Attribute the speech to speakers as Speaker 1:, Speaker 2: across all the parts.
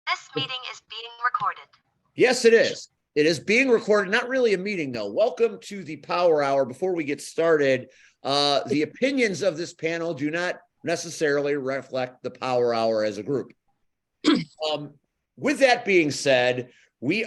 Speaker 1: This meeting is being recorded.
Speaker 2: Yes, it is. It is being recorded. Not really a meeting, though. Welcome to the Power Hour. Before we get started, the opinions of this panel do not necessarily reflect the Power Hour as a group. With that being said,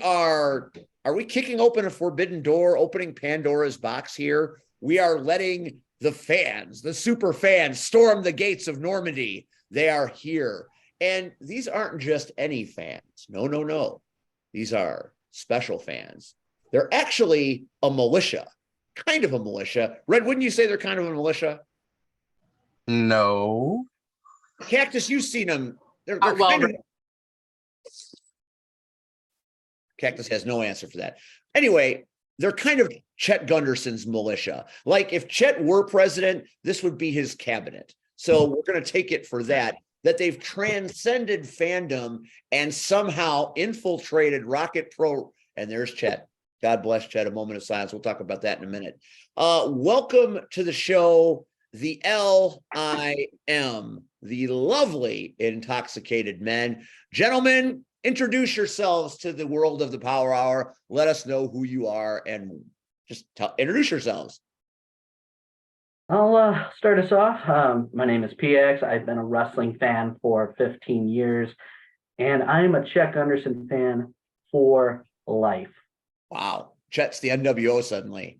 Speaker 2: are we kicking open a forbidden door, opening Pandora's box here? We are letting the fans, the super fans, storm the gates of Normandy. They are here. And these aren't just any fans. No, no, no. These are special fans. They're actually a militia, kind of a militia. Red, wouldn't you say they're kind of a militia?
Speaker 3: No.
Speaker 2: Cactus, you've seen them. They're kind of... Cactus has no answer for that. Anyway, they're kind of Chet Gunderson's militia. Like if Chet were president, this would be his cabinet. So we're going to take it for that they've transcended fandom and somehow infiltrated Rocket Pro. And there's Chet. God bless Chet. A moment of silence. We'll talk about that in a minute. Welcome to the show, the LIM, the lovely intoxicated men. Gentlemen, introduce yourselves to the world of the Power Hour. Let us know who you are and just introduce yourselves.
Speaker 4: I'll start us off. My name is PX. I've been a wrestling fan for 15 years, and I'm a Chet Gunderson fan for life.
Speaker 2: Wow. Chet's the NWO suddenly.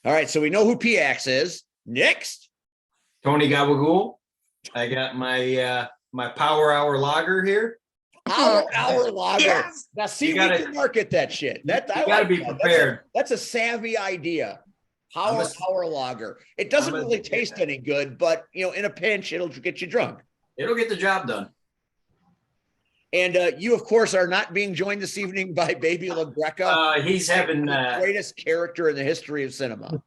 Speaker 2: All right, so we know who PX is. Next.
Speaker 5: Tony Gabagool. I got my my Power Hour lager here.
Speaker 2: Power Hour lager.
Speaker 5: Yes!
Speaker 2: Now, see, we can market that shit.
Speaker 5: You got to be prepared.
Speaker 2: That's a savvy idea. Power lager. It doesn't really taste any good, but in a pinch, it'll get you drunk.
Speaker 5: It'll get the job done.
Speaker 2: And you, of course, are not being joined this evening by Baby LaGreca.
Speaker 5: He's having
Speaker 2: the greatest character in the history of cinema.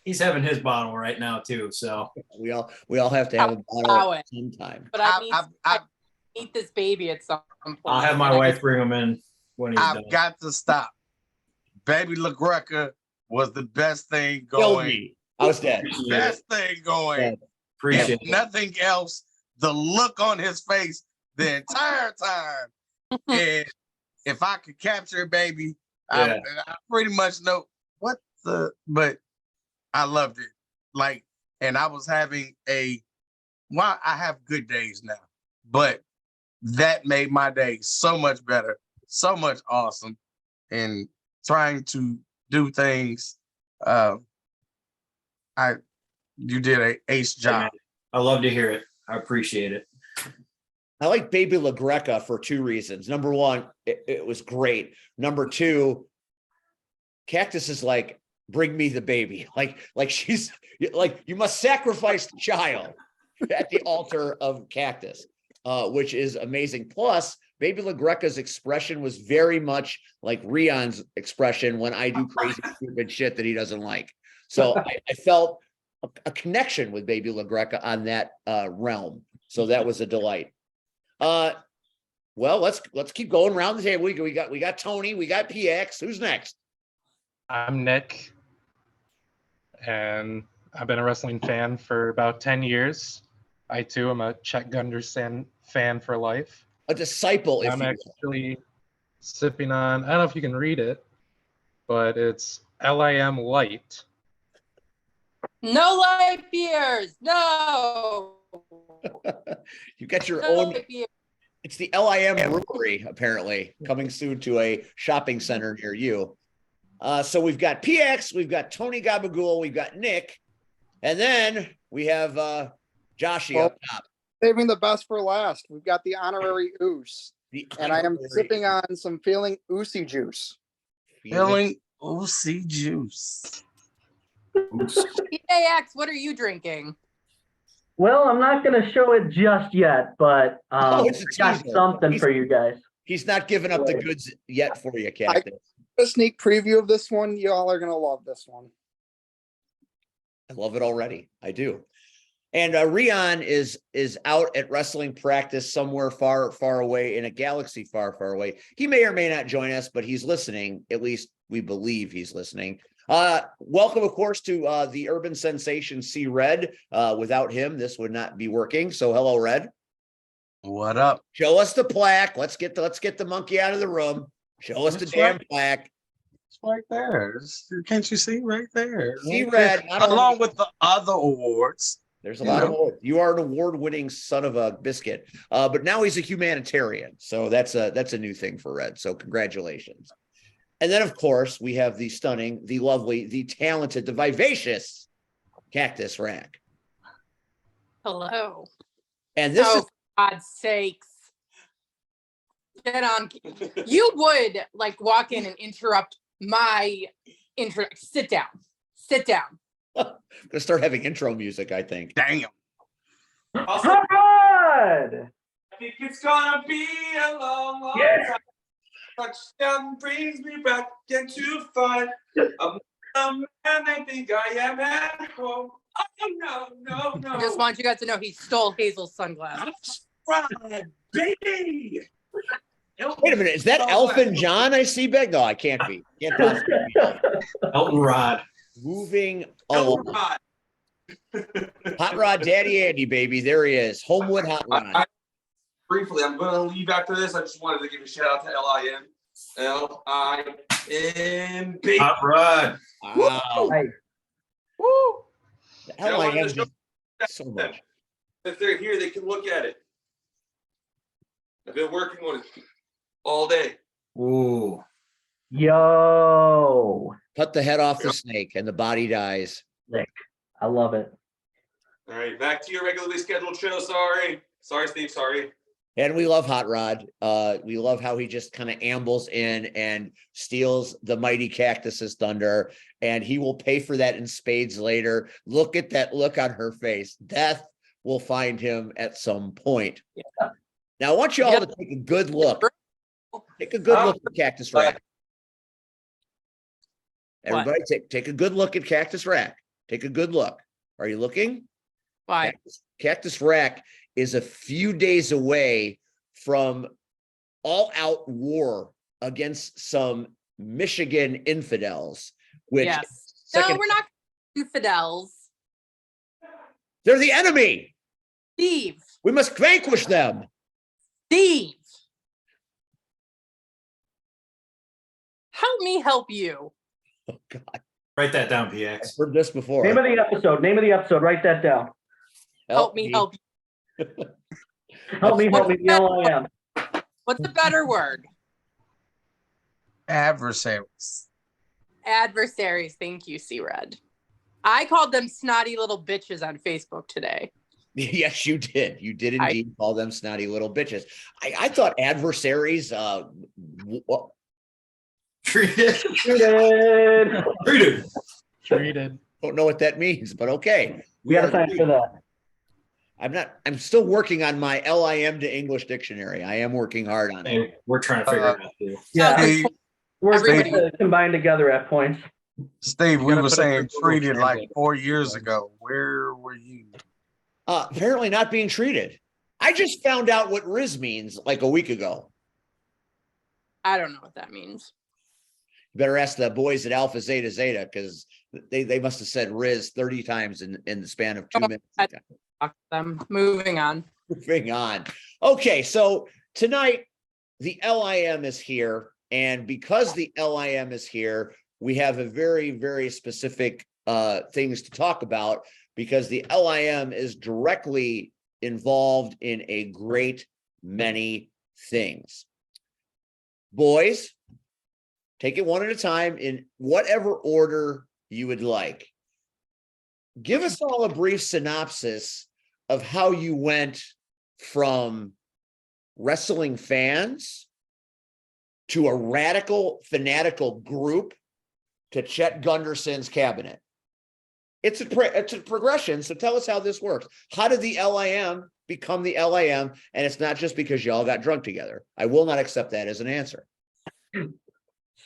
Speaker 5: He's having his bottle right now too. So
Speaker 2: we all have to have a bottle sometime.
Speaker 6: But I eat this baby at some point.
Speaker 5: I'll have my wife bring him in when he's done.
Speaker 3: I've got to stop. Baby LaGreca was the best thing going.
Speaker 2: I was dead.
Speaker 3: Best thing going.
Speaker 5: Appreciate
Speaker 3: it. Nothing else. The look on his face the entire time. And if I could capture it, baby, I pretty much know but I loved it. Like, and I was having I have good days now, but that made my day so much better, so much awesome. And trying to do things, you did an ace job.
Speaker 5: I love to hear it. I appreciate it.
Speaker 2: I like Baby LaGreca for two reasons. Number one, it was great. Number two, Cactus is like, bring me the baby. Like she's like, you must sacrifice the child at the altar of Cactus, which is amazing. Plus, Baby LaGreca's expression was very much like Rion's expression when I do crazy, stupid shit that he doesn't like. So I felt a connection with Baby LaGreca on that realm. So that was a delight. Well, let's keep going around the table. We got Tony, we got PX. Who's next?
Speaker 7: I'm Nick, and I've been a wrestling fan for about 10 years. I too am a Chet Gunderson fan for life.
Speaker 2: A disciple, if
Speaker 7: I'm
Speaker 2: you
Speaker 7: actually sipping on, I don't know if you can read it, but it's LIM Light.
Speaker 6: No light beers. No.
Speaker 2: You got your own. It's the LIM brewery, apparently, coming soon to a shopping center near you. So we've got PX, we've got Tony Gabagool, we've got Nick, and then we have Joshie up top.
Speaker 8: Saving the best for last. We've got the honorary Oos. And I am sipping on some Feeling Oozy juice.
Speaker 3: Feeling Oozy juice.
Speaker 6: PAX, what are you drinking?
Speaker 4: Well, I'm not going to show it just yet, but I got something for you guys.
Speaker 2: He's not giving up the goods yet for you, Captain.
Speaker 8: A sneak preview of this one. Y'all are going to love this one.
Speaker 2: I love it already. I do. And Rion is out at wrestling practice somewhere far, far away in a galaxy far, far away. He may or may not join us, but he's listening. At least we believe he's listening. Welcome, of course, to the urban sensation C Red. Without him, this would not be working. So hello, Red.
Speaker 3: What up?
Speaker 2: Show us the plaque. Let's get the monkey out of the room. Show us the
Speaker 3: That's
Speaker 2: damn
Speaker 3: right.
Speaker 2: plaque.
Speaker 3: It's right there. Can't you see right there?
Speaker 2: See
Speaker 3: Right
Speaker 2: red,
Speaker 3: there.
Speaker 2: not only-
Speaker 3: Along with the other awards.
Speaker 2: There's a
Speaker 3: You
Speaker 2: lot of
Speaker 3: know.
Speaker 2: awards. You are an award-winning son of a biscuit. But now he's a humanitarian. So that's a new thing for Red. So congratulations. And then, of course, we have the stunning, the lovely, the talented, the vivacious Cactus Rack.
Speaker 6: Hello.
Speaker 2: And this
Speaker 6: Oh,
Speaker 2: is
Speaker 6: for God's sakes. Get on. You would like walk in and interrupt my intro. Sit down. Sit down.
Speaker 2: I'm gonna start having intro music, I think.
Speaker 3: Damn.
Speaker 5: Also,
Speaker 4: Good.
Speaker 5: I think it's gonna be a long, long
Speaker 4: Yeah.
Speaker 5: time. Touchdown brings me back again to find I'm the man I think I am at home. Oh no, no, no.
Speaker 6: I just want you guys to know he stole Hazel's sunglasses.
Speaker 5: Right, baby.
Speaker 2: Wait a minute, is that Elfin John I see back? No, I can't be. Can't possibly be.
Speaker 5: Elton Rod.
Speaker 2: Moving
Speaker 5: Elton
Speaker 2: along.
Speaker 5: Rod.
Speaker 2: Hot Rod Daddy Andy, baby. There he is. Homewood Hot Rod.
Speaker 5: Briefly, I'm going to leave after this. I just wanted to give a shout out to LIM. LIM. Big Hot Rod.
Speaker 2: Wow.
Speaker 4: Nice.
Speaker 5: Woo.
Speaker 2: The hell I am just so much.
Speaker 5: If they're here, they can look at it. I've been working on it all day. Ooh.
Speaker 4: Yo.
Speaker 2: Cut the head off the snake and the body dies.
Speaker 4: Sick. I love it.
Speaker 5: All right, back to your regularly scheduled show. Sorry, Steve. Sorry.
Speaker 2: And we love Hot Rod. We love how he just kind of ambles in and steals the mighty Cactus's thunder. And he will pay for that in spades later. Look at that look on her face. Death will find him at some point.
Speaker 6: Yeah.
Speaker 2: Now, I want you all to take a good look. Take a good look at Cactus Rack. Everybody, take a good look at Cactus Rack. Take a good look. Are you looking?
Speaker 6: Why?
Speaker 2: Cactus Rack is a few days away from all-out war against some Michigan infidels, which
Speaker 6: Yes. No, we're not infidels.
Speaker 2: they're the enemy.
Speaker 6: Steve.
Speaker 2: We must vanquish them.
Speaker 6: Steve. Help me help you.
Speaker 2: Oh God,
Speaker 5: Write that down,
Speaker 2: I've
Speaker 5: PX.
Speaker 2: heard this before.
Speaker 4: Name of the episode. Name of the episode. Write that down.
Speaker 6: Help me help you.
Speaker 4: Help me. Help me. The LIM.
Speaker 6: What's a better word?
Speaker 3: Adversaries.
Speaker 6: Adversaries. Thank you, C-Red. I called them snotty little bitches on Facebook today.
Speaker 2: Yes, you did. You did indeed call them snotty little bitches. I thought adversaries.
Speaker 5: Treated.
Speaker 7: Treated.
Speaker 2: Don't know what that means, but okay.
Speaker 4: We got to sign for that.
Speaker 2: I'm still working on my LIM to English dictionary. I am working hard on it.
Speaker 5: We're trying to figure it out too.
Speaker 4: Yeah.
Speaker 3: Steve,
Speaker 4: We're
Speaker 6: Everybody-
Speaker 4: going to combine together at points.
Speaker 3: Steve, we
Speaker 7: gotta
Speaker 3: were
Speaker 7: put a
Speaker 3: saying
Speaker 7: Google
Speaker 3: treated like
Speaker 7: Translate.
Speaker 3: 4 years ago. Where were you?
Speaker 2: Apparently not being treated. I just found out what Riz means like a week ago.
Speaker 6: I don't know what that means.
Speaker 2: You better ask the boys at Alpha Zeta Zeta because they must have said Riz 30 times in the span of 2 minutes.
Speaker 6: Fuck them. Moving on.
Speaker 2: Moving on. Okay, so tonight the LIM is here, and because the LIM is here, we have a very, very specific things to talk about because the LIM is directly involved in a great many things. Boys, take it one at a time in whatever order you would like. Give us all a brief synopsis of how you went from wrestling fans to a radical, fanatical group to Chet Gunderson's cabinet. It's a progression. So tell us how this works. How did the LIM become the LIM? And it's not just because y'all got drunk together. I will not accept that as an answer.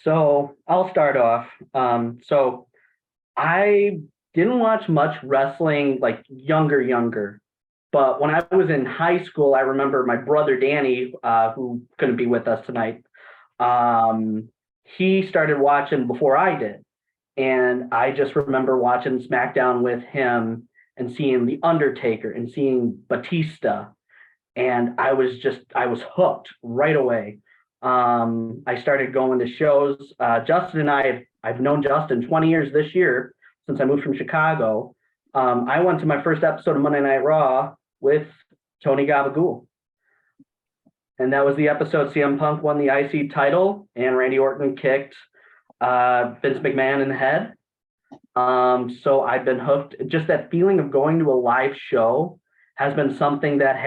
Speaker 4: So I'll start off. So I didn't watch much wrestling like younger. But when I was in high school, I remember my brother Danny, who couldn't be with us tonight, he started watching before I did. And I just remember watching SmackDown with him and seeing The Undertaker and seeing Batista. and I was hooked right away. I started going to shows. Justin and I've known Justin 20 years this year since I moved from Chicago. I went to my first episode of Monday Night Raw with Tony Gabagool. And that was the episode CM Punk won the IC title and Randy Orton kicked Vince McMahon in the head. So I've been hooked. Just that feeling of going to a live show has been something that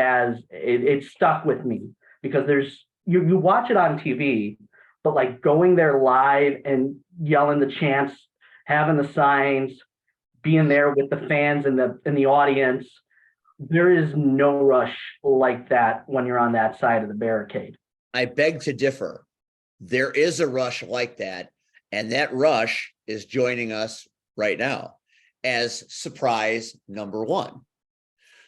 Speaker 4: it's stuck with me, because you watch it on TV, but like going there live and yelling the chants, having the signs, being there with the fans in the audience, there is no rush like that when you're on that side of the barricade.
Speaker 2: I beg to differ. There is a rush like that, and that rush is joining us right now as surprise number one.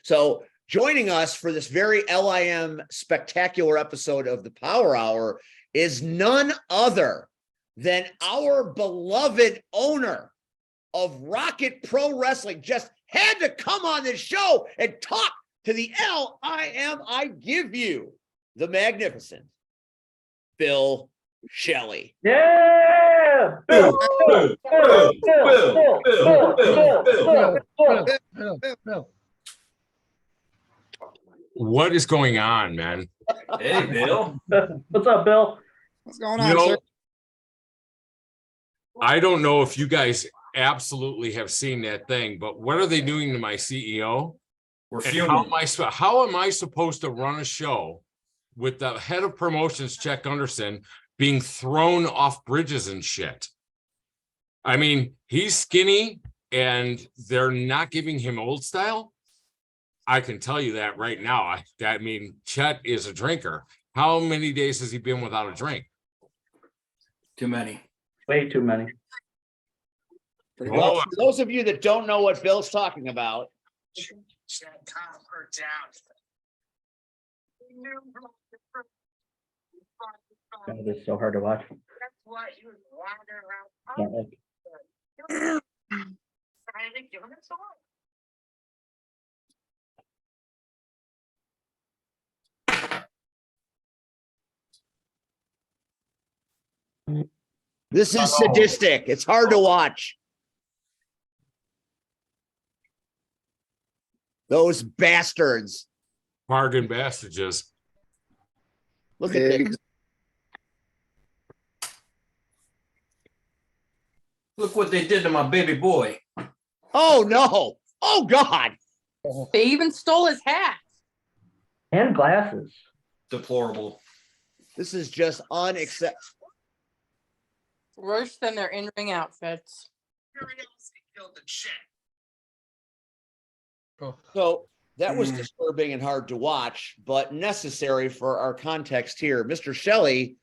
Speaker 2: So joining us for this very LIM spectacular episode of the Power Hour is none other than our beloved owner of Rocket Pro Wrestling. Just had to come on this show and talk to the LIM. I give you the magnificent Bill Shelley.
Speaker 4: Yeah! Bill!
Speaker 9: What is going on, man?
Speaker 5: Hey, Bill.
Speaker 4: What's up, Bill?
Speaker 8: What's going on, sir?
Speaker 9: I don't know if you guys absolutely have seen that thing, but what are they doing to my CEO?
Speaker 5: We're
Speaker 9: And
Speaker 5: fuming.
Speaker 9: how am I supposed to run a show with the head of promotions, Chuck Gunderson, being thrown off bridges and shit? I mean, he's skinny and they're not giving him old style. I can tell you that right now. I mean, Chet is a drinker. How many days has he been without a drink?
Speaker 5: Too many.
Speaker 4: Way too many.
Speaker 2: Well, for those of you that don't know what Bill's talking about,
Speaker 4: God, this is so hard to watch. Not like-
Speaker 2: this is sadistic. It's hard to watch. Those bastards.
Speaker 9: Bargain bastages.
Speaker 2: Look at this.
Speaker 5: Look what they did to my baby boy.
Speaker 2: Oh, no. Oh, God.
Speaker 6: They even stole his hat.
Speaker 4: And glasses.
Speaker 5: Deplorable.
Speaker 2: This is just unacceptable.
Speaker 6: Worse than their in-ring outfits.
Speaker 2: So that was disturbing and hard to watch, but necessary for our context here. Mr. Shelley,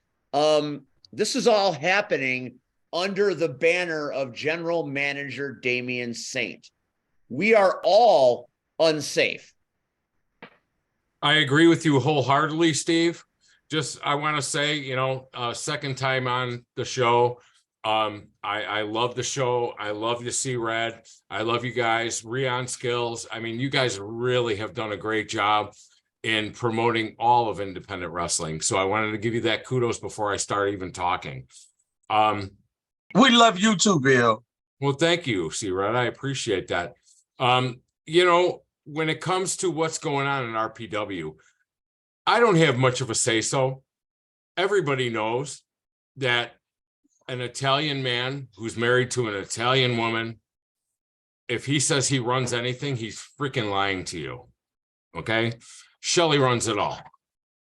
Speaker 2: this is all happening under the banner of General Manager Damian Saint. We are all unsafe.
Speaker 9: I agree with you wholeheartedly, Steve. I want to say, second time on the show. I love the show. I love to see Red. I love you guys. Rion Skills. I mean, you guys really have done a great job in promoting all of independent wrestling. So I wanted to give you that kudos before I start even talking.
Speaker 3: We love you too, Bill.
Speaker 9: Well, thank you, C-Red. I appreciate that. When it comes to what's going on in RPW, I don't have much of a say-so. Everybody knows that an Italian man who's married to an Italian woman, if he says he runs anything, he's freaking lying to you. Okay? Shelley runs it all.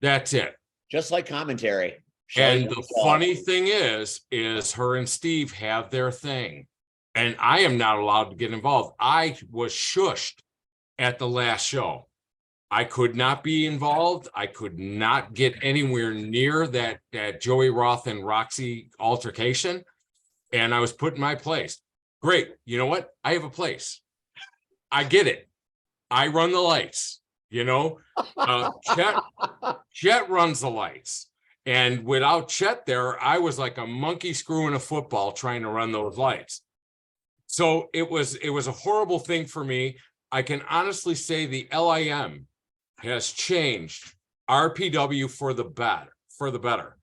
Speaker 9: That's it.
Speaker 2: Just like commentary. Shelley
Speaker 9: And the
Speaker 2: runs it all.
Speaker 9: funny thing is her and Steve have their thing. And I am not allowed to get involved. I was shushed at the last show. I could not be involved. I could not get anywhere near that Joey Roth and Roxy altercation. And I was put in my place. Great. You know what? I have a place. I get it. I run the lights, Chet runs the lights. And without Chet there, I was like a monkey screwing a football trying to run those lights. So it was a horrible thing for me. I can honestly say the LIM has changed RPW for the better.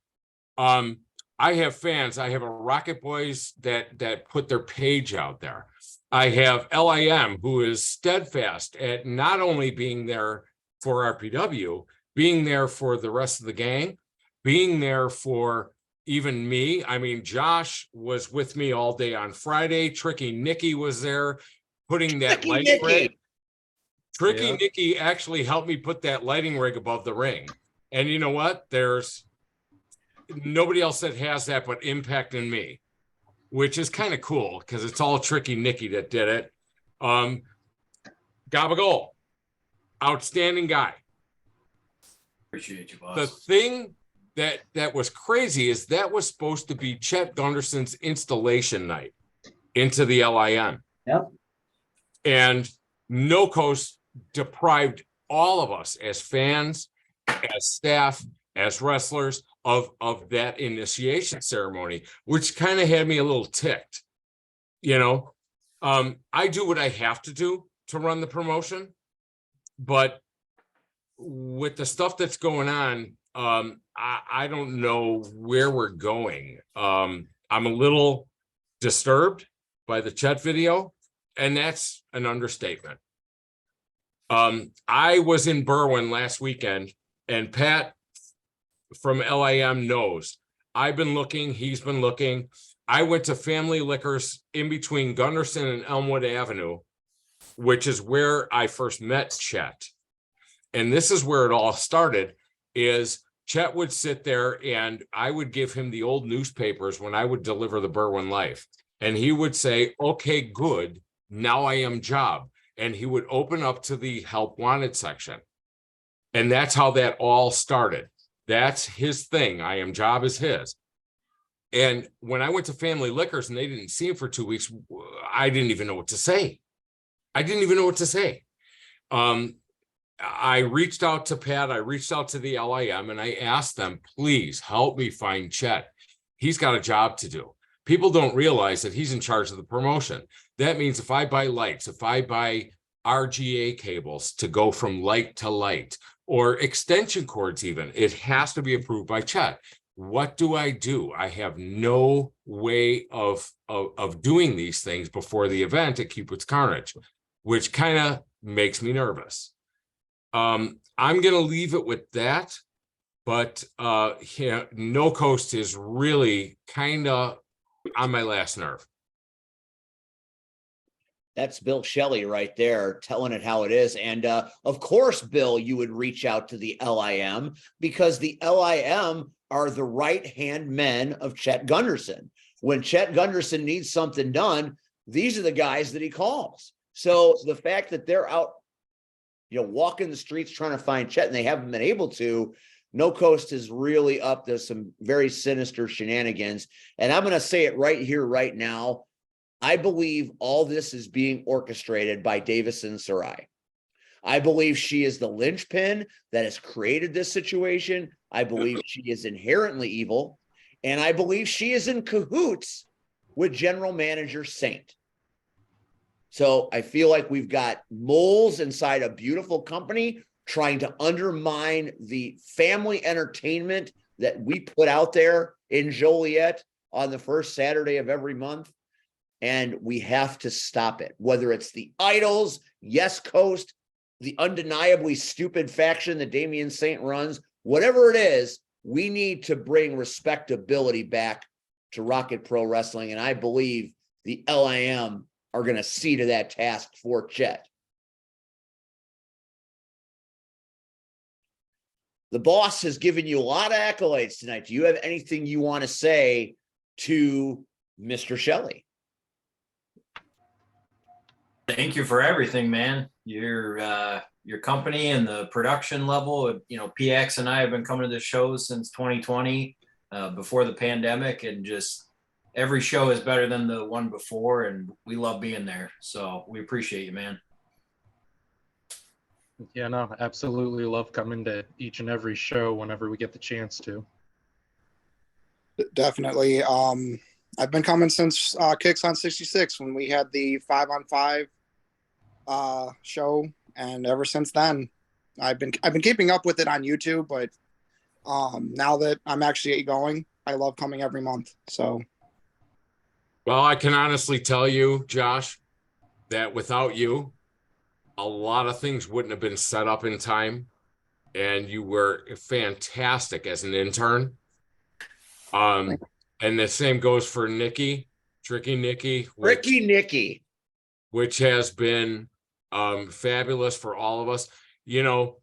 Speaker 9: I have fans. I have a Rocket Boys that put their page out there. I have LIM, who is steadfast at not only being there for RPW, being there for the rest of the gang, being there for even me. I mean, Josh was with me all day on Friday. Tricky Nicky was there putting that lighting rig. Tricky Nicky actually helped me put that lighting rig above the ring. And you know what? There's nobody else that has that but Impact and me, which is kind of cool because it's all Tricky Nicky that did it. Gabagol, outstanding guy.
Speaker 10: Appreciate you, boss.
Speaker 9: The thing that was crazy is that was supposed to be Chet Gunderson's installation night into the LIM.
Speaker 4: Yep.
Speaker 9: And No Coast deprived all of us as fans, as staff, as wrestlers of that initiation ceremony, which kind of had me a little ticked. You know, I do what I have to do to run the promotion, but with the stuff that's going on, I don't know where we're going. I'm a little disturbed by the Chet video, and that's an understatement. I was in Berwyn last weekend, and Pat from LIM knows. I've been looking, he's been looking. I went to Family Liquors in between Gunderson and Elmwood Avenue, which is where I first met Chet. And this is where it all started, is Chet would sit there and I would give him the old newspapers when I would deliver the Berwyn Life. And he would say, okay, good, now I am job. And he would open up to the help wanted section. And that's how that all started. That's his thing. I am job is his. And when I went to Family Liquors and they didn't see him for 2 weeks, I didn't even know what to say. I reached out to Pat, I reached out to the LIM, and I asked them, please help me find Chet. He's got a job to do. People don't realize that he's in charge of the promotion. That means if I buy lights, if I buy RGA cables to go from light to light, or extension cords even, it has to be approved by Chet. What do? I have no way of doing these things before the event at Cupid's Carnage, which kind of makes me nervous. I'm going to leave it with that, but No Coast is really kind of on my last nerve.
Speaker 2: That's Bill Shelley right there telling it how it is. And of course, Bill, you would reach out to the LIM because the LIM are the right-hand men of Chet Gunderson. When Chet Gunderson needs something done, these are the guys that he calls. So the fact that they're out, walking the streets trying to find Chet and they haven't been able to, No Coast is really up to some very sinister shenanigans. And I'm going to say it right here, right now. I believe all this is being orchestrated by Davison Sarai. I believe she is the linchpin that has created this situation. I believe she is inherently evil. And I believe she is in cahoots with General Manager Saint. So I feel like we've got moles inside a beautiful company trying to undermine the family entertainment that we put out there in Joliet on the first Saturday of every month. And we have to stop it, whether it's the Idols, Yes Coast, the undeniably stupid faction that Damian Saint runs, whatever it is, we need to bring respectability back to Rocket Pro Wrestling. And I believe the LIM are going to see to that task for Chet. The boss has given you a lot of accolades tonight. Do you have anything you want to say to Mr. Shelley?
Speaker 10: Thank you for everything, man. Your company and the production level. PX and I have been coming to the shows since 2020, before the pandemic, and just every show is better than the one before, and we love being there. So we appreciate you, man.
Speaker 7: Yeah, no, absolutely love coming to each and every show whenever we get the chance to.
Speaker 8: Definitely. I've been coming since Kicks on 66 when we had the 5-on-5 show, and ever since then, I've been keeping up with it on YouTube, but now that I'm actually going, I love coming every month. So,
Speaker 9: Well, I can honestly tell you, Josh, that without you, a lot of things wouldn't have been set up in time, and you were fantastic as an intern. And the same goes for Nikki, Tricky Nikki, which has been fabulous for all of us. You know,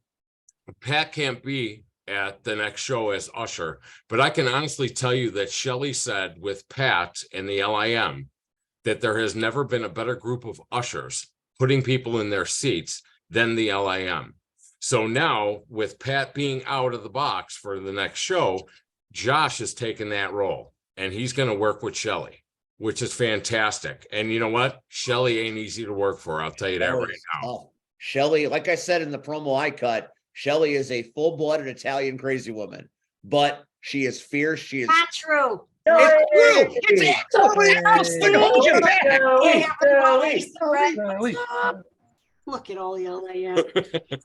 Speaker 9: Pat can't be at the next show as usher, but I can honestly tell you that Shelley said with Pat and the LIM that there has never been a better group of ushers putting people in their seats than the LIM. So now with Pat being out of the box for the next show, Josh has taken that role and he's going to work with Shelley, which is fantastic. And you know what? Shelley ain't easy to work for. I'll tell you that right now.
Speaker 2: Oh, Shelley, like I said in the promo I cut, Shelley is a full-blooded Italian crazy woman, but she is fierce. She is
Speaker 11: Not true.
Speaker 2: it's true.
Speaker 11: Look at all the LA.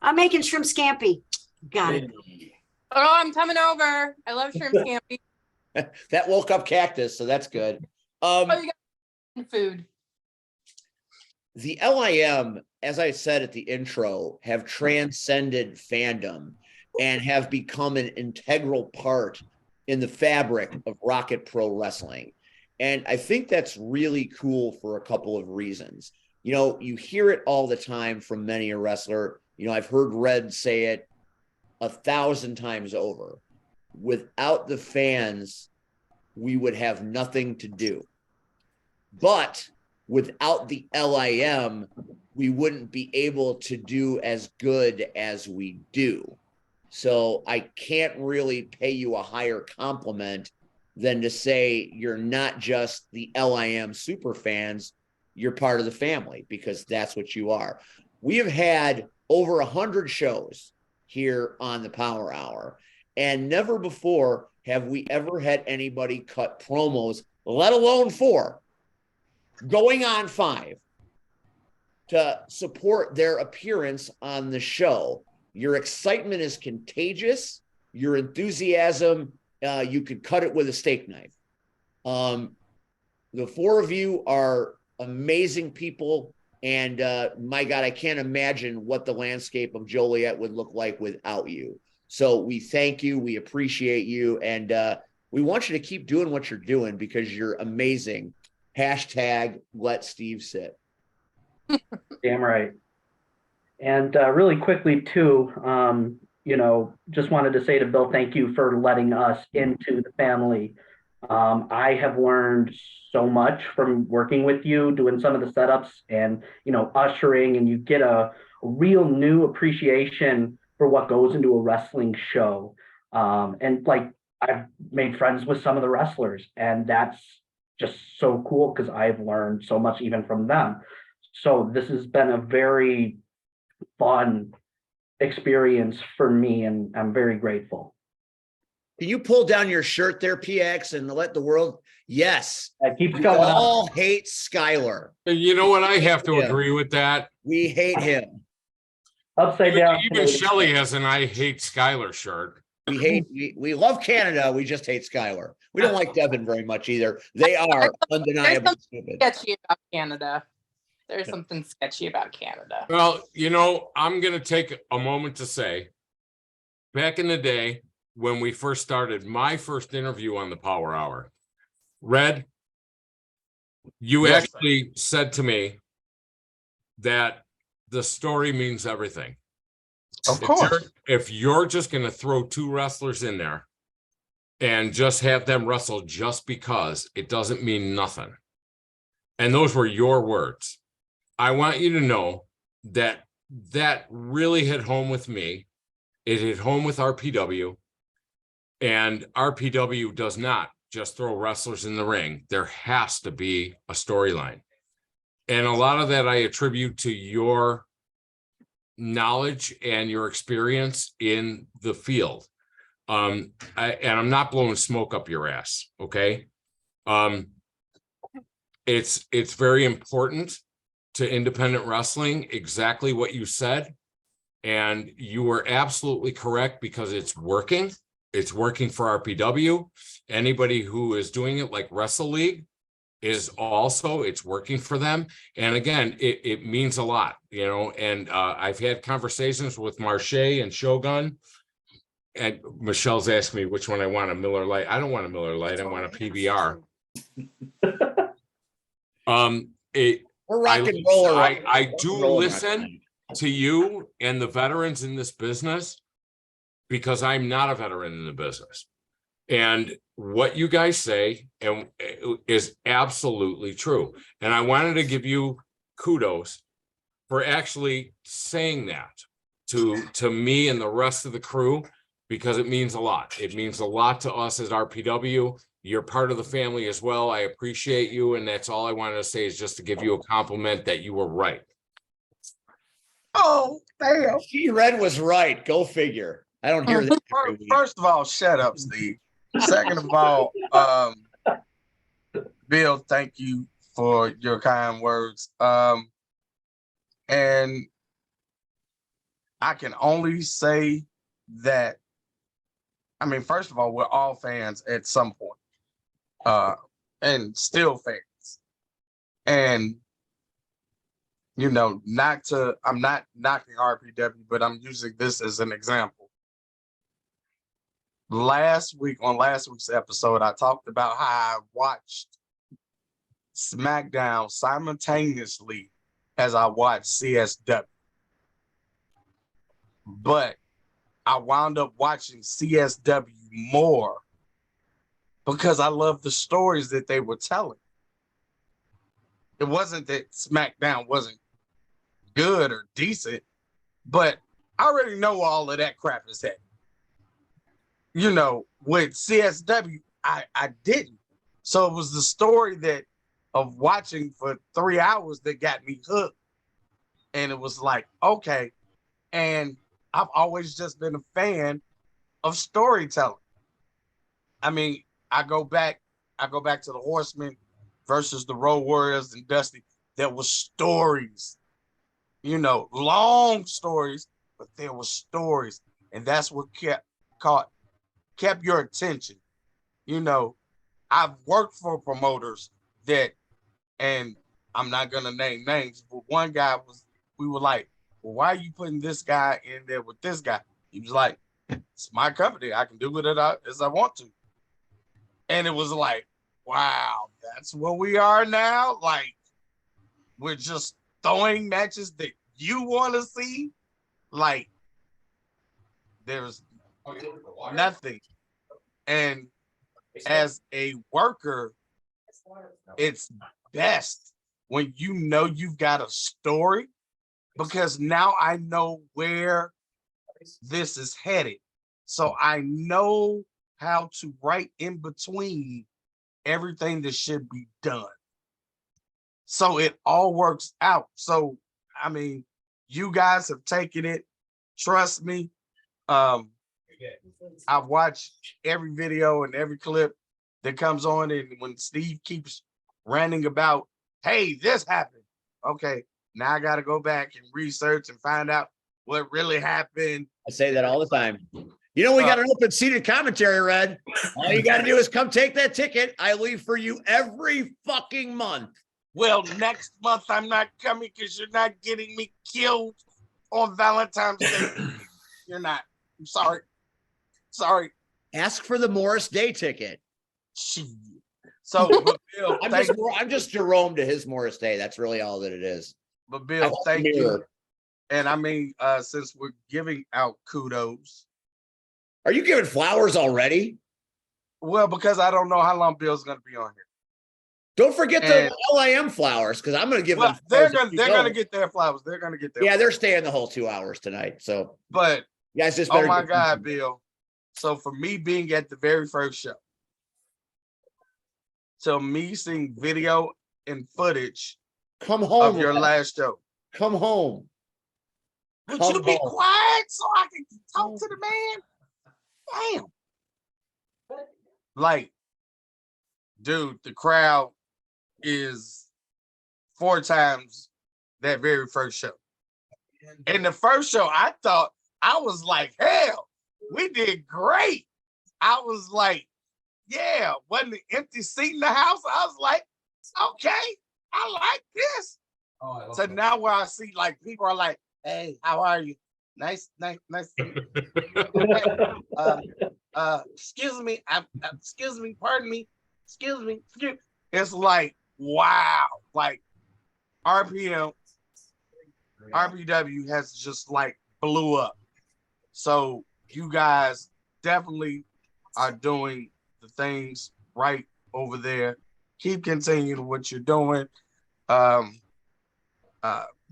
Speaker 11: I'm making shrimp scampi. Got it.
Speaker 6: Oh, I'm coming over. I love shrimp scampi.
Speaker 2: That woke up Cactus, so that's good.
Speaker 6: Oh, you got food.
Speaker 2: The LIM, as I said at the intro, have transcended fandom and have become an integral part in the fabric of Rocket Pro Wrestling. And I think that's really cool for a couple of reasons. You know, you hear it all the time from many a wrestler. You know, I've heard Red say it 1,000 times over. Without the fans, we would have nothing to do. But without the LIM, we wouldn't be able to do as good as we do. So I can't really pay you a higher compliment than to say you're not just the LIM super fans, you're part of the family, because that's what you are. We have had over 100 shows here on the Power Hour, and never before have we ever had anybody cut promos, let alone 4, going on 5, to support their appearance on the show. Your excitement is contagious. Your enthusiasm, you could cut it with a steak knife. The 4 of you are amazing people. And my God, I can't imagine what the landscape of Joliet would look like without you. So we thank you. We appreciate you. And we want you to keep doing what you're doing because you're amazing. Hashtag let Steve sit.
Speaker 4: Damn right. And really quickly too, you know, just wanted to say to Bill, thank you for letting us into the family. I have learned so much from working with you, doing some of the setups and, you know, ushering, and you get a real new appreciation for what goes into a wrestling show. And like, I've made friends with some of the wrestlers, and that's just so cool because I've learned so much even from them. So this has been a very fun experience for me, and I'm very grateful.
Speaker 2: Can you pull down your shirt there, PX, and let the world? Yes.
Speaker 4: That keeps
Speaker 2: We
Speaker 4: going
Speaker 2: all
Speaker 4: up.
Speaker 2: hate Skylar.
Speaker 9: You know what? I have to
Speaker 2: Yeah.
Speaker 9: agree with that.
Speaker 2: We hate him.
Speaker 4: Upside down.
Speaker 9: Even Shelley has an I hate Skylar shirt.
Speaker 2: We love Canada. We just hate Skylar. We don't like Devin very much either. They are undeniably stupid.
Speaker 6: Sketchy about Canada. There's something sketcy about Canada.
Speaker 9: Well, you know, I'm going to take a moment to say, back in the day when we first started, my first interview on the Power Hour, Red, you actually said to me that the story means everything.
Speaker 3: Of course.
Speaker 9: If you're just going to throw 2 wrestlers in there and just have them wrestle just because, it doesn't mean nothing. And those were your words. I want you to know that that really hit home with me. It hit home with RPW. And RPW does not just throw wrestlers in the ring. There has to be a storyline. And a lot of that I attribute to your knowledge and your experience in the field. And I'm not blowing smoke up your ass, okay? It's very important to independent wrestling, exactly what you said. And you were absolutely correct because it's working. It's working for RPW. Anybody who is doing it like Wrestle League is also, it's working for them. And again, it means a lot, you know, and I've had conversations with Marche and Shogun. And Michelle's asked me which one I want, a Miller Lite. I don't want a Miller Lite. I want a PBR.
Speaker 2: We're rock and roll.
Speaker 9: I do listen to you and the veterans in this business because I'm not a veteran in the business. And what you guys say is absolutely true. And I wanted to give you kudos for actually saying that to me and the rest of the crew, because it means a lot. It means a lot to us as RPW. You're part of the family as well. I appreciate you. And that's all I wanted to say, is just to give you a compliment that you were right.
Speaker 3: Oh, damn.
Speaker 2: She Red was right. Go figure. I don't hear that.
Speaker 3: First of all, shut up, Steve. Second of all, Bill, thank you for your kind words. And I can only say that, I mean, first of all, we're all fans at some point, and still fans. And, you know, I'm not knocking RPW, but I'm using this as an example. Last week's episode, I talked about how I watched SmackDown simultaneously as I watched CSW. But I wound up watching CSW more because I love the stories that they were telling. It wasn't that SmackDown wasn't good or decent, but I already know all of that crap is happening. You know, with CSW, I didn't. So it was the story of watching for 3 hours that got me hooked. And it was like, okay. And I've always just been a fan of storytelling. I mean, I go back to the Horsemen versus the Road Warriors and Dusty. There was stories, you know, long stories, but there were stories. And that's what kept your attention. You know, I've worked for promoters and I'm not gonna name names, but one guy we were like, well, why are you putting this guy in there with this guy? He was like, it's my company. I can do with it as I want to. And it was like, wow, that's what we are now. Like, we're just throwing matches that you want to see. Like, there's nothing. And as a worker, it's best when you know you've got a story, because now I know where this is headed. So I know how to write in between everything that should be done. So it all works out. So, I mean, you guys have taken it. Trust me. I've watched every video and every clip that comes on, and when Steve keeps ranting about, hey, this happened. Okay, now I got to go back and research and find out what really happened.
Speaker 2: I say that all the time. You know, we got an open seated commentary, Red. All you got to do is come take that ticket. I leave for you every fucking month.
Speaker 3: Well, next month I'm not coming because you're not getting me killed on Valentine's Day. You're not. I'm sorry. Sorry.
Speaker 2: Ask for the Morris Day ticket.
Speaker 3: So, but Bill,
Speaker 2: I'm just Jerome to his Morris Day. That's really all that it is.
Speaker 3: But Bill, thank you. And I mean, since we're giving out kudos.
Speaker 2: Are you giving flowers already?
Speaker 3: Well, because I don't know how long Bill's going to be on here.
Speaker 2: Don't forget the LIM flowers, because I'm going to give them.
Speaker 3: They're going to get their flowers. They're going to get their flowers.
Speaker 2: They're staying the whole 2 hours tonight. So,
Speaker 3: but
Speaker 2: you guys just
Speaker 3: oh my God, Bill. So for me being at the very first show, so me seeing video and footage
Speaker 2: come home
Speaker 3: of your last show.
Speaker 2: Come home.
Speaker 3: Would you be quiet so I can talk to the man? Damn. Like, dude, the crowd is 4 times that very first show. In the first show, I thought, I was like, hell, we did great. I was like, yeah, wasn't an empty seat in the house. I was like, okay, I like this. So now where I see like people are like, hey, how are you? Nice to meet you. Excuse me, excuse me, pardon me, excuse me. It's like, wow, like RPW has just like blew up. So you guys definitely are doing the things right over there. Keep continuing what you're doing. The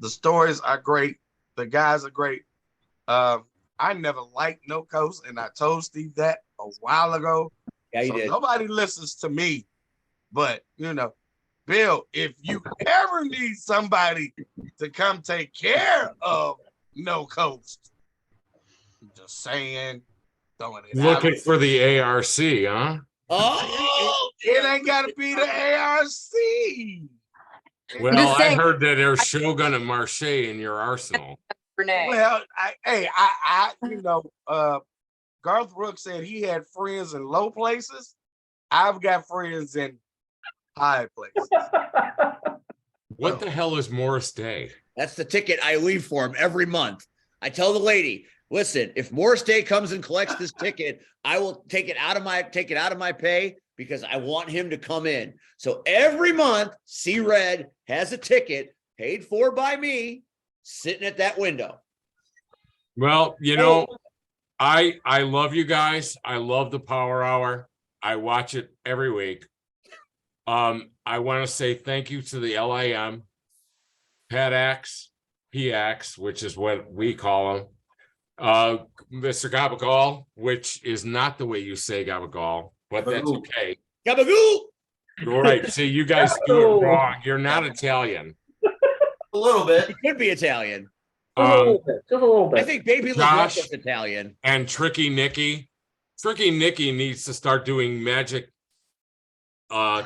Speaker 3: stories are great. The guys are great. I never liked No Coast, and I told Steve that a while ago.
Speaker 2: Yeah, you
Speaker 3: So
Speaker 2: did.
Speaker 3: nobody listens to me, but you know, Bill, if you ever need somebody to come take care of No Coast, just saying, throwing it out.
Speaker 9: Looking for the ARC, huh?
Speaker 2: Oh,
Speaker 3: It ain't got to be the ARC.
Speaker 9: Well,
Speaker 6: just
Speaker 9: I
Speaker 6: saying.
Speaker 9: heard that there's Shogun and Marche in your arsenal.
Speaker 6: Renee.
Speaker 3: Well, you know, Garth Brooks said he had friends in low places. I've got friends in high places.
Speaker 9: What the hell is Morris Day?
Speaker 2: that's the ticket I leave for him every month. I tell the lady, listen, if Morris Day comes and collects this ticket, I will take it out of my pay because I want him to come in. So every month, C Red has a ticket paid for by me sitting at that window.
Speaker 9: Well, you know, I love you guys. I love the Power Hour. I watch it every week. I want to say thank you to the LIM, PX, which is what we call him. Mr. Gabagal, which is not the way you say Gabagal, but that's okay.
Speaker 2: Gabagoo!
Speaker 9: Right. See, you guys do it wrong. You're not Italian.
Speaker 10: A little bit.
Speaker 2: He could be Italian.
Speaker 4: Just a little bit. Just a little bit.
Speaker 2: I think Baby
Speaker 9: Josh
Speaker 2: LaGretta's Italian.
Speaker 9: and Tricky Nicky. Tricky Nicky needs to start doing magic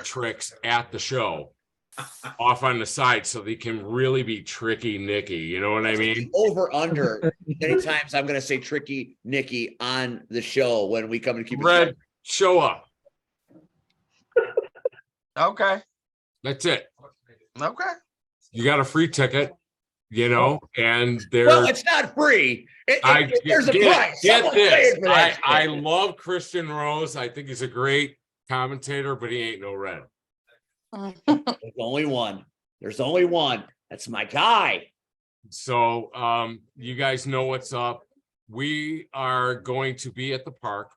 Speaker 9: tricks at the show off on the side so they can really be Tricky Nicky. You know what I mean?
Speaker 2: Over under. Many times I'm going to say Tricky Nicky on the show when we come and keep it.
Speaker 9: Red, show up.
Speaker 3: Okay.
Speaker 9: That's it.
Speaker 3: Okay.
Speaker 9: You got a free ticket, you know, and
Speaker 2: Well, it's not free. There's a price.
Speaker 9: Get
Speaker 2: Someone's
Speaker 9: this.
Speaker 2: paying for that
Speaker 9: I
Speaker 2: shit.
Speaker 9: love Christian Rose. I think he's a great commentator, but he ain't no Red.
Speaker 2: There's only one. There's only one. That's my guy.
Speaker 9: So you guys know what's up. We are going to be at the park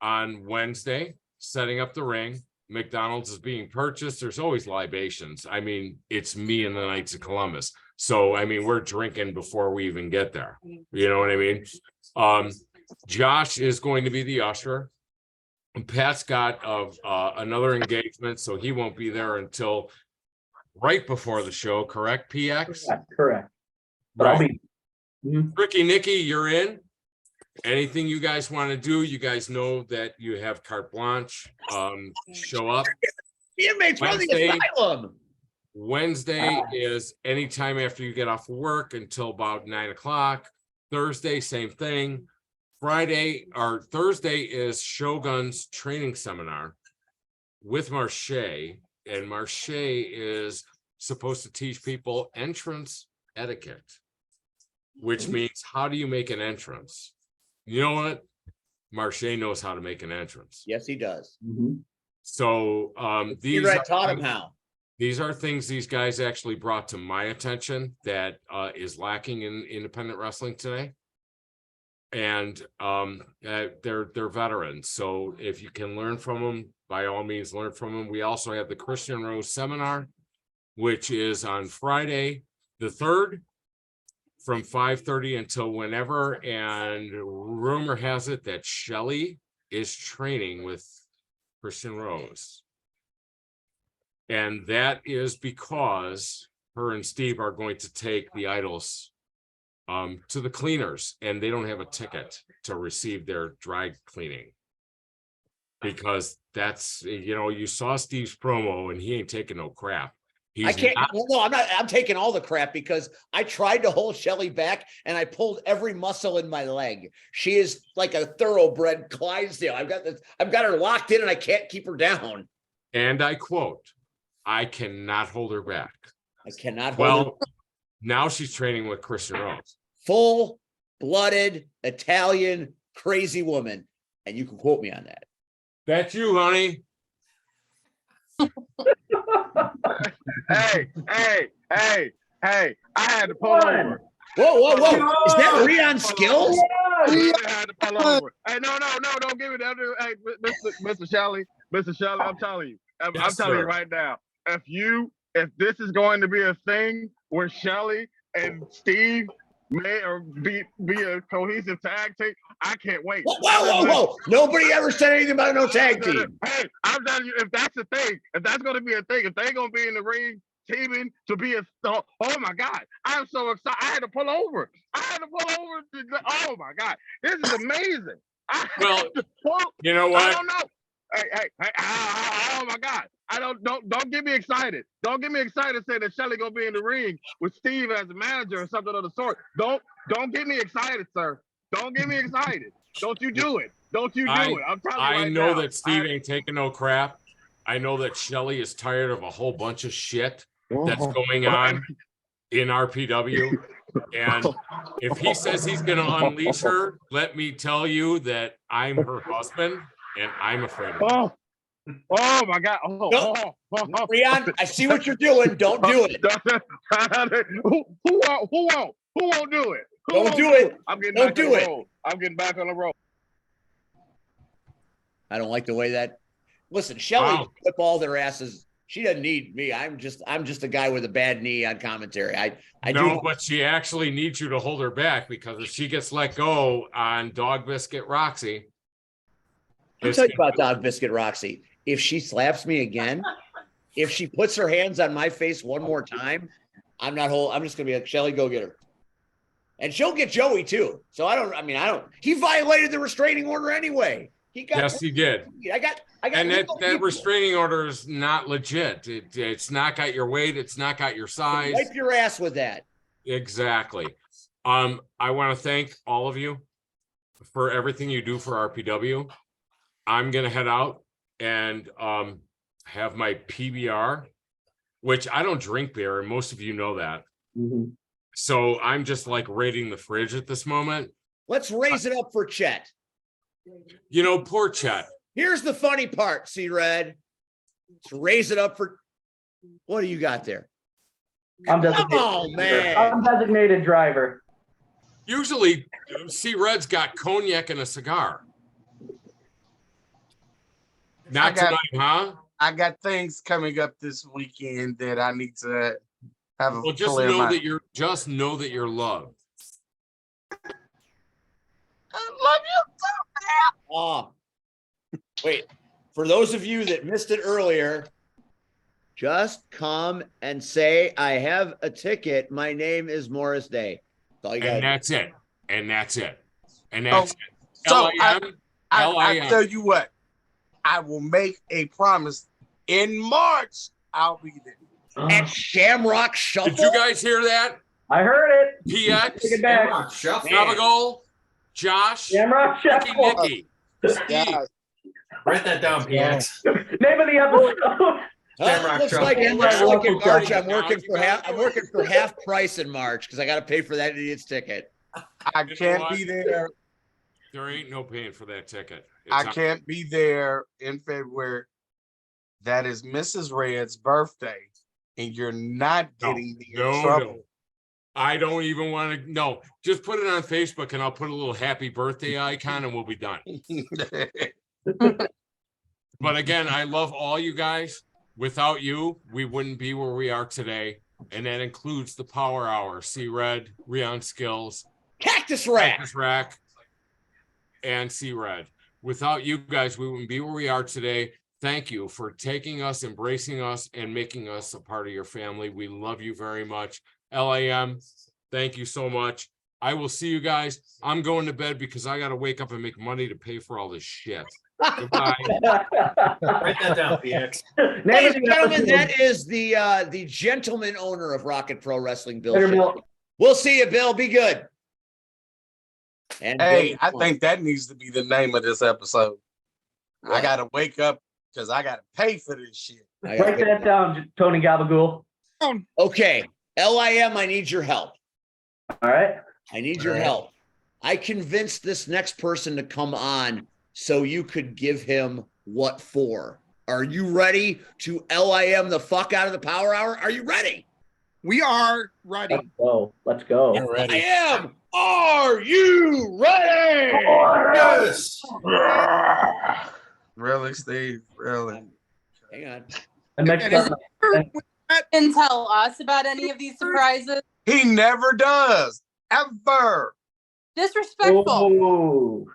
Speaker 9: on Wednesday, setting up the ring. McDonald's is being purchased. There's always libations. I mean, it's me and the Knights of Columbus. So, I mean, we're drinking before we even get there. You know what I mean? Josh is going to be the usher. Pat's got another engagement, so he won't be there until right before the show, correct, PX?
Speaker 4: Correct. But I'll be.
Speaker 9: Ricky Nicky, you're in. Anything you guys want to do, you guys know that you have carte blanche. Show up.
Speaker 2: The inmates run the asylum.
Speaker 9: Wednesday is anytime after you get off of work until about 9 o'clock. Thursday, same thing. Thursday is Shogun's training seminar with Marche, and Marche is supposed to teach people entrance etiquette, which means how do you make an entrance? You know what? Marche knows how to make an entrance.
Speaker 2: Yes, he does.
Speaker 9: So
Speaker 2: He taught him how.
Speaker 9: These are things these guys actually brought to my attention that is lacking in independent wrestling today. And they're veterans. So if you can learn from them, by all means, learn from them. We also have the Christian Rose seminar, which is on Friday, the 3rd, from 5:30 until whenever. And rumor has it that Shelly is training with Christian Rose. And that is because her and Steve are going to take the idols to the cleaners, and they don't have a ticket to receive their dry cleaning. Because that's, you know, you saw Steve's promo and he ain't taking no crap. He's
Speaker 2: I can't.
Speaker 9: not-
Speaker 2: Well, no, I'm not. I'm taking all the crap because I tried to hold Shelly back and I pulled every muscle in my leg. She is like a thoroughbred Clydesdale. I've got her locked in and I can't keep her down.
Speaker 9: and I quote, I cannot hold her back.
Speaker 2: I cannot hold her.
Speaker 9: Well, now she's training with Kristen Rose.
Speaker 2: Full-blooded Italian crazy woman, and you can quote me on that.
Speaker 9: That's you, honey.
Speaker 12: Hey, I had to pull over.
Speaker 2: Whoa! Is that Rion Skills?
Speaker 12: I had to pull over. Hey, no, don't give me that. Hey, Mr. Shelley, I'm telling you. I'm
Speaker 9: Yes,
Speaker 12: telling
Speaker 9: sir.
Speaker 12: you right now. If this is going to be a thing where Shelley and Steve may or be a cohesive tag team, I can't wait.
Speaker 2: Whoa! Nobody ever said anything about no tag team.
Speaker 12: Hey, I'm telling you, if that's the thing, if that's going to be a thing, if they're going to be in the ring teaming to be a star, oh my God, I'm so excited. I had to pull over. Oh my God, this is amazing.
Speaker 9: Well, you know what?
Speaker 12: I don't know. Hey, oh my God. Don't get me excited. Don't get me excited saying that Shelly gonna be in the ring with Steve as a manager or something of the sort. Don't get me excited, sir. Don't get me excited. Don't you do it. Don't you do it. I'm telling you
Speaker 9: I
Speaker 12: right
Speaker 9: know
Speaker 12: now.
Speaker 9: that Steve ain't taking no crap. I know that Shelly is tired of a whole bunch of shit that's going on in RPW. And if he says he's going to unleash her, let me tell you that I'm her husband and I'm afraid of her.
Speaker 12: Oh my God.
Speaker 2: Rion, I see what you're doing. Don't do it.
Speaker 12: Who won't do it?
Speaker 2: Don't do it.
Speaker 12: I'm getting
Speaker 2: Don't
Speaker 12: back
Speaker 2: do
Speaker 12: on the
Speaker 2: it.
Speaker 12: road. I'm getting back on the road.
Speaker 2: I don't like the way that. Listen, Shelly
Speaker 9: Wow.
Speaker 2: whip all their asses. She doesn't need me. I'm just a guy with a bad knee on commentary. I
Speaker 9: No,
Speaker 2: do.
Speaker 9: but she actually needs you to hold her back because if she gets let go on Dog Biscuit Roxy,
Speaker 2: I'll tell you about Dog Biscuit Roxy. If she slaps me again, if she puts her hands on my face one more time, I'm just gonna be like, Shelly, go get her. And she'll get Joey too. So I don't. He violated the restraining order anyway.
Speaker 9: yes, he did.
Speaker 2: I got.
Speaker 9: And that restraining order is not legit. It's not got your weight. It's not got your size.
Speaker 2: Wipe your ass with that.
Speaker 9: Exactly. I want to thank all of you for everything you do for RPW. I'm going to head out and have my PBR, which I don't drink beer, and most of you know that.
Speaker 4: Mhm.
Speaker 9: So I'm just like raiding the fridge at this moment.
Speaker 2: Let's raise it up for Chet.
Speaker 9: You know, poor Chet.
Speaker 2: Here's the funny part, C-Red. Let's raise it up for. What do you got there?
Speaker 4: I'm
Speaker 2: Come on, man.
Speaker 4: I'm designated driver.
Speaker 9: Usually, C-Red's got cognac and a cigar. Not tonight, huh?
Speaker 3: I got things coming up this weekend that I need to have a
Speaker 9: Well, just
Speaker 3: clear
Speaker 9: know
Speaker 3: mind.
Speaker 9: that you're loved.
Speaker 3: I love you so bad.
Speaker 2: Oh, wait. For those of you that missed it earlier, just come and say, I have a ticket. My name is Morris Day. That's all you got.
Speaker 9: And that's it. And that's it. And that's it.
Speaker 3: So
Speaker 9: LIM,
Speaker 3: I
Speaker 9: LIM.
Speaker 3: tell you what, I will make a promise. In March, I'll be there.
Speaker 2: At Shamrock Shuffle.
Speaker 9: Did you guys hear that?
Speaker 4: I heard it.
Speaker 9: PX,
Speaker 4: Take it back.
Speaker 9: Navigal, Josh,
Speaker 4: Shamrock
Speaker 9: Ricky,
Speaker 4: Shuffle.
Speaker 9: Nicky, Steve.
Speaker 10: Write that down, PX.
Speaker 4: Name of the episode.
Speaker 2: It looks like in March I'm working for half price in March because I got to pay for that idiot's ticket.
Speaker 3: I
Speaker 9: You know
Speaker 3: can't
Speaker 9: what?
Speaker 3: be there.
Speaker 9: There ain't no paying for that ticket. It's
Speaker 3: I
Speaker 9: on-
Speaker 3: can't be there in February. That is Mrs. Red's birthday, and you're not getting me in trouble.
Speaker 9: No. I don't even want to. No, just put it on Facebook and I'll put a little happy birthday icon and we'll be done. But again, I love all you guys. Without you, we wouldn't be where we are today. And that includes the Power Hour, C-Red, Rion Skills,
Speaker 2: Cactus Rack,
Speaker 9: and C-Red. Without you guys, we wouldn't be where we are today. Thank you for taking us, embracing us, and making us a part of your family. We love you very much. LIM, thank you so much. I will see you guys. I'm going to bed because I got to wake up and make money to pay for all this shit.
Speaker 10: Goodbye. Write that down, PX.
Speaker 2: Ladies and gentlemen, that is the gentleman owner of Rocket Pro Wrestling, Bill. Shea. We'll see you, Bill. Be good. And
Speaker 3: hey, I think that needs to be the name of this episode. What? I gotta wake up because I gotta pay for this shit.
Speaker 4: Write that down, Tony Gabagool.
Speaker 2: Okay, LIM, I need your help.
Speaker 4: All right.
Speaker 2: I need your help. I convinced this next person to come on so you could give him what for. Are you ready to LIM the fuck out of the Power Hour? Are you ready?
Speaker 8: We are ready.
Speaker 4: Let's go. Let's go.
Speaker 2: I am. Are you ready?
Speaker 10: Yes.
Speaker 3: Really, Steve? Really?
Speaker 2: Hang on.
Speaker 6: And tell us about any of these surprises.
Speaker 3: He never does. Ever.
Speaker 6: Disrespectful.
Speaker 4: Oh.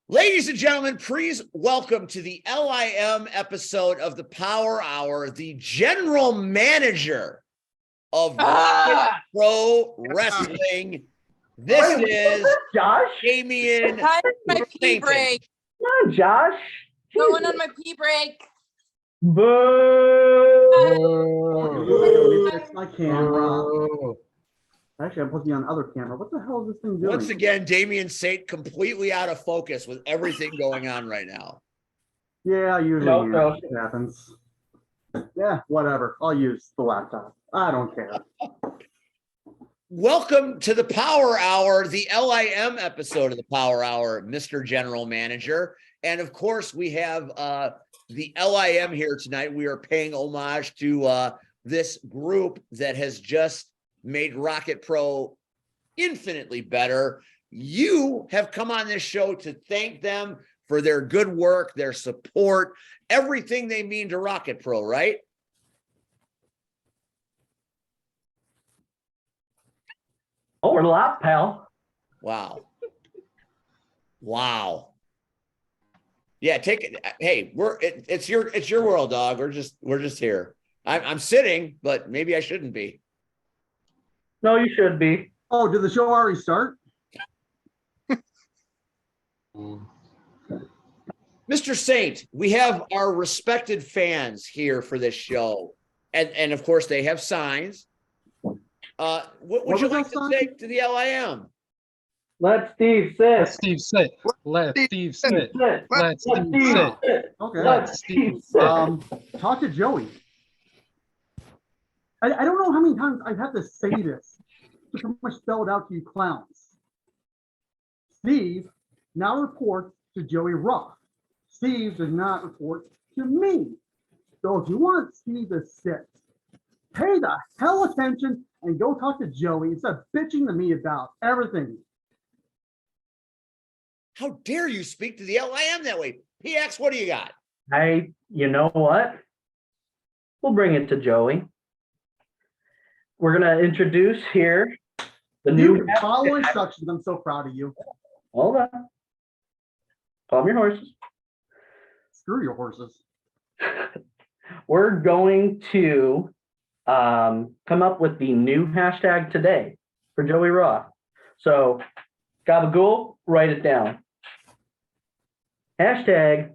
Speaker 2: Ladies and gentlemen, please welcome to the LIM episode of the Power Hour, the general manager of Rocket Pro Wrestling. This is
Speaker 4: Josh.
Speaker 2: Damian.
Speaker 6: My pee break.
Speaker 4: Come on, Josh.
Speaker 6: Going on my pee break.
Speaker 4: Boo.
Speaker 13: Let me fix my camera. Actually, I'm putting on the other camera. What the hell is this thing doing?
Speaker 2: Once again, Damian Saint completely out of focus with everything going on right now.
Speaker 13: Yeah, usually it happens. Yeah, whatever. I'll use the laptop. I don't care.
Speaker 2: Welcome to the Power Hour, the LIM episode of the Power Hour, Mr. General Manager. And of course, we have the LIM here tonight. We are paying homage to this group that has just made Rocket Pro infinitely better. You have come on this show to thank them for their good work, their support, everything they mean to Rocket Pro, right?
Speaker 4: Over the lot, pal.
Speaker 2: Wow. Wow. Yeah, take it. Hey, it's your world, dog. We're just here. I'm sitting, but maybe I shouldn't be.
Speaker 4: No, you should be.
Speaker 13: Oh, did the show already start?
Speaker 2: Mr. Saint, we have our respected fans here for this show. And of course they have signs. What would you like to say to the LIM?
Speaker 4: Let Steve sit.
Speaker 7: Let Steve sit. Let Steve sit. Let Steve sit.
Speaker 13: Okay.
Speaker 7: Let Steve sit.
Speaker 13: Talk to Joey. I don't know how many times I have to say this to pretty much spell it out to you clowns. Steve now reports to Joey Ruff. Steve does not report to me. So if you want Steve to sit, pay the hell attention and go talk to Joey instead of bitching to me about everything.
Speaker 2: How dare you speak to the LIM that way? PX, what do you got?
Speaker 4: You know what? We'll bring it to Joey. We're going to introduce here the new
Speaker 13: follow instructions. I'm so proud of you.
Speaker 4: Hold on. Calm your horses.
Speaker 13: Screw your horses.
Speaker 4: We're going to come up with the new hashtag today for Joey Raw. So, Gabagool, write it down. Hashtag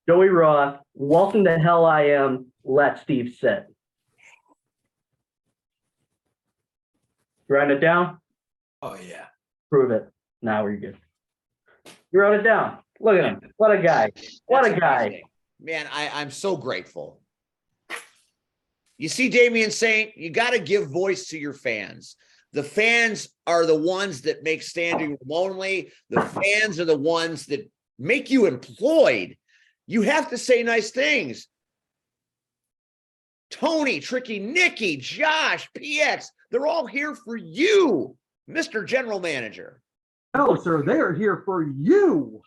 Speaker 4: Joey Raw, welcome to hell I am, let Steve sit. You write it down?
Speaker 10: Oh, yeah.
Speaker 4: Prove it. Now we're good. You wrote it down. Look at him. What a guy. What a guy.
Speaker 2: Amazing. Man, I'm so grateful. You see, Damian Saint, you got to give voice to your fans. The fans are the ones that make standing room only. The fans are the ones that make you employed. You have to say nice things. Tony, Tricky, Nikki, Josh, PX, they're all here for you, Mr. General Manager.
Speaker 13: No, sir, they are here for you.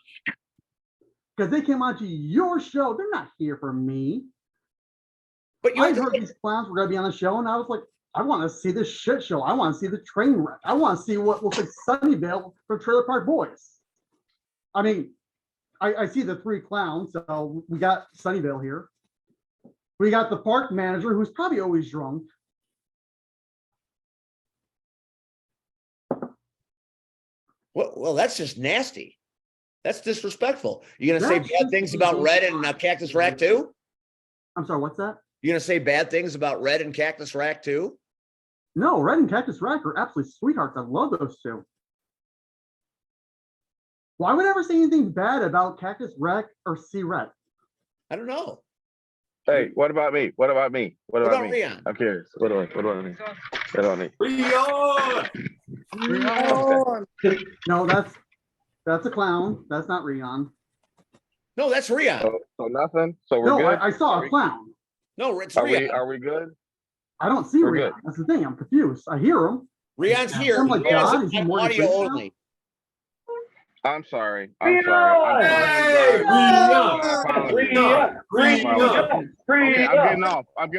Speaker 13: Because they came onto your show. They're not here for me.
Speaker 2: But
Speaker 13: I heard these clowns were going to be on the show, and I was like, I want to see this shit show. I want to see the train wreck. I want to see what looks like Sunnyvale from Trailer Park Boys. I mean, I see the three clowns, so we got Sunnyvale here. We got the park manager, who's probably always drunk.
Speaker 2: Well, that's just nasty. That's disrespectful. You gonna say
Speaker 13: That's
Speaker 2: bad things about Red and Cactus Rack too?
Speaker 13: I'm sorry, what's that?
Speaker 2: You gonna say bad things about Red and Cactus Rack too?
Speaker 13: No, Red and Cactus Rack are absolutely sweethearts. I love those two. Why would I ever say anything bad about Cactus Rack or C Red?
Speaker 2: I don't know.
Speaker 12: Hey, what about me? What about me? What about me?
Speaker 2: Rion?
Speaker 12: I'm curious. What about me? What about me?
Speaker 9: Rion!
Speaker 13: No, that's a clown. That's not Rion.
Speaker 2: No, that's Rion.
Speaker 12: So nothing. So we're
Speaker 13: No,
Speaker 12: good.
Speaker 13: I saw a clown.
Speaker 2: No, it's
Speaker 12: Are
Speaker 2: Rion.
Speaker 12: we? Are we good?
Speaker 13: I don't see
Speaker 12: We're
Speaker 13: Rion.
Speaker 12: good.
Speaker 13: That's the thing. I'm confused. I hear him.
Speaker 2: Rion's here.
Speaker 13: I'm like,
Speaker 2: He has
Speaker 13: God,
Speaker 2: it
Speaker 13: is he
Speaker 2: on
Speaker 13: more than
Speaker 2: audio
Speaker 13: Big now?
Speaker 2: only.
Speaker 12: I'm sorry. I'm sorry.
Speaker 9: Hey,
Speaker 12: I
Speaker 9: Rion!
Speaker 12: apologize.
Speaker 9: Rion!
Speaker 12: Okay, I'm getting off. I'm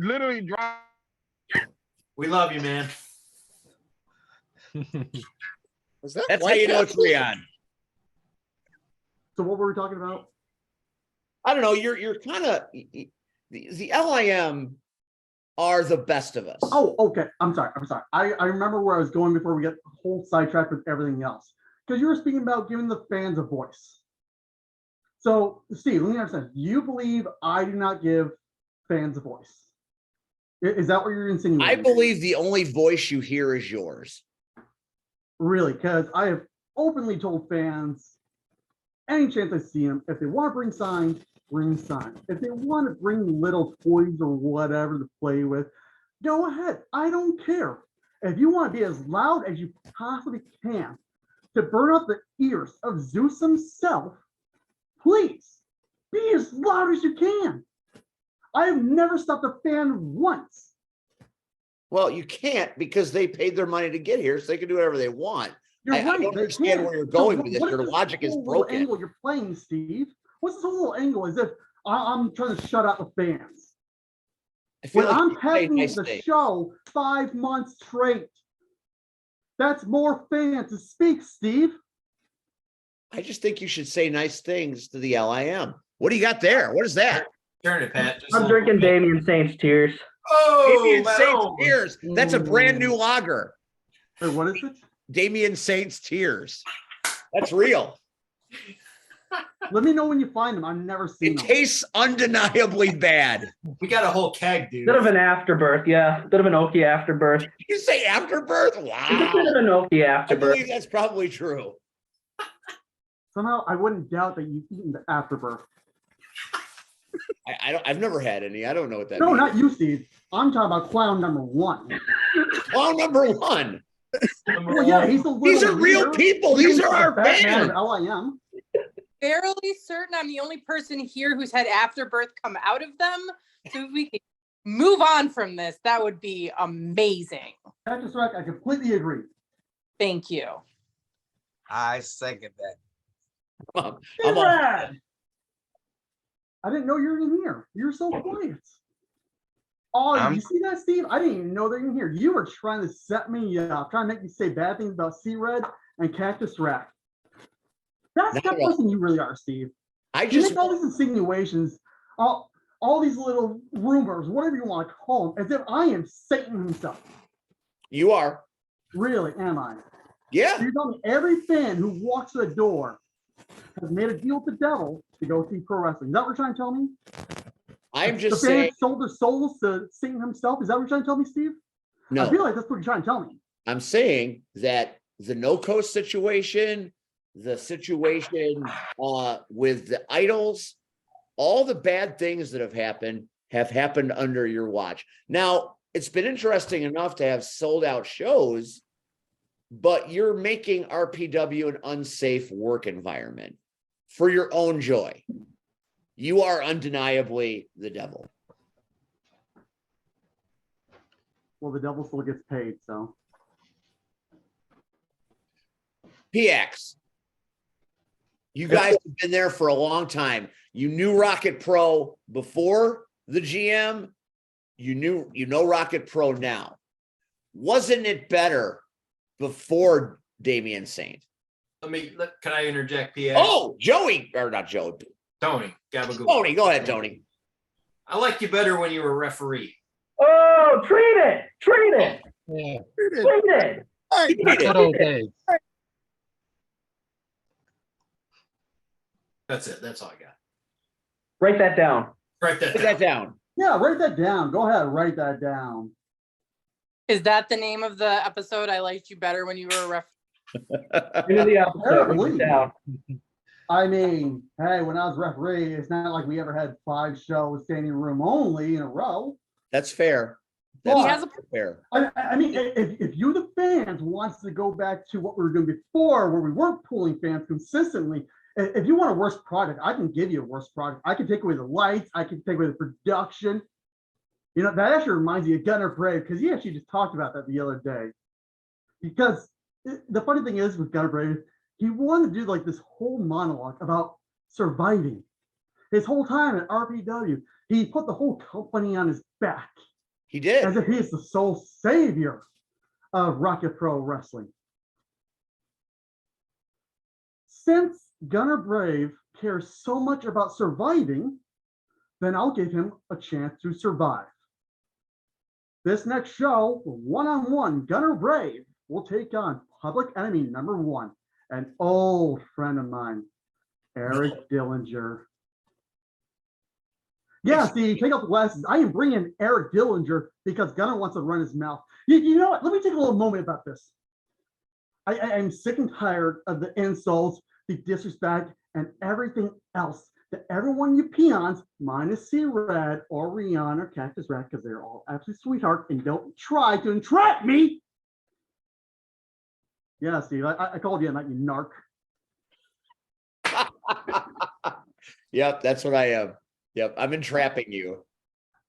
Speaker 12: literally driving.
Speaker 10: We love you, man.
Speaker 2: That's how you know it's Rion.
Speaker 13: So what were we talking about?
Speaker 2: I don't know. You're kind of the LIM are the best of us.
Speaker 13: Oh, okay. I'm sorry. I remember where I was going before we get whole sidetracked with everything else. Because you were speaking about giving the fans a voice. So, Steve, let me understand. You believe I do not give fans a voice? Is that what you're insinuating?
Speaker 2: I believe the only voice you hear is yours.
Speaker 13: Really, because I have openly told fans, any chance I see them, if they want to bring signs, bring signs. If they want to bring little toys or whatever to play with, go ahead. I don't care. If you want to be as loud as you possibly can to burn up the ears of Zeus himself, please be as loud as you can. I have never stopped a fan once.
Speaker 2: Well, you can't because they paid their money to get here, so they can do whatever they want. I don't understand where you're going with this. Your logic is broken.
Speaker 13: Angle you're playing, Steve. What's this whole angle? As if I'm trying to shut out the fans.
Speaker 2: I feel
Speaker 13: When
Speaker 2: like
Speaker 13: I'm
Speaker 2: you say
Speaker 13: having
Speaker 2: nice
Speaker 13: the
Speaker 2: things.
Speaker 13: show 5 months straight, that's more fans to speak, Steve.
Speaker 2: I just think you should say nice things to the LIM. What do you got there? What is that?
Speaker 10: Turn it, Pat. Just a
Speaker 4: I'm
Speaker 10: little
Speaker 4: drinking
Speaker 10: bit.
Speaker 4: Damien Saint's tears.
Speaker 2: Damien
Speaker 10: Oh,
Speaker 2: Saint's
Speaker 10: man.
Speaker 2: Tears. That's a brand new lager.
Speaker 13: Wait, what is it?
Speaker 2: Damien Saint's Tears. That's real.
Speaker 13: Let me know when you find them. I've never seen
Speaker 2: It
Speaker 13: them.
Speaker 2: tastes undeniably bad.
Speaker 10: We got a whole keg, dude.
Speaker 4: Bit of an afterbirth, yeah. Bit of an oaky afterbirth.
Speaker 2: You say afterbirth?
Speaker 4: It's a
Speaker 2: Wow.
Speaker 4: bit of an oaky
Speaker 2: I
Speaker 4: afterbirth.
Speaker 2: believe that's probably true.
Speaker 13: Somehow I wouldn't doubt that you've eaten the afterbirth.
Speaker 2: I've never had any. I don't know what that
Speaker 13: No,
Speaker 2: means.
Speaker 13: not you, Steve. I'm talking about clown number one.
Speaker 2: Clown number one.
Speaker 13: Well, yeah, he's the little
Speaker 2: These are real
Speaker 13: leader.
Speaker 2: people. These are our
Speaker 13: Batman
Speaker 2: fans.
Speaker 13: of LIM.
Speaker 6: Fairly certain I'm the only person here who's had afterbirth come out of them. So if we could move on from this, that would be amazing.
Speaker 13: Cactus Rack, I completely agree.
Speaker 6: Thank you.
Speaker 3: I second that.
Speaker 2: I'm all-
Speaker 13: Brad! I didn't know you were in here. You're so quiet. Oh, you see that, Steve? I didn't even know they're in here. You were trying to set me up, trying to make me say bad things about C-Red and Cactus Rack. That's
Speaker 2: Not
Speaker 13: the
Speaker 2: at all.
Speaker 13: person you really are, Steve.
Speaker 2: I
Speaker 13: You
Speaker 2: just
Speaker 13: make all these insinuations, all these little rumors, whatever you want to call them, as if I am Satan himself.
Speaker 2: you are.
Speaker 13: Really, am I?
Speaker 2: Yeah.
Speaker 13: You're telling me every fan who walks to the door has made a deal with the devil to go see pro wrestling. Is that what you're trying to tell me?
Speaker 2: I'm
Speaker 13: The
Speaker 2: just
Speaker 13: fans
Speaker 2: saying.
Speaker 13: sold their souls to Satan himself. Is that what you're trying to tell me, Steve? I
Speaker 2: No,
Speaker 13: feel like that's what you're trying to tell me.
Speaker 2: I'm saying that the no coast situation, the situation with the idols, all the bad things that have happened under your watch. Now, it's been interesting enough to have sold out shows, but you're making RPW an unsafe work environment for your own joy. You are undeniably the devil.
Speaker 13: Well, the devil still gets paid, so.
Speaker 2: PX, you guys have been there for a long time. You knew Rocket Pro before the GM. You know Rocket Pro now. Wasn't it better before Damien Saint?
Speaker 10: Can I interject, PA?
Speaker 2: Oh, Joey, or not Joey.
Speaker 10: Tony, Gabagool.
Speaker 2: Tony, go ahead, Tony.
Speaker 10: I liked you better when you were a referee.
Speaker 4: Oh, treat it.
Speaker 7: Yeah.
Speaker 4: Treat it.
Speaker 7: Good old days.
Speaker 10: That's it. That's all I got.
Speaker 4: Write that down.
Speaker 10: Write that
Speaker 2: Put that down.
Speaker 13: Yeah, write that down. Go ahead, write that down.
Speaker 6: Is that the name of the episode? I liked you better when you were a ref.
Speaker 4: Name of the episode. Write it down.
Speaker 13: I mean, hey, when I was referee, it's not like we ever had 5 shows standing room only in a row.
Speaker 2: That's fair.
Speaker 6: He has a
Speaker 2: fair.
Speaker 13: I mean, if you, the fans, wants to go back to what we were doing before, where we weren't pulling fans consistently, if you want a worse product, I can give you a worse product. I can take away the lights. I can take away the production. You know, that actually reminds me of Gunner Brave, because he actually just talked about that the other day. Because the funny thing is with Gunner Brave, he wanted to do like this whole monologue about surviving. His whole time at RPW, he put the whole company on his back.
Speaker 2: He did.
Speaker 13: As if he is the sole savior of Rocket Pro Wrestling. Since Gunner Brave cares so much about surviving, then I'll give him a chance to survive. This next show, one-on-one, Gunner Brave will take on public enemy number 1, an old friend of mine, Eric Dillinger. Yeah, see, take out the glasses. I am bringing Eric Dillinger because Gunner wants to run his mouth. You know what? Let me take a little moment about this. I'm sick and tired of the insults, the disrespect, and everything else that everyone you peons, minus C-Red or Rihanna or Cactus Rat, because they're all absolute sweethearts and don't try to entrap me. Yeah, Steve, I called you a night, you narc.
Speaker 2: Yep, that's what I am. Yep, I'm entrapping you.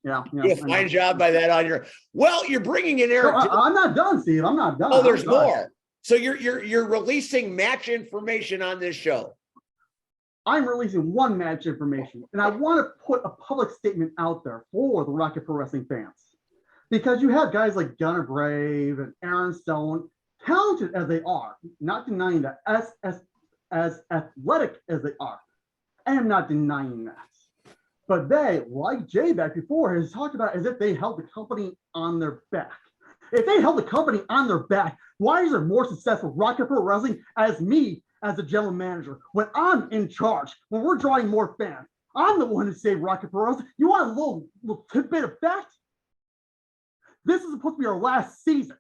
Speaker 13: Yeah,
Speaker 2: You do a fine job by that on your. Well, you're bringing in Eric.
Speaker 13: No, I'm not done, Steve. I'm not done.
Speaker 2: Oh, there's more. So you're releasing match information on this show.
Speaker 13: I'm releasing one match information, and I want to put a public statement out there for the Rocket Pro Wrestling fans, because you have guys like Gunner Brave and Aaron Stone, talented as they are, not denying that, as athletic as they are. I am not denying that. But they, like Jay back before, has talked about as if they held the company on their back. If they held the company on their back, why is there more success with Rocket Pro Wrestling as me as the general manager? When I'm in charge, when we're drawing more fans, I'm the one who saved Rocket Pro Wrestling. You want a little tidbit of fact? This is supposed to be our last season.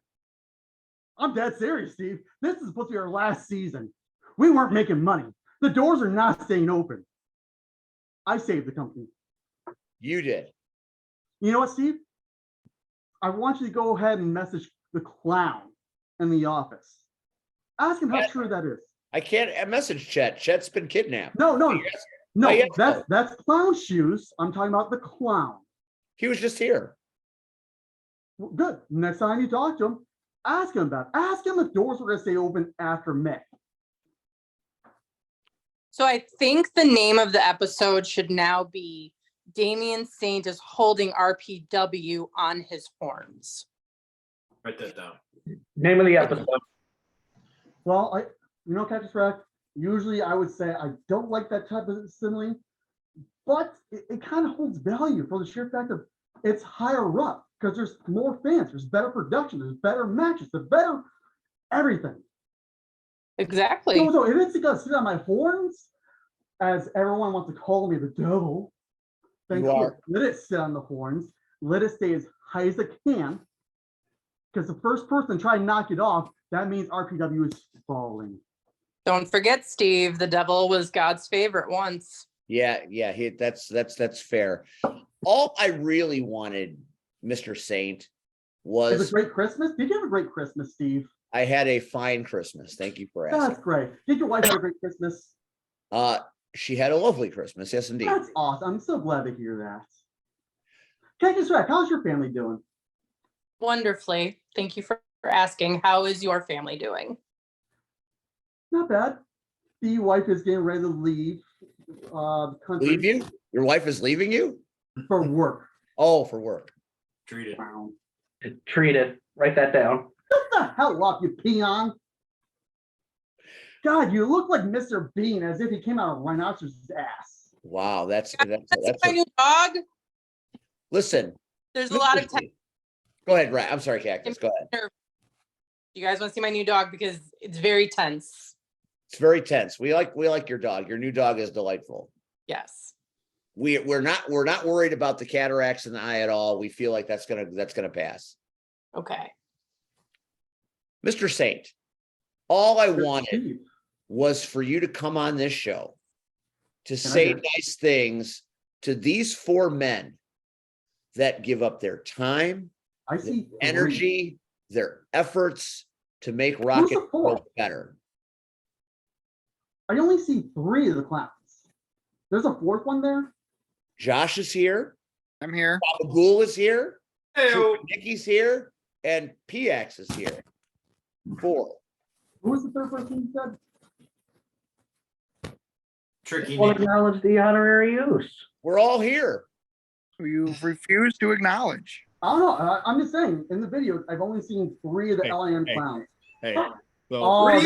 Speaker 13: I'm dead serious, Steve. This is supposed to be our last season. We weren't making money. The doors are not staying open. I saved the company.
Speaker 2: You did.
Speaker 13: You know what, Steve? I want you to go ahead and message the clown in the office. Ask him how true that is.
Speaker 2: I can't message Chet. Chet's been kidnapped.
Speaker 13: No,
Speaker 2: yes.
Speaker 13: that's Clown Shoes. I'm talking about the clown.
Speaker 2: He was just here.
Speaker 13: Good. Next time you talk to him, ask him about it. Ask him if doors were going to stay open after May.
Speaker 6: So I think the name of the episode should now be Damian Saint is holding RPW on his horns.
Speaker 10: Write that down.
Speaker 4: Name of the episode.
Speaker 13: Well, Cactus Rack, usually I would say I don't like that type of simile, but it kind of holds value for the sheer fact of it's higher up because there's more fans, there's better production, there's better matches, there's better everything.
Speaker 6: Exactly.
Speaker 13: So if it's going to sit on my horns, as everyone wants to call me the devil, thank you. Let it sit on the horns. Let it stay as high as it can. Because the first person to try and knock it off, that means RPW is falling.
Speaker 6: Don't forget, Steve, the devil was God's favorite once.
Speaker 2: Yeah, that's fair. All I really wanted, Mr. Saint, was
Speaker 13: a great Christmas. Did you have a great Christmas, Steve?
Speaker 2: I had a fine Christmas. Thank you for asking.
Speaker 13: That's great. Did your wife have a great Christmas?
Speaker 2: She had a lovely Christmas. Yes, indeed.
Speaker 13: That's awesome. I'm so glad to hear that. Cactus Rack, how's your family doing?
Speaker 6: Wonderfully. Thank you for asking. How is your family doing?
Speaker 13: Not bad. The wife is getting ready to leave the country.
Speaker 2: Leave you? Your wife is leaving you?
Speaker 13: For work.
Speaker 2: Oh, for work.
Speaker 10: Treat it.
Speaker 13: Wow.
Speaker 4: Treat it. Write that down.
Speaker 13: Shut the hell up, you peon. God, you look like Mr. Bean as if he came out of a rhinoceros' ass.
Speaker 2: Wow, that's
Speaker 6: my new dog.
Speaker 2: Listen.
Speaker 6: There's a lot of time.
Speaker 2: Go ahead, Rat. I'm sorry, Cactus. Go ahead.
Speaker 6: You guys want to see my new dog because it's very tense.
Speaker 2: It's very tense. We like your dog. Your new dog is delightful.
Speaker 6: Yes.
Speaker 2: We're not worried about the cataracts in the eye at all. We feel like that's gonna pass.
Speaker 6: Okay.
Speaker 2: Mr. Saint, all I
Speaker 13: Mr.
Speaker 2: wanted
Speaker 13: Steve,
Speaker 2: was for you to come on this show to
Speaker 13: Can I
Speaker 2: say
Speaker 13: do it?
Speaker 2: nice things to these four men that give up their time,
Speaker 13: I
Speaker 2: their
Speaker 13: see three.
Speaker 2: energy, their efforts to make
Speaker 13: Who's
Speaker 2: rocket
Speaker 13: the fourth?
Speaker 2: better.
Speaker 13: I only see three of the clowns. There's a fourth one there.
Speaker 2: Josh is here.
Speaker 8: I'm here.
Speaker 2: Baba Ghoul is here.
Speaker 5: Hey-o.
Speaker 2: Nikki's here. And PX is here. 4.
Speaker 13: Who was the third person you said?
Speaker 10: Tricky
Speaker 4: Well,
Speaker 10: name.
Speaker 4: acknowledge the honorary use.
Speaker 2: We're all here.
Speaker 8: You refuse to acknowledge.
Speaker 13: I don't know. I'm just saying. In the video, I've only seen three of the
Speaker 12: Hey,
Speaker 13: LIM
Speaker 12: hey.
Speaker 13: clowns.
Speaker 12: Hey, so
Speaker 13: Oh,
Speaker 10: Rion!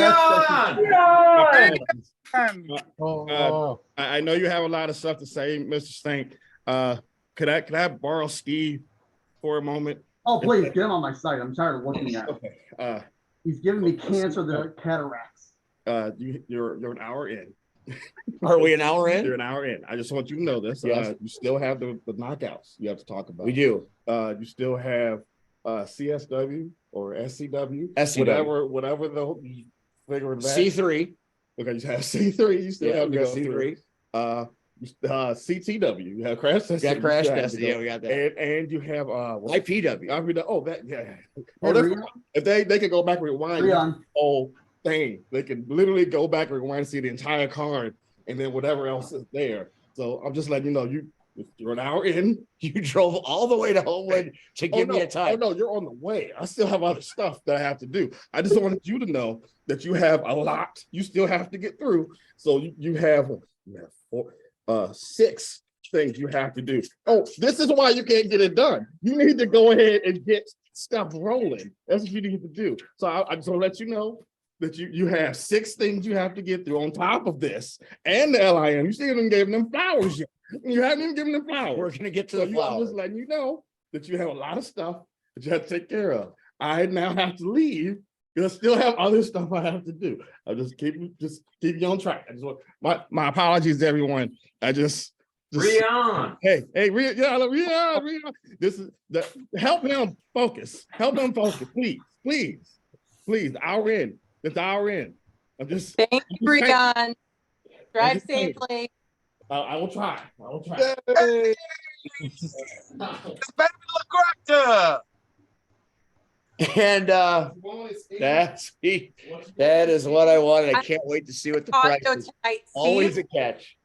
Speaker 12: I know you have a lot of stuff to say, Mr. Stank. Could I borrow Steve for a moment?
Speaker 13: Oh, please get him on my site. I'm tired of looking at him.
Speaker 12: Okay.
Speaker 13: He's giving me cancer, the cataracts.
Speaker 12: You're an hour in.
Speaker 2: Are we an hour in?
Speaker 12: You're an hour in. I just want you to know this.
Speaker 2: Yes.
Speaker 12: You still have the knockouts you have to talk about.
Speaker 2: We do.
Speaker 12: You still have CSW or SCW,
Speaker 2: SCW.
Speaker 12: whatever the figure of that.
Speaker 2: C3.
Speaker 12: Okay, you have C3. You still
Speaker 2: Yeah,
Speaker 12: have
Speaker 2: we
Speaker 12: to
Speaker 2: got
Speaker 12: go through.
Speaker 2: C3.
Speaker 12: CTW. You have crash test.
Speaker 2: Got crash test. Yeah, we got that.
Speaker 12: And you have
Speaker 2: IPW.
Speaker 12: Oh, that yeah.
Speaker 13: Hey,
Speaker 12: Oh, that's
Speaker 13: Rion,
Speaker 12: if they could go back and rewind the
Speaker 13: Rion,
Speaker 12: whole thing. They can literally go back and rewind and see the entire card and then whatever else is there. So I'm just letting you know you're an hour in.
Speaker 2: You drove all the way to Homewood to give me a time.
Speaker 12: Oh no, you're on the way. I still have other stuff that I have to do. I just wanted you to know that you have a lot you still have to get through. So you have 6 things you have to do. Oh, this is why you can't get it done. You need to go ahead and get stuff rolling. That's what you need to do. So I just want to let you know that you have 6 things you have to get through on top of this and the LIM. You still haven't given them flowers yet. You haven't even given them flowers.
Speaker 2: We're gonna get to
Speaker 12: So
Speaker 2: the
Speaker 12: I'm
Speaker 2: flowers.
Speaker 12: just letting you know that you have a lot of stuff that you have to take care of. I now have to leave because I still have other stuff I have to do. I just keep you on track. I just want my apologies to everyone. I just
Speaker 10: Rion!
Speaker 12: hey, Rion. This is help him focus. Help him focus, please. Hour in. It's hour in.
Speaker 6: Thank you, Rion. Drive safely.
Speaker 12: I will try.
Speaker 3: Hey, it's baby LaGreta.
Speaker 2: And that is what I wanted. I can't wait to see what the price
Speaker 6: Audio
Speaker 2: is.
Speaker 6: tonight,
Speaker 2: Always
Speaker 6: Steve.
Speaker 2: a catch.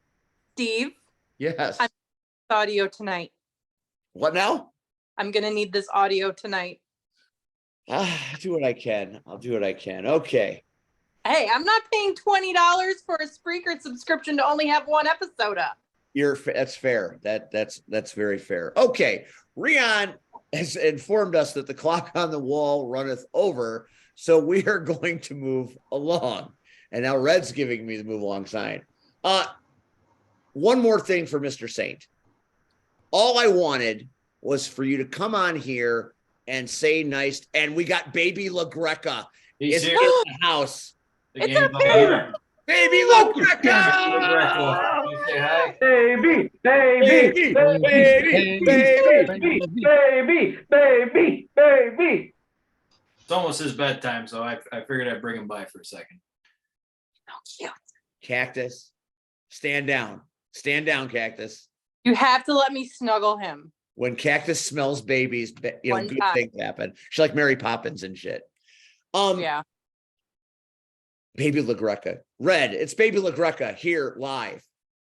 Speaker 6: Steve,
Speaker 2: Yes.
Speaker 6: audio tonight.
Speaker 2: What now?
Speaker 6: I'm gonna need this audio tonight.
Speaker 2: I'll do what I can. Okay.
Speaker 6: Hey, I'm not paying $20 for a Spreaker subscription to only have one episode up.
Speaker 2: That's fair. That's very fair. Okay. Rion has informed us that the clock on the wall runneth over, so we are going to move along. And now Red's giving me the move along sign. One more thing for Mr. Saint. All I wanted was for you to come on here and say nice, and we got baby LaGreca
Speaker 10: He's
Speaker 2: is in
Speaker 10: here.
Speaker 2: the house.
Speaker 10: It's
Speaker 6: our baby.
Speaker 2: Baby LaGreca!
Speaker 10: Say hi.
Speaker 4: Baby.
Speaker 10: It's almost his bedtime, so I figured I'd bring him by for a second.
Speaker 6: Oh, cute.
Speaker 2: Cactus, stand down. Stand down, Cactus.
Speaker 6: You have to let me snuggle him.
Speaker 2: When Cactus smells babies,
Speaker 6: One
Speaker 2: good
Speaker 6: time.
Speaker 2: things happen. She's like Mary Poppins and shit.
Speaker 6: Yeah.
Speaker 2: Baby LaGreca. Red, it's Baby LaGreca here live.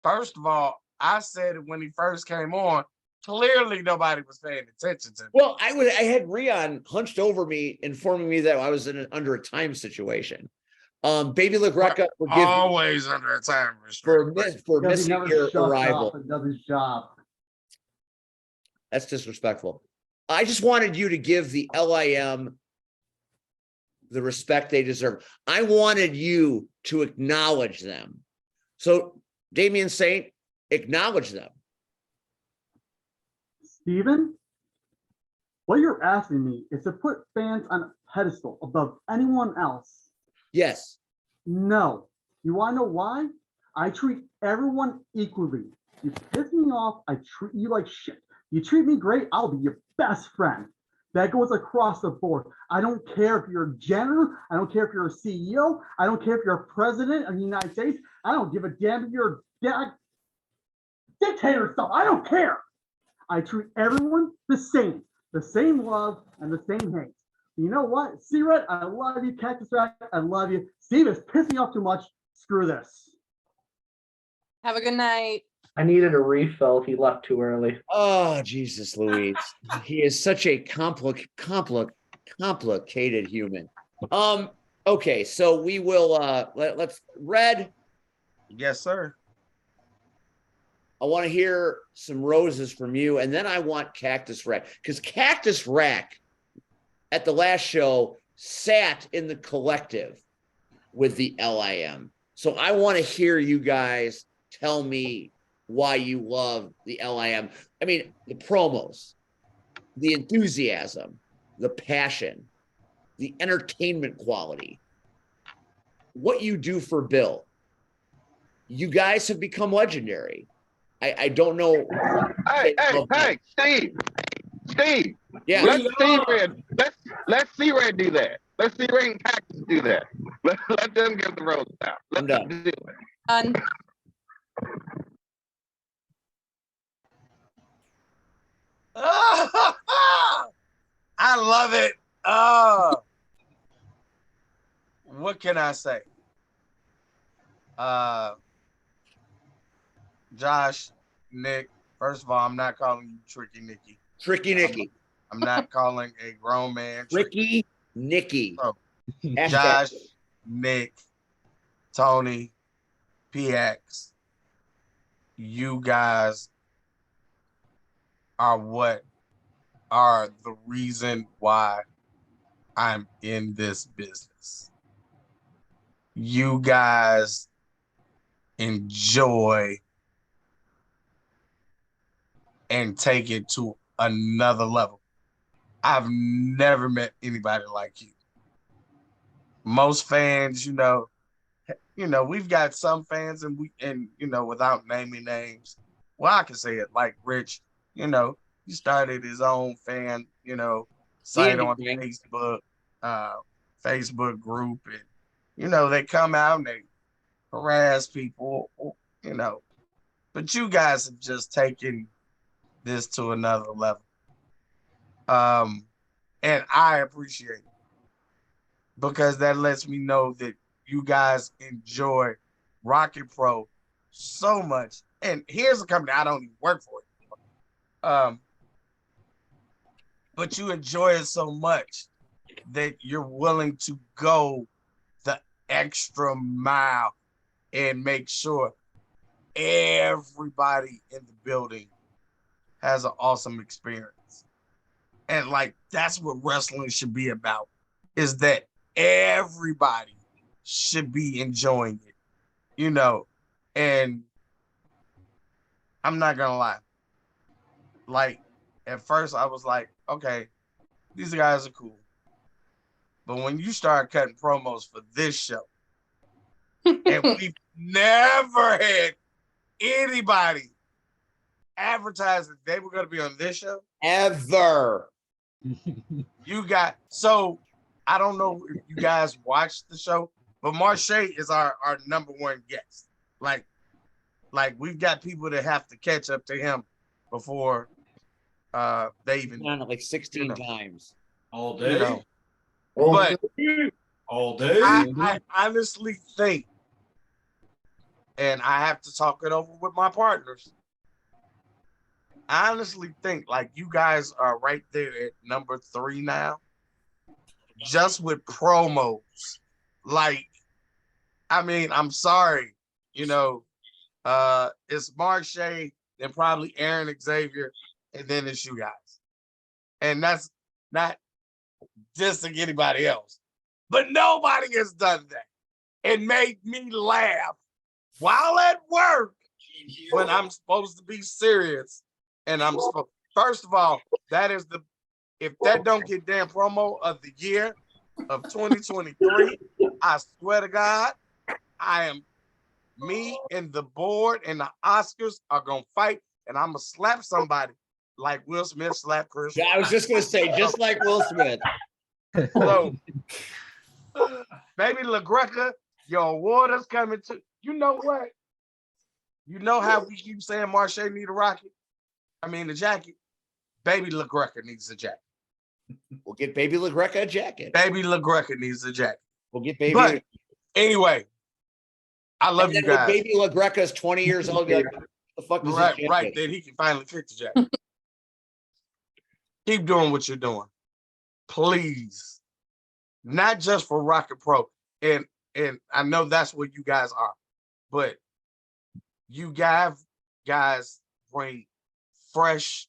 Speaker 3: First of all, I said it when he first came on. Clearly, nobody was paying attention to me.
Speaker 2: Well, I had Rion hunched over me, informing me that I was under a time situation. Baby LaGreca, forgive me
Speaker 3: Always under a time
Speaker 2: for
Speaker 3: restriction.
Speaker 2: missing
Speaker 13: never
Speaker 2: your
Speaker 13: shuts
Speaker 2: arrival.
Speaker 13: up and does his job.
Speaker 2: That's disrespectful. I just wanted you to give the LIM the respect they deserve. I wanted you to acknowledge them. So, Damian Saint, acknowledge them.
Speaker 13: Steven, what you're asking me is to put fans on a pedestal above anyone else.
Speaker 2: Yes.
Speaker 13: No, You want to know why? I treat everyone equally. You piss me off, I treat you like shit. You treat me great, I'll be your best friend. That goes across the board. I don't care if you're a janitor. I don't care if you're a CEO. I don't care if you're a president of the United States. I don't give a damn if you're a dictator stuff. I don't care. I treat everyone the same love and the same hate. You know what? C-Red, I love you. Cactus Rack, I love you. Steve is pissing me off too much. Screw this.
Speaker 6: Have a good night.
Speaker 4: I needed a refill. He left too early.
Speaker 2: Oh, Jesus Louise. He is such a complicated human. Okay, so we will let's Red.
Speaker 3: Yes, sir.
Speaker 2: I want to hear some roses from you, and then I want Cactus Rack, because Cactus Rack at the last show sat in the collective with the LIM. So I want to hear you guys tell me why you love the LIM. I mean, the promos, the enthusiasm, the passion, the entertainment quality, what you do for Bill. You guys have become legendary. I don't know.
Speaker 12: Hey, Steve.
Speaker 2: Yeah.
Speaker 12: Let C-Red do that. Let C-Red and Cactus do that. Let them give the roses out. Let them do it.
Speaker 3: I love it. What can I say? Josh, Nick, first of all, I'm not calling you Tricky Nicky.
Speaker 2: Tricky Nicky.
Speaker 3: I'm not calling a grown man
Speaker 2: Tricky Nicky.
Speaker 3: Oh, Josh, Nick, Tony, PX, you guys are the reason why I'm in this business. You guys enjoy and take it to another level. I've never met anybody like you. Most fans, we've got some fans and without naming names, well, I can say it like Rich, he started his own fan, site on Facebook group, and they come out and they harass people, but you guys have just taken this to another level. And I appreciate it because that lets me know that you guys enjoy Rocket Pro so much. And here's a company I don't even work for anymore. But you enjoy it so much that you're willing to go the extra mile and make sure everybody in the building has an awesome experience. And that's what wrestling should be about, is that everybody should be enjoying it, and I'm not gonna lie. At first I was like, okay, these guys are cool. But when you start cutting promos for this show, and we've never had anybody advertise that they were going to be on this show
Speaker 2: ever.
Speaker 3: So I don't know if you guys watched the show, but Marche is our number one guest. Like we've got people that have to catch up to him before they even
Speaker 2: done it like 16 times
Speaker 10: all day.
Speaker 3: All day. I honestly think, and I have to talk it over with my partners, I honestly think you guys are right there at number 3 now, just with promos. I'm sorry, it's Marche, then probably Aaron Xavier, and then it's you guys. And that's not dissing anybody else, but nobody has done that and made me laugh while at work when I'm supposed to be serious. And first of all, if that don't get damn promo of the year of 2023, I swear to God, I am Me and the board and the Oscars are gonna fight, and I'm gonna slap somebody like Will Smith slapped Chris.
Speaker 2: Yeah, I was just gonna say, just like Will Smith.
Speaker 3: So, baby LaGreca, your award is coming to. You know what? You know how we keep saying Marche need a rocket? I mean, the jacket. Baby LaGreca needs a jacket.
Speaker 2: We'll get Baby LaGreca a jacket.
Speaker 3: Baby LaGreca needs a jacket.
Speaker 2: We'll get Baby.
Speaker 3: But anyway, I love you guys.
Speaker 2: Baby LaGreca is 20 years old. Like, the fuck does
Speaker 3: Right,
Speaker 2: this
Speaker 3: right. Then he can finally fit the jacket. Keep doing what you're doing, please. Not just for Rocket Pro, and I know that's what you guys are, but you guys bring fresh,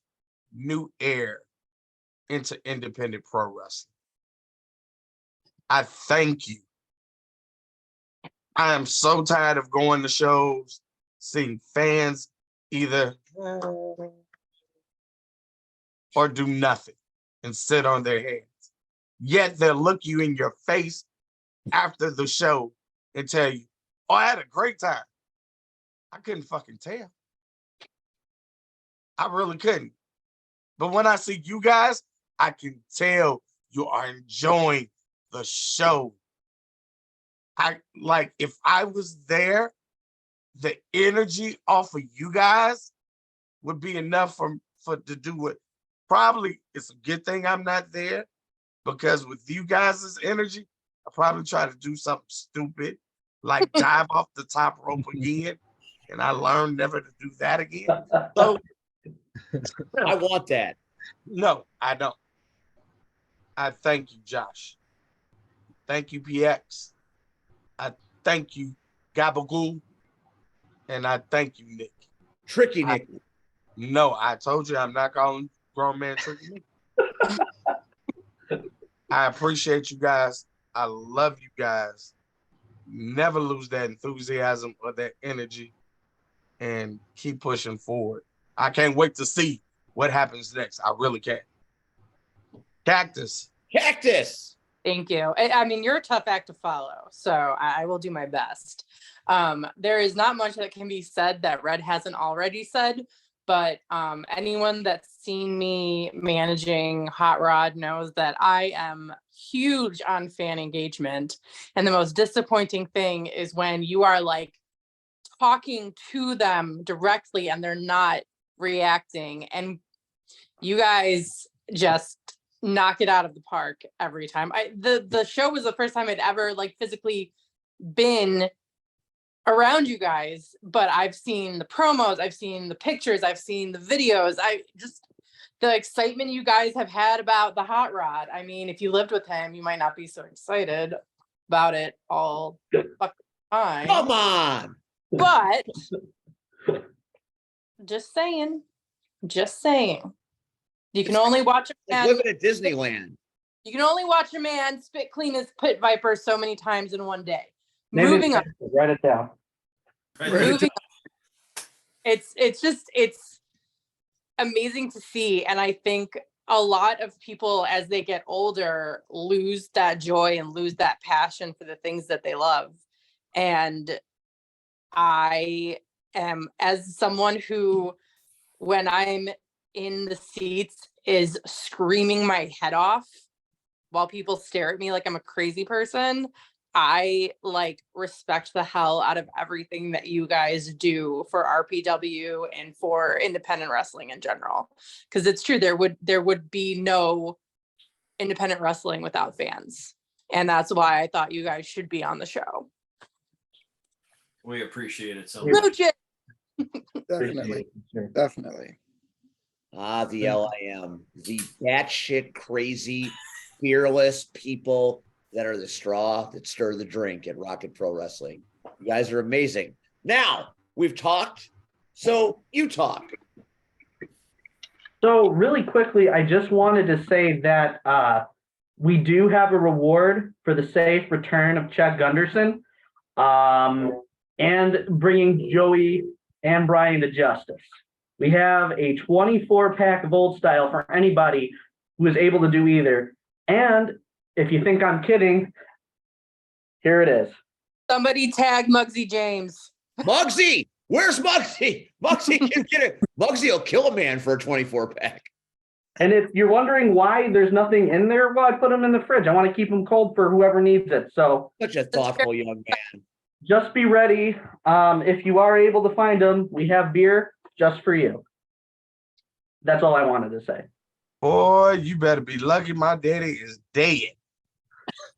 Speaker 3: new air into independent pro wrestling. I thank you. I am so tired of going to shows, seeing fans either or do nothing and sit on their hands. Yet they'll look you in your face after the show and tell you, oh, I had a great time. I couldn't fucking tell. I really couldn't. But when I see you guys, I can tell you are enjoying the show. If I was there, the energy off of you guys would be enough for to do it. Probably it's a good thing I'm not there, because with you guys' energy, I probably try to do something stupid, like dive off the top rope again, and I learned never to do that again. So
Speaker 2: I want that.
Speaker 3: No, I don't. I thank you, Josh. Thank you, PX. I thank you, Gabagool. And I thank you, Nick.
Speaker 2: Tricky Nick.
Speaker 3: No, I told you I'm not calling grown man Tricky Nick. I appreciate you guys. I love you guys. Never lose that enthusiasm or that energy, and keep pushing forward. I can't wait to see what happens next. I really can't. Cactus.
Speaker 6: Thank you. I mean, you're a tough act to follow, so I will do my best. There is not much that can be said that Red hasn't already said, but anyone that's seen me managing Hot Rod knows that I am huge on fan engagement. And the most disappointing thing is when you are like talking to them directly and they're not reacting. And you guys just knock it out of the park every time. The show was the first time I'd ever like physically been around you guys, but I've seen the promos, I've seen the pictures, I've seen the videos. I just, the excitement you guys have had about the Hot Rod. I mean, if you lived with him, you might not be so excited about it all the fucking time.
Speaker 2: Come on.
Speaker 6: But just saying. You can only watch a man
Speaker 2: living at Disneyland.
Speaker 6: You can only watch a man spit clean his pit viper so many times in one day.
Speaker 4: Maybe
Speaker 6: Moving on.
Speaker 4: Write it down.
Speaker 6: Moving on. It's amazing to see. And I think a lot of people as they get older lose that joy and lose that passion for the things that they love. And I am, as someone who, when I'm in the seats, is screaming my head off while people stare at me like I'm a crazy person, I like respect the hell out of everything that you guys do for RPW and for independent wrestling in general. Because it's true, there would be no independent wrestling without fans. And that's why I thought you guys should be on the show.
Speaker 10: We appreciate it so much.
Speaker 8: Definitely. Definitely.
Speaker 2: The LIM, the batshit crazy, fearless people that are the straw that stir the drink at Rocket Pro Wrestling. You guys are amazing. Now, we've talked, so you talk.
Speaker 4: So really quickly, I just wanted to say that we do have a reward for the safe return of Chuck Gunderson and bringing Joey and Brian to justice. We have a 24-pack of Old Style for anybody who is able to do either. And if you think I'm kidding, here it is.
Speaker 6: Somebody tag Muggsy James.
Speaker 2: Muggsy, where's Muggsy? Muggsy can get it. Muggsy will kill a man for a 24-pack.
Speaker 4: And if you're wondering why there's nothing in there, well, I put them in the fridge. I want to keep them cold for whoever needs it. So
Speaker 2: Such a thoughtful young man.
Speaker 4: just be ready. If you are able to find them, we have beer just for you. That's all I wanted to say.
Speaker 3: Boy, you better be lucky my daddy is dead.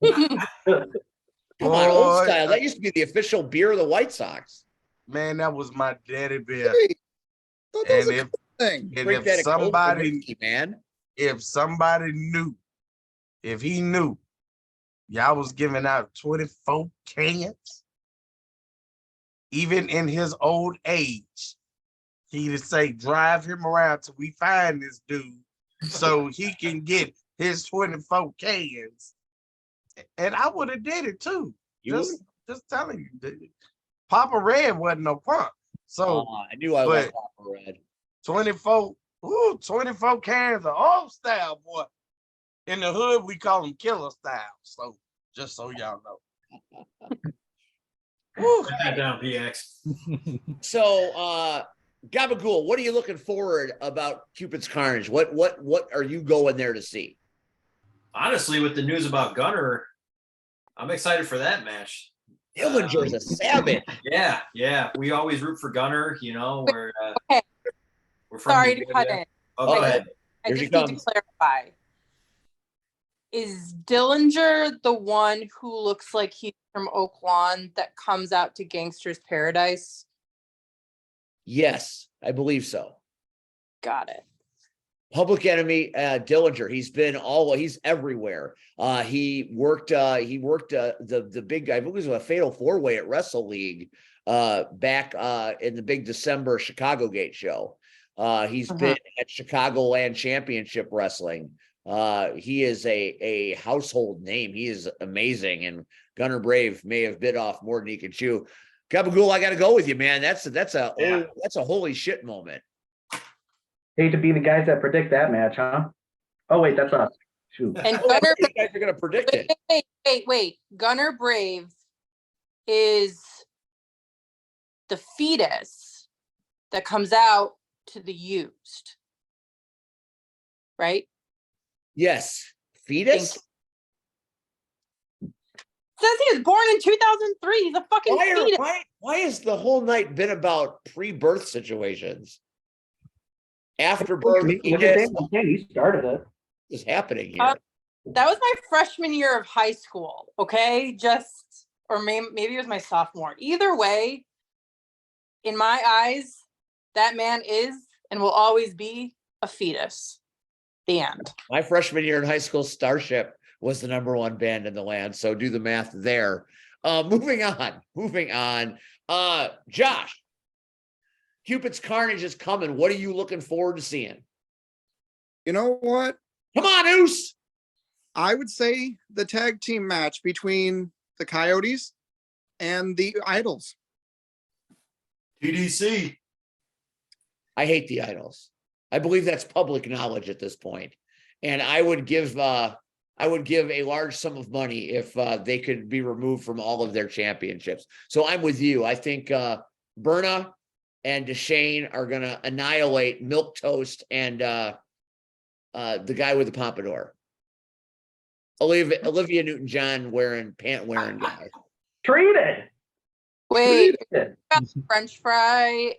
Speaker 2: Come on, old style. That used to be the official beer of the White Sox.
Speaker 3: Man, that was my daddy beer.
Speaker 8: Hey, that was
Speaker 3: And
Speaker 8: a
Speaker 3: if,
Speaker 8: cool thing.
Speaker 3: and
Speaker 2: Drink that
Speaker 3: if
Speaker 2: at Coke
Speaker 3: somebody,
Speaker 2: whiskey, man.
Speaker 3: if somebody knew, if he knew, y'all was giving out 24 cans, even in his old age, he'd say, drive him around till we find this dude so he can get his 24 cans. And I would have did it too. Just telling you. Papa Red wasn't no punk. So
Speaker 2: I knew I was Papa Red.
Speaker 3: 24 cans of old style, boy. In the hood, we call them killer style. So just so y'all know.
Speaker 10: Put that down, PX.
Speaker 2: So Gabagool, what are you looking forward about Cupid's Carnage? What are you going there to see?
Speaker 10: Honestly, with the news about Gunner, I'm excited for that match.
Speaker 2: Dillinger's a savage.
Speaker 10: Yeah. We always root for Gunner, you know. We're from
Speaker 6: Sorry
Speaker 10: New
Speaker 6: to cut
Speaker 10: England.
Speaker 6: in.
Speaker 10: Oh, go ahead.
Speaker 6: I just need to clarify. Is Dillinger the one who looks like he's from Oak Lawn that comes out to Gangster's Paradise?
Speaker 2: Yes, I believe so.
Speaker 6: Got it.
Speaker 2: Public Enemy, Dillinger. He's everywhere. He worked the big, I believe it was a fatal 4-way at Wrestle League back in the big December Chicago Gate show. He's been at Chicagoland Championship Wrestling. He is a household name. He is amazing. And Gunner Brave may have bit off more than he can chew. Gabagool, I got to go with you, man. That's a holy shit moment.
Speaker 4: Hate to be the guys that predict that match, huh? Oh, wait, that's us. Shoot.
Speaker 6: And Gunner,
Speaker 2: you guys are going to predict it.
Speaker 6: Wait. Gunner Brave is the fetus that comes out to the used, right?
Speaker 2: Yes. Fetus?
Speaker 6: Says he was born in 2003. He's a fucking fetus.
Speaker 2: Why has the whole night been about pre-birth situations? After birth,
Speaker 4: he started it.
Speaker 2: Is happening here.
Speaker 6: That was my freshman year of high school. Okay, or maybe it was my sophomore. Either way, in my eyes, that man is and will always be a fetus. The end.
Speaker 2: My freshman year in high school, Starship was the #1 band in the land. So do the math there. Moving on. Josh, Cupid's Carnage is coming. What are you looking forward to seeing?
Speaker 8: You know what?
Speaker 2: Come on, Oos.
Speaker 8: I would say the tag team match between the Coyotes and the Idols.
Speaker 10: TDC.
Speaker 2: I hate the Idols. I believe that's public knowledge at this point. And I would give a large sum of money if they could be removed from all of their championships. So I'm with you. I think Berna and Deshane are going to annihilate Milk Toast and the guy with the pompadour. Olivia Newton-John pant wearing guy.
Speaker 4: Treated.
Speaker 6: Wait, French fry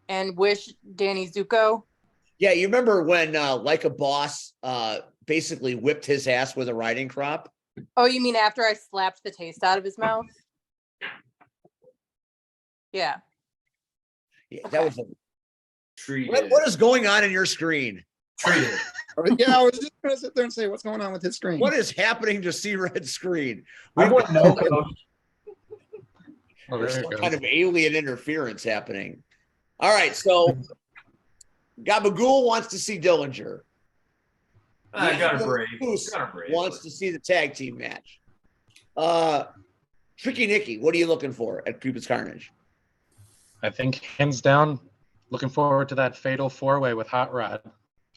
Speaker 6: and wish Danny Zuko.
Speaker 2: Yeah, you remember when Like a Boss basically whipped his ass with a riding crop?
Speaker 6: Oh, you mean after I slapped the taste out of his mouth? Yeah.
Speaker 2: Yeah, that was a
Speaker 10: Treated.
Speaker 2: What is going on in your screen?
Speaker 10: Treated.
Speaker 8: Yeah, I was just going to sit there and say, what's going on with his screen?
Speaker 2: What is happening to See Red's screen?
Speaker 4: I wouldn't know, Coach.
Speaker 2: There's some kind of alien interference happening. All right, so Gabagool wants to see Dillinger.
Speaker 10: Gunner Brave.
Speaker 2: Wants to see the tag team match. Tricky Nicky, what are you looking for at Cupid's Carnage?
Speaker 7: I think hands down, looking forward to that fatal 4-way with Hot Rod.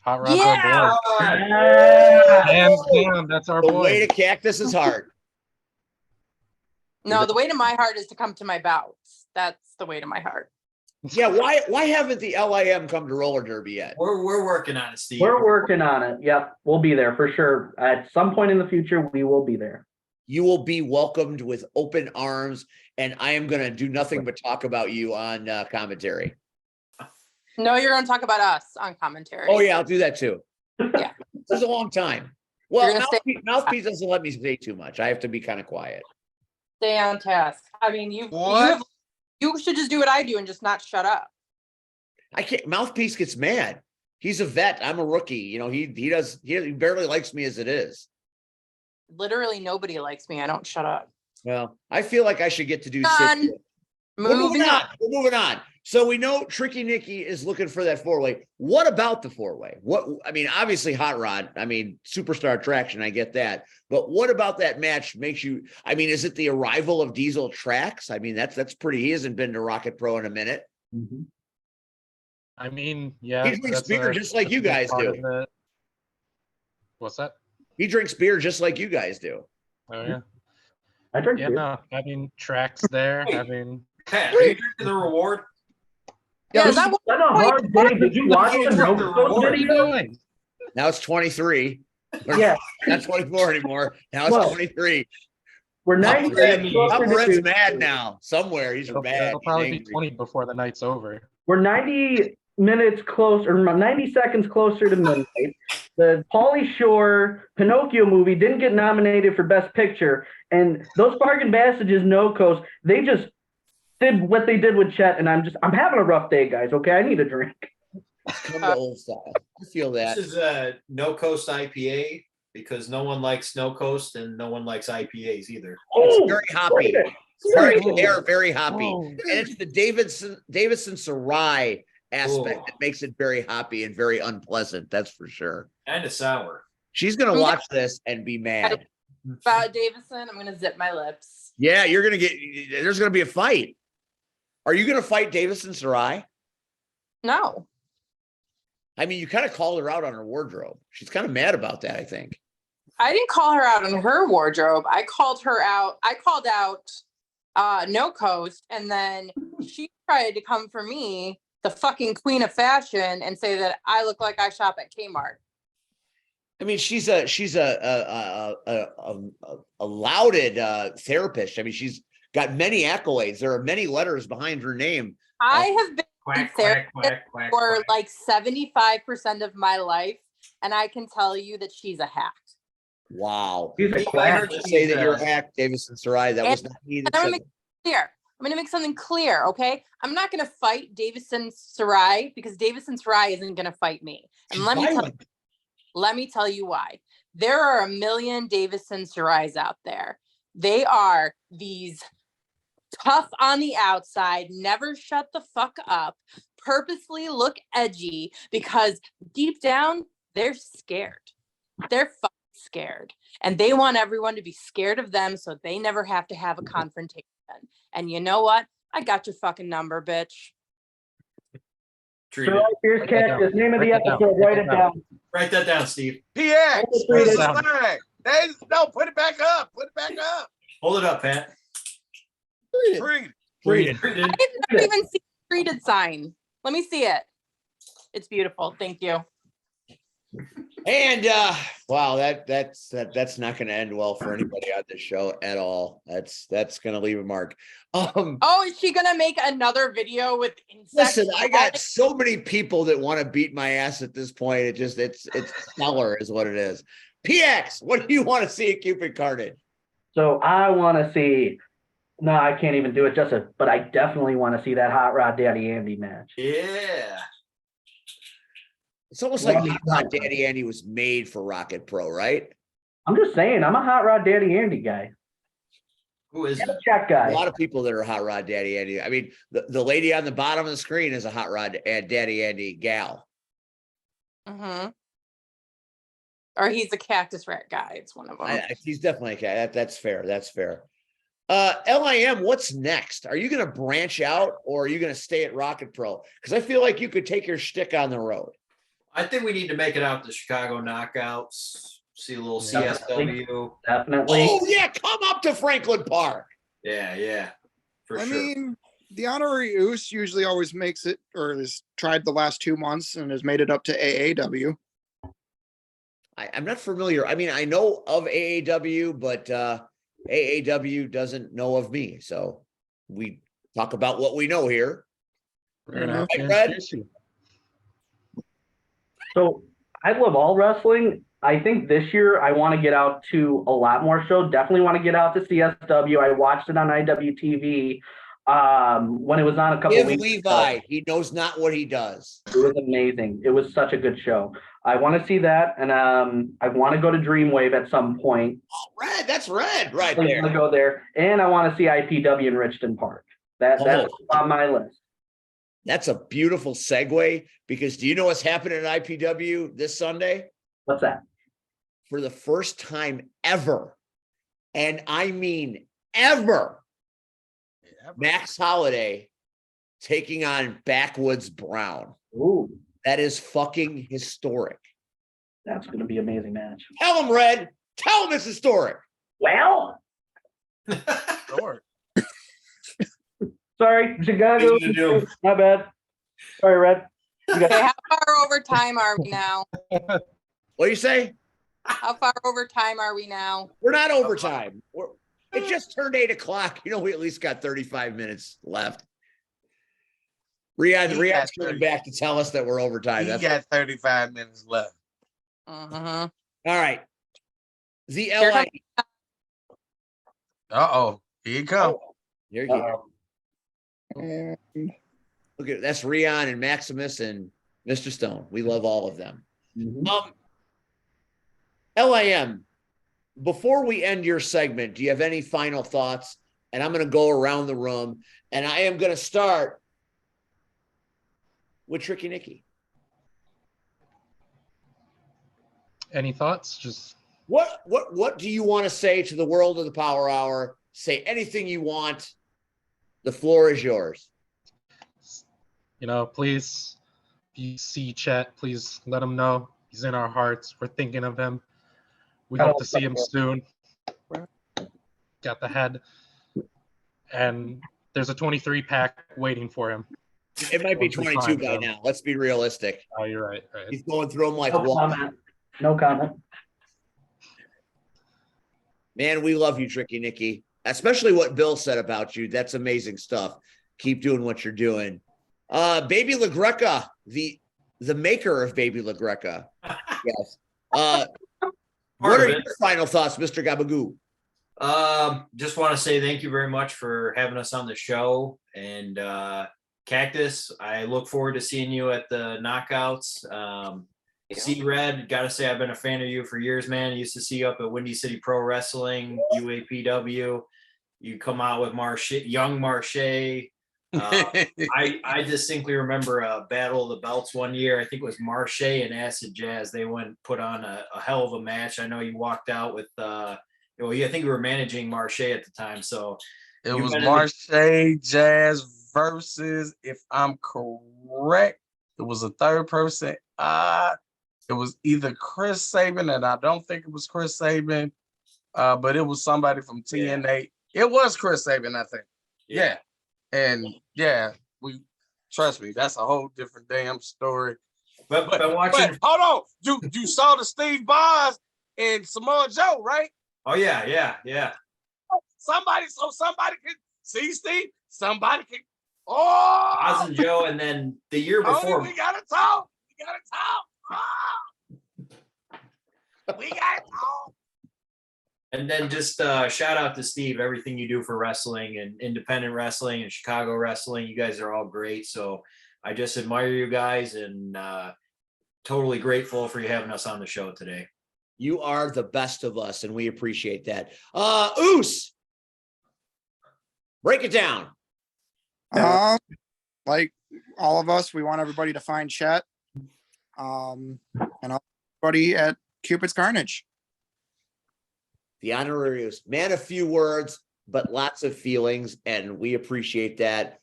Speaker 7: Hot Rod's
Speaker 6: Yeah!
Speaker 7: our boy. Hands down, that's our
Speaker 2: The
Speaker 7: boy.
Speaker 2: way to Cactus is hard.
Speaker 6: No, the way to my heart is to come to my bouts. That's the way to my heart.
Speaker 2: Yeah, why haven't the LIM come to roller derby yet?
Speaker 10: We're working on it, Steve.
Speaker 4: We're working on it. Yep, we'll be there for sure. At some point in the future, we will be there.
Speaker 2: You will be welcomed with open arms, and I am going to do nothing but talk about you on commentary.
Speaker 6: No, you're going to talk about us on commentary.
Speaker 2: Oh yeah, I'll do that too.
Speaker 6: Yeah.
Speaker 2: This is a long time. Well,
Speaker 6: You're gonna
Speaker 2: mouthpiece doesn't let me say too much. I have to be kind of quiet.
Speaker 6: Stay on task. I mean, you should just do what I do and just not shut up.
Speaker 2: I can't. Mouthpiece gets mad. He's a vet. I'm a rookie. You know, he barely likes me as it is.
Speaker 6: Literally nobody likes me. I don't shut up.
Speaker 2: Well, I feel like I should get to do.
Speaker 6: Moving on.
Speaker 2: We're moving on. So we know Tricky Nikki is looking for that 4-way. What about the 4-way? Obviously Hot Rod. Superstar attraction. I get that. But what about that match makes you? Is it the arrival of Diesel Trax? That's pretty. He hasn't been to Rocket Pro in a minute.
Speaker 7: Mm-hmm. Yeah.
Speaker 2: He drinks beer just like you guys do.
Speaker 7: What's that?
Speaker 2: He drinks beer just like you guys do.
Speaker 7: Oh yeah.
Speaker 4: I drink beer.
Speaker 7: No. Track's there.
Speaker 10: Pat, are you drinking the reward?
Speaker 6: Yeah,
Speaker 4: that's a hard day. Did you watch the No video?
Speaker 2: Now it's 23.
Speaker 4: Yeah.
Speaker 2: Not 24 anymore. Now it's 23.
Speaker 4: We're 90
Speaker 2: Red's mad now. Somewhere he's mad.
Speaker 7: It'll probably be 20 before the night's over.
Speaker 4: We're 90 minutes closer, 90 seconds closer to midnight. The Pauly Shore Pinocchio movie didn't get nominated for Best Picture, and those Bargain Bassages No Coast, they just did what they did with Chet, and I'm having a rough day, guys. Okay, I need a drink.
Speaker 2: Come to old style. I feel that.
Speaker 10: This is a No Coast IPA because no one likes No Coast and no one likes IPAs either.
Speaker 2: It's very hoppy. They are very hoppy. And it's the Davidson Sarai aspect that makes it very hoppy and very unpleasant. That's for sure.
Speaker 10: And a sour.
Speaker 2: She's going to watch this and be mad.
Speaker 6: About Davison, I'm going to zip my lips.
Speaker 2: Yeah, there's going to be a fight. Are you going to fight Davison Sarai?
Speaker 6: No.
Speaker 2: You kind of called her out on her wardrobe. She's kind of mad about that, I think.
Speaker 6: I didn't call her out on her wardrobe. I called out No Coast, and then she tried to come for me, the fucking queen of fashion, and say that I look like I shop at Kmart.
Speaker 2: She's a lauded therapist. She's got many accolades. There are many letters behind her name.
Speaker 6: I have been in therapy for like 75% of my life, and I can tell you that she's a hack.
Speaker 2: Wow.
Speaker 4: I
Speaker 2: heard you say that you're a hack, Davison Sarai. That was not me.
Speaker 6: I'm going to make something clear, okay? I'm not going to fight Davison Sarai because Davison Sarai isn't going to fight me. And let me tell you why. There are a million Davison Sarais out there. They are these tough on the outside, never shut the fuck up, purposely look edgy because deep down, they're scared. They're fucking scared. And they want everyone to be scared of them so they never have to have a confrontation. And you know what? I got your fucking number, bitch.
Speaker 4: Here's Cactus. Name of the episode. Write it down.
Speaker 10: Write that down, Steve.
Speaker 3: PX. No, put it back up. Put it back up.
Speaker 10: Hold it up, Pat.
Speaker 2: Treated.
Speaker 6: I did not even see the treated sign. Let me see it. It's beautiful. Thank you.
Speaker 2: And wow, that's not going to end well for anybody on this show at all. That's going to leave a mark.
Speaker 6: Is she going to make another video with insects?
Speaker 2: Listen, I got so many people that want to beat my ass at this point. It's stellar is what it is. PX, what do you want to see at Cupid Carded?
Speaker 4: So I want to see. No, I can't even do it justice, but I definitely want to see that Hot Rod Daddy Andy match.
Speaker 10: Yeah.
Speaker 2: It's almost like Hot Rod Daddy Andy was made for Rocket Pro, right?
Speaker 4: I'm just saying, I'm a Hot Rod Daddy Andy guy.
Speaker 10: Who is that?
Speaker 4: Check guy.
Speaker 2: A lot of people that are Hot Rod Daddy Andy. The lady on the bottom of the screen is a Hot Rod Daddy Andy gal.
Speaker 6: Mm-hmm. Or he's a Cactus Rat guy. It's one of them.
Speaker 2: He's definitely a cat. That's fair. That's fair. LIM, what's next? Are you going to branch out or are you going to stay at Rocket Pro? Because I feel like you could take your shtick on the road.
Speaker 10: I think we need to make it out to Chicago Knockouts, see a little CSW.
Speaker 4: Definitely.
Speaker 2: Oh, yeah, come up to Franklin Park.
Speaker 10: Yeah, for
Speaker 8: I
Speaker 10: sure.
Speaker 8: mean, the honorary Oos usually always makes it, or has tried the last 2 months and has made it up to AAW.
Speaker 2: I'm not familiar. I mean, I know of AAW, but AAW doesn't know of me. So we talk about what we know here.
Speaker 7: We're gonna have to
Speaker 2: Right, Red?
Speaker 7: introduce you.
Speaker 4: So I love all wrestling. I think this year I want to get out to a lot more shows. Definitely want to get out to CSW. I watched it on IWTV when it was on a couple
Speaker 2: Give
Speaker 4: weeks
Speaker 2: Levi,
Speaker 4: ago.
Speaker 2: he knows not what he does.
Speaker 4: It was amazing. It was such a good show. I want to see that, and I want to go to Dreamwave at some point.
Speaker 2: Oh, Red, that's Red right
Speaker 4: I want
Speaker 2: there.
Speaker 4: to go there, and I want to see IPW in Richmond Park. That's on my list.
Speaker 2: That's a beautiful segue, because do you know what's happening at IPW this Sunday?
Speaker 4: What's that?
Speaker 2: For the first time ever, and I mean ever, Max Holiday taking on Backwoods Brown.
Speaker 4: Ooh,
Speaker 2: that is fucking historic.
Speaker 4: That's going to be an amazing match.
Speaker 2: Tell him, Red. Tell him it's historic.
Speaker 4: Well,
Speaker 3: Historic.
Speaker 4: Sorry, Chicago. My bad. Sorry, Red.
Speaker 6: Okay, how far over time are we now?
Speaker 2: What do you say?
Speaker 6: How far over time are we now?
Speaker 2: We're not overtime. It just turned 8 o'clock. You know, we at least got 35 minutes left. Riyad's coming back to tell us that we're overtime.
Speaker 3: He got 35 minutes left.
Speaker 6: Uh-huh.
Speaker 2: All right. The LA.
Speaker 3: Uh-oh. Here you go.
Speaker 2: Here you go. Look at that's Rion and Maximus and Mr. Stone. We love all of them. LIM, before we end your segment, do you have any final thoughts? And I'm going to go around the room, and I am going to start with Tricky Nicky.
Speaker 7: Any thoughts? Just
Speaker 2: what do you want to say to the world of the Power Hour? Say anything you want. The floor is yours.
Speaker 7: You know, please, if you see Chet, please let him know he's in our hearts. We're thinking of him. We hope to see him soon. Got the head. And there's a 23-pack waiting for him.
Speaker 2: It might be 22 by now. Let's be realistic.
Speaker 7: Oh, you're right.
Speaker 2: He's going through them like
Speaker 4: No comment.
Speaker 2: Man, we love you, Tricky Nicky. Especially what Bill said about you. That's amazing stuff. Keep doing what you're doing. Baby LaGreca, the maker of Baby LaGreca. Yes. What are your final thoughts, Mr. Gabagoo?
Speaker 10: Just want to say thank you very much for having us on the show. And Cactus, I look forward to seeing you at the knockouts. See Red, gotta say I've been a fan of you for years, man. I used to see you up at Windy City Pro Wrestling, UAPW. You come out with young Marche. I distinctly remember a Battle of the Belts one year. I think it was Marche and Acid Jazz. They put on a hell of a match. I know you walked out with I think you were managing Marche at the time. So
Speaker 3: it was Marche Jazz versus, if I'm correct, it was a third person. It was either Chris Sabin, and I don't think it was Chris Sabin, but it was somebody from TNA. It was Chris Sabin, I think. Yeah. And we trust me, that's a whole different damn story.
Speaker 10: But watching,
Speaker 3: hold on, you saw the Steve Boz and Samoa Joe, right?
Speaker 10: Oh yeah.
Speaker 3: Somebody can see Steve. Somebody can. Oh,
Speaker 10: Boz and Joe, and then the year before,
Speaker 3: we gotta talk. We gotta talk.
Speaker 10: And then just shout out to Steve, everything you do for wrestling and independent wrestling and Chicago wrestling. You guys are all great. So I just admire you guys and totally grateful for you having us on the show today.
Speaker 2: You are the best of us, and we appreciate that. Oos, break it down.
Speaker 8: Like all of us, we want everybody to find Chet. And everybody at Cupid's Carnage.
Speaker 2: The honorary is man, a few words, but lots of feelings, and we appreciate that.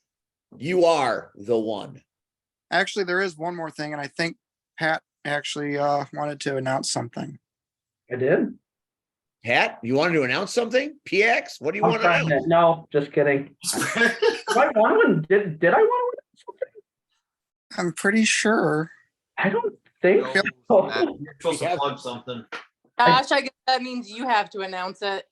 Speaker 2: You are the one.
Speaker 8: Actually, there is one more thing, and I think Pat actually wanted to announce something.
Speaker 4: I did.
Speaker 2: Pat, you wanted to announce something? PX, what do you
Speaker 4: I'm
Speaker 2: want to
Speaker 4: trying
Speaker 2: announce?
Speaker 4: to, no, just kidding. Did I want to? Did I want to win something?
Speaker 8: I'm pretty sure.
Speaker 4: I don't think
Speaker 3: No,
Speaker 4: so.
Speaker 10: You're supposed to plug something.
Speaker 6: Josh, I guess that means you have to announce it.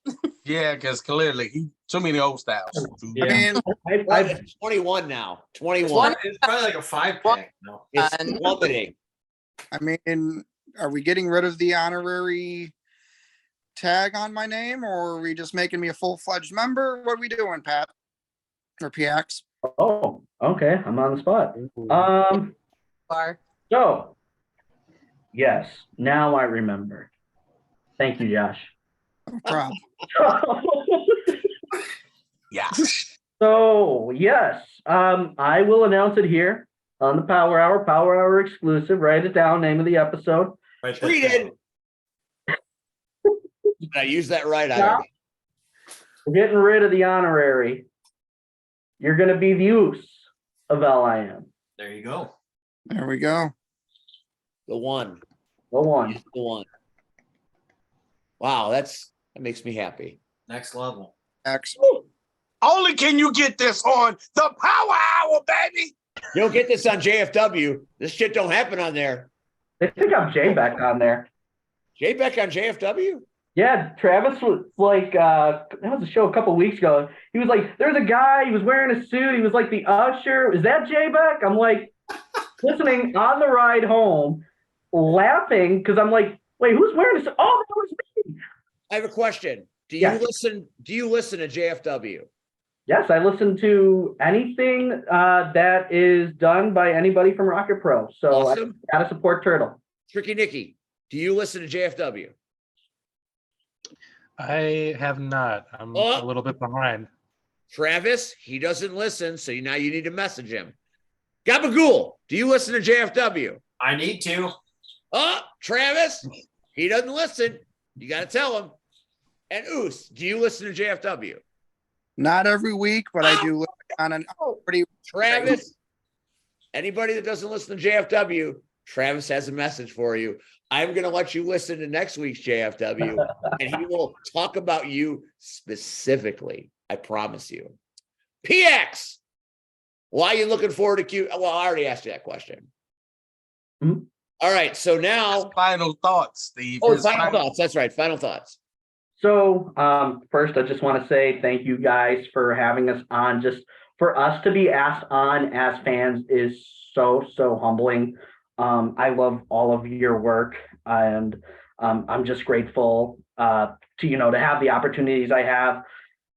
Speaker 3: Yeah, because clearly he too many old styles.
Speaker 10: Yeah.
Speaker 8: I mean,
Speaker 2: Well, it's 21 now. 21.
Speaker 6: One-
Speaker 10: It's probably like a 5-pack. No.
Speaker 2: It's
Speaker 6: One.
Speaker 2: plummeting.
Speaker 8: I mean, are we getting rid of the honorary tag on my name, or are we just making me a full-fledged member? What are we doing, Pat? Or PX?
Speaker 4: Oh, okay. I'm on the spot.
Speaker 6: Bar.
Speaker 4: So, yes, now I remember. Thank you, Josh.
Speaker 8: No problem.
Speaker 3: Yeah.
Speaker 4: So, yes, I will announce it here on the Power Hour exclusive. Write it down, name of the episode.
Speaker 10: Right.
Speaker 2: Treated. Did I use that right? I
Speaker 4: Yeah.
Speaker 2: don't know.
Speaker 4: We're getting rid of the honorary. You're going to be the use of LIM.
Speaker 10: There you go.
Speaker 8: There we go.
Speaker 2: The one.
Speaker 4: The one.
Speaker 2: The one. Wow, that makes me happy.
Speaker 10: Next level.
Speaker 8: X.
Speaker 3: Only can you get this on the Power Hour, baby.
Speaker 2: You don't get this on JFW. This shit don't happen on there.
Speaker 4: They think I'm J-Beck on there.
Speaker 2: J-Beck on JFW?
Speaker 4: Yeah, Travis was like, that was a show a couple weeks ago. He was like, there's a guy, he was wearing a suit, he was like the usher. Is that J-Beck? I'm like, listening on the ride home, laughing, because I'm like, wait, who's wearing a suit? Oh, that was me.
Speaker 2: I have a question. Do you
Speaker 4: Yes.
Speaker 2: listen to JFW?
Speaker 4: Yes, I listen to anything that is done by anybody from Rocket Pro. So
Speaker 2: Awesome.
Speaker 4: I gotta support Turtle.
Speaker 2: Tricky Nicky, do you listen to JFW?
Speaker 7: I have not. I'm a little bit behind.
Speaker 2: Travis, he doesn't listen, so now you need to message him. Gabagool, do you listen to JFW?
Speaker 10: I need to.
Speaker 2: Oh, Travis, he doesn't listen. You got to tell him. And Oos, do you listen to JFW?
Speaker 8: Not every week, but I do listen on an pretty.
Speaker 2: Travis, anybody that doesn't listen to JFW, Travis has a message for you. I'm going to let you listen to next week's JFW, and he will talk about you specifically. I promise you. PX, why are you looking forward to Q? Well, I already asked you that question.
Speaker 4: Mhm.
Speaker 2: All right, so now.
Speaker 3: Final thoughts, Steve.
Speaker 2: Oh,
Speaker 3: His
Speaker 2: final thoughts. That's right. Final thoughts.
Speaker 4: So first, I just want to say thank you guys for having us on. Just for us to be asked on as fans is so humbling. I love all of your work, and I'm just grateful to to have the opportunities I have.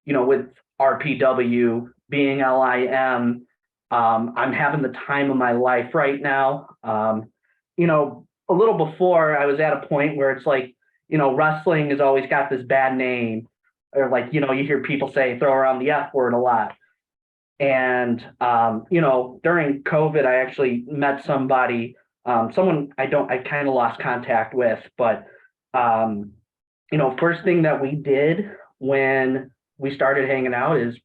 Speaker 4: With RPW being LIM, I'm having the time of my life right now. A little before, I was at a point where it's like, wrestling has always got this bad name, or like, you hear people throw around the F word a lot. And, during COVID, I actually met somebody, someone I kind of lost contact with, but, first thing that we did when we started hanging out is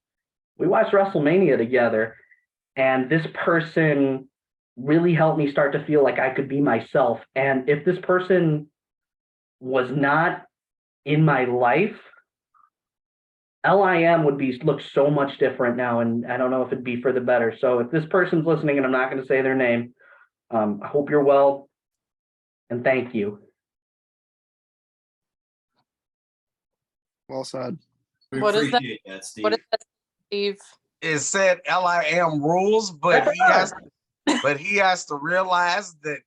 Speaker 4: we watched WrestleMania together. And this person really helped me start to feel like I could be myself. And if this person was not in my life, LIM would look so much different now, and I don't know if it'd be for the better. So if this person's listening, and I'm not going to say their name, I hope you're well, and thank you.
Speaker 8: Well said.
Speaker 10: We
Speaker 6: What is that?
Speaker 10: appreciate that, Steve.
Speaker 6: What is that, Steve?
Speaker 3: It said LIM rules, but he has to realize that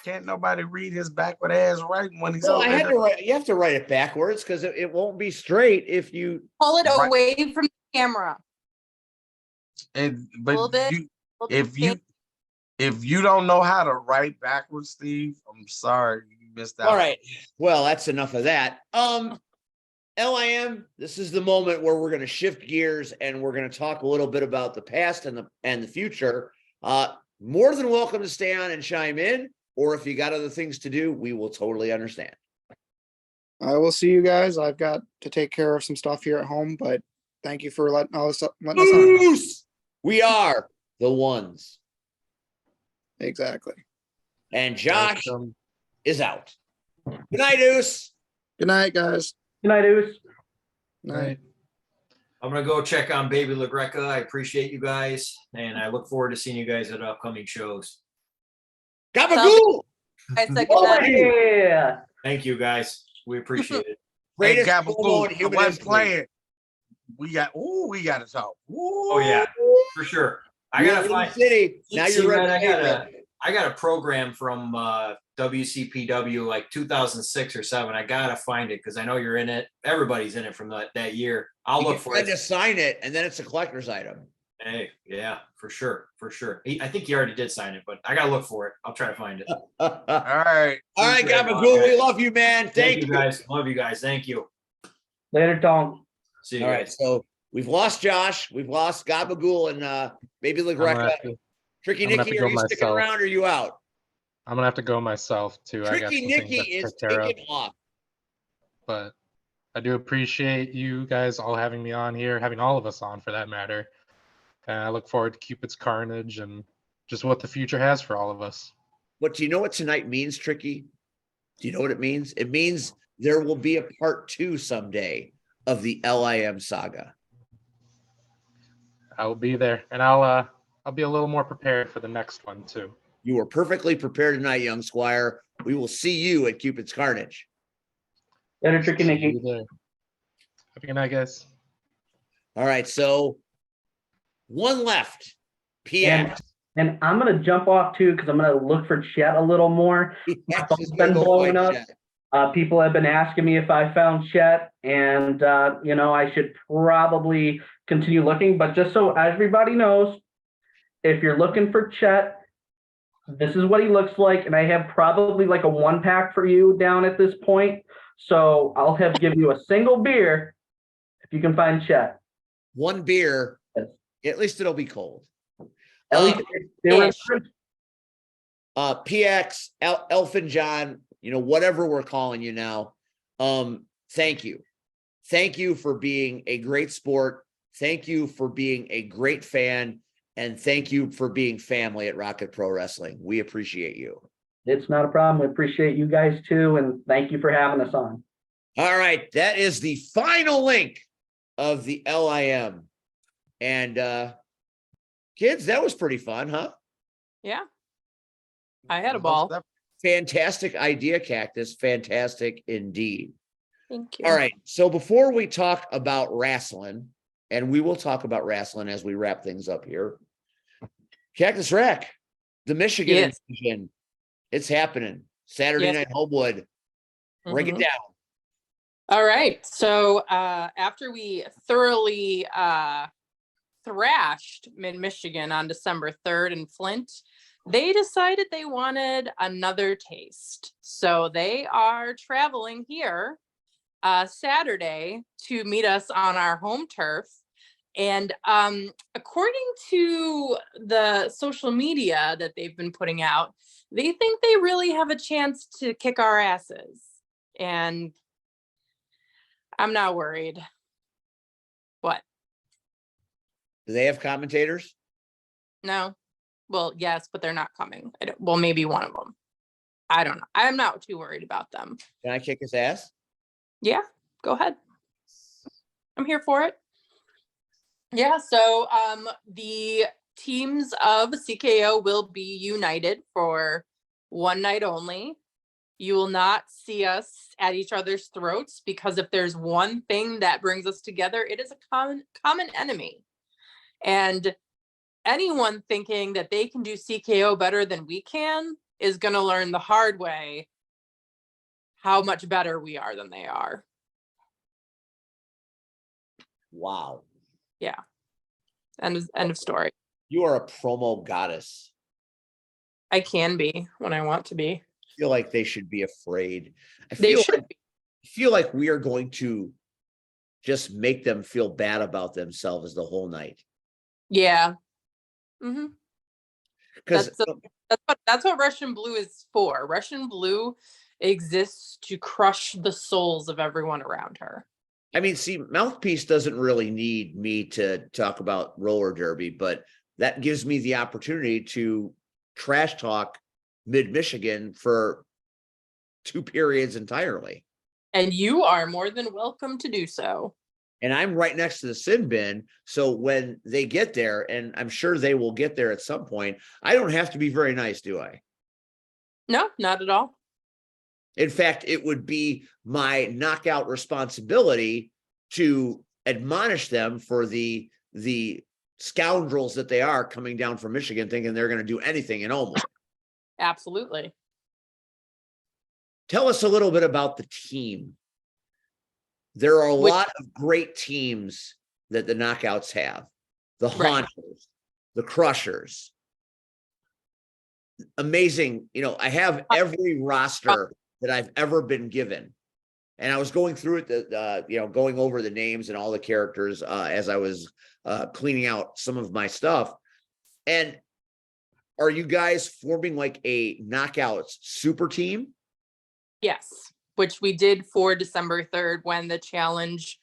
Speaker 3: can't nobody read his backward ass writing when he's
Speaker 2: Well,
Speaker 3: over
Speaker 2: I had
Speaker 3: there.
Speaker 2: to write. You have to write it backwards because it won't be straight if you
Speaker 6: Pull it
Speaker 3: Right.
Speaker 6: away from the camera.
Speaker 3: But
Speaker 6: Little bit,
Speaker 3: you,
Speaker 6: little
Speaker 3: if you don't know how to write backwards, Steve, I'm sorry you missed out.
Speaker 2: All right. Well, that's enough of that. LIM, this is the moment where we're going to shift gears and we're going to talk a little bit about the past and the future. More than welcome to stay on and chime in, or if you got other things to do, we will totally understand.
Speaker 8: I will see you guys. I've got to take care of some stuff here at home, but thank you for letting us on.
Speaker 2: Moose! We are the ones.
Speaker 8: Exactly.
Speaker 2: And Josh is out. Good night, Oos.
Speaker 8: Good night, guys.
Speaker 4: Good night, Oos.
Speaker 8: Night.
Speaker 10: I'm gonna go check on Baby LaGreca. I appreciate you guys, and I look forward to seeing you guys at upcoming shows.
Speaker 2: Gabagool!
Speaker 6: I second
Speaker 4: Oh
Speaker 6: that.
Speaker 4: yeah.
Speaker 10: Thank you guys. We appreciate it.
Speaker 3: Hey,
Speaker 2: Greatest
Speaker 3: Gabagool,
Speaker 2: promo in
Speaker 3: I
Speaker 2: human
Speaker 3: wasn't
Speaker 2: history.
Speaker 3: playing. We got to talk.
Speaker 10: Oh yeah, for sure. I
Speaker 2: You're
Speaker 10: gotta
Speaker 2: in the
Speaker 10: find.
Speaker 2: city. Now
Speaker 10: See,
Speaker 2: you're
Speaker 10: man,
Speaker 2: ready.
Speaker 10: I got a program from WCPW like 2006 or 7. I gotta find it because I know you're in it. Everybody's in it from that year. I'll
Speaker 2: You
Speaker 10: look
Speaker 2: can
Speaker 10: for
Speaker 2: try
Speaker 10: it.
Speaker 2: to sign it, and then it's a collector's item.
Speaker 10: Hey, yeah, for sure. I think you already did sign it, but I gotta look for it. I'll try to find it.
Speaker 2: All
Speaker 3: right,
Speaker 2: Gabagool, we love you, man.
Speaker 10: Thank you guys. Love you guys. Thank you.
Speaker 4: Later, Tom.
Speaker 10: See you
Speaker 2: All
Speaker 10: guys.
Speaker 2: right, so we've lost Josh, we've lost Gabagool, and Baby LaGreca. Tricky Nicky, are you sticking around or are you out?
Speaker 7: I'm gonna have to go myself too. I got
Speaker 2: Tricky
Speaker 7: some
Speaker 2: Nicky
Speaker 7: things to
Speaker 2: is
Speaker 7: take care of.
Speaker 2: taking off.
Speaker 7: But I do appreciate you guys all having me on here, having all of us on for that matter. And I look forward to Cupid's Carnage and just what the future has for all of us.
Speaker 2: But do you know what tonight means, Tricky? Do you know what it means? It means there will be a part 2 someday of the LIM saga.
Speaker 7: I will be there, and I'll be a little more prepared for the next one too.
Speaker 2: You are perfectly prepared tonight, young squire. We will see you at Cupid's Carnage.
Speaker 4: Later, Tricky Nicky.
Speaker 7: Have a good night, guys.
Speaker 2: All right, so one left. PX.
Speaker 4: And I'm gonna jump off too because I'm gonna look for Chet a little more. My
Speaker 2: PX
Speaker 4: phone's
Speaker 2: is gonna
Speaker 4: been
Speaker 2: go
Speaker 4: blowing
Speaker 2: find
Speaker 4: up.
Speaker 2: Chet.
Speaker 4: People have been asking me if I found Chet, and I should probably continue looking. But just so everybody knows, if you're looking for Chet, this is what he looks like, and I have probably like a 1-pack for you down at this point. So I'll give you a single beer if you can find Chet.
Speaker 2: One beer. At least it'll be cold.
Speaker 4: At least they were
Speaker 2: PX, Elfin John, whatever we're calling you now. Thank you. Thank you for being a great sport. Thank you for being a great fan. And thank you for being family at Rocket Pro Wrestling. We appreciate you.
Speaker 4: It's not a problem. We appreciate you guys too. And thank you for having us on.
Speaker 2: All right. That is the final link of the LIM. And kids, that was pretty fun, huh?
Speaker 6: Yeah. I had a ball.
Speaker 2: Fantastic idea, Cactus. Fantastic indeed.
Speaker 6: Thank you.
Speaker 2: All right. So before we talk about wrestling, and we will talk about wrestling as we wrap things up here, Cactus Rack, the Michigan invasion, it's happening. Saturday Night Homewood. Break it down.
Speaker 6: All right. So after we thoroughly thrashed Mid-Michigan on December 3rd in Flint, they decided they wanted another taste. So they are traveling here Saturday to meet us on our home turf. And according to the social media that they've been putting out, they think they really have a chance to kick our asses. And I'm not worried. What?
Speaker 2: Do they have commentators?
Speaker 6: No. Well, yes, but they're not coming. Well, maybe one of them. I don't know. I'm not too worried about them.
Speaker 2: Can I kick his ass?
Speaker 6: Yeah, go ahead. I'm here for it. Yeah, so the teams of CKO will be united for one night only. You will not see us at each other's throats, because if there's one thing that brings us together, it is a common enemy. And anyone thinking that they can do CKO better than we can is going to learn the hard way how much better we are than they are.
Speaker 2: Wow.
Speaker 6: Yeah. End of story.
Speaker 2: You are a promo goddess.
Speaker 6: I can be when I want to be.
Speaker 2: I feel like they should be afraid. I
Speaker 6: They should be.
Speaker 2: feel like we are going to just make them feel bad about themselves the whole night.
Speaker 6: Yeah. Mm-hmm.
Speaker 2: Because
Speaker 6: That's what Russian Blue is for. Russian Blue exists to crush the souls of everyone around her.
Speaker 2: I mean, see, Mouthpiece doesn't really need me to talk about roller derby, but that gives me the opportunity to trash talk Mid-Michigan for 2 periods entirely.
Speaker 6: And you are more than welcome to do so.
Speaker 2: And I'm right next to the sin bin. So when they get there, and I'm sure they will get there at some point, I don't have to be very nice, do I?
Speaker 6: No, not at all.
Speaker 2: In fact, it would be my knockout responsibility to admonish them for the scoundrels that they are coming down from Michigan thinking they're going to do anything in Omaha.
Speaker 6: Absolutely.
Speaker 2: Tell us a little bit about the team. There are a lot of great teams that the knockouts have. The Haunters, the Crushers. Amazing. You know, I have every roster that I've ever been given. And I was going through it, going over the names and all the characters as I was cleaning out some of my stuff. And are you guys forming like a knockouts super team?
Speaker 6: Yes, which we did for December 3rd when the challenge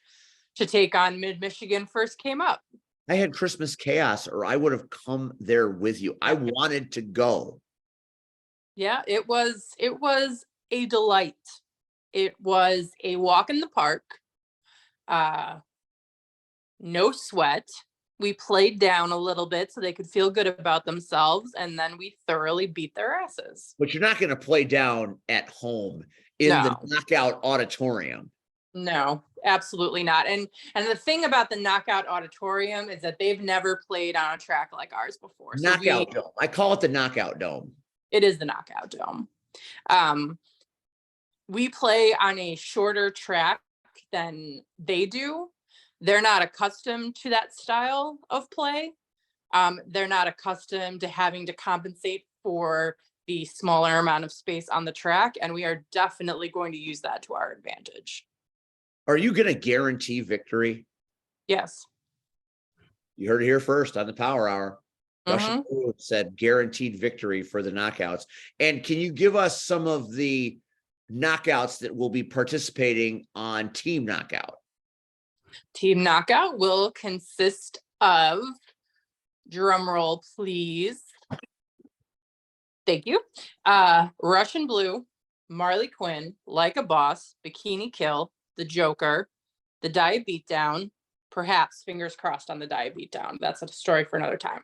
Speaker 6: to take on Mid-Michigan first came up.
Speaker 2: I had Christmas chaos, or I would have come there with you. I wanted to go.
Speaker 6: Yeah, it was a delight. It was a walk in the park. No sweat. We played down a little bit so they could feel good about themselves, and then we thoroughly beat their asses.
Speaker 2: But you're not going to play down at home in the knockout auditorium.
Speaker 6: No, absolutely not. And the thing about the knockout auditorium is that they've never played on a track like ours before.
Speaker 2: Knockout dome. I call it the knockout dome.
Speaker 6: It is the knockout dome. We play on a shorter track than they do. They're not accustomed to that style of play. They're not accustomed to having to compensate for the smaller amount of space on the track, and we are definitely going to use that to our advantage.
Speaker 2: Are you going to guarantee victory?
Speaker 6: Yes.
Speaker 2: You heard it here first on the Power Hour. Russian said guaranteed victory for the knockouts. And can you give us some of the knockouts that will be participating on Team Knockout?
Speaker 6: Team Knockout will consist of, drum roll please. Thank you. Russian Blue, Marley Quinn, Like a Boss, Bikini Kill, The Joker, The Diet Beatdown, perhaps fingers crossed on the Diet Beatdown. That's a story for another time.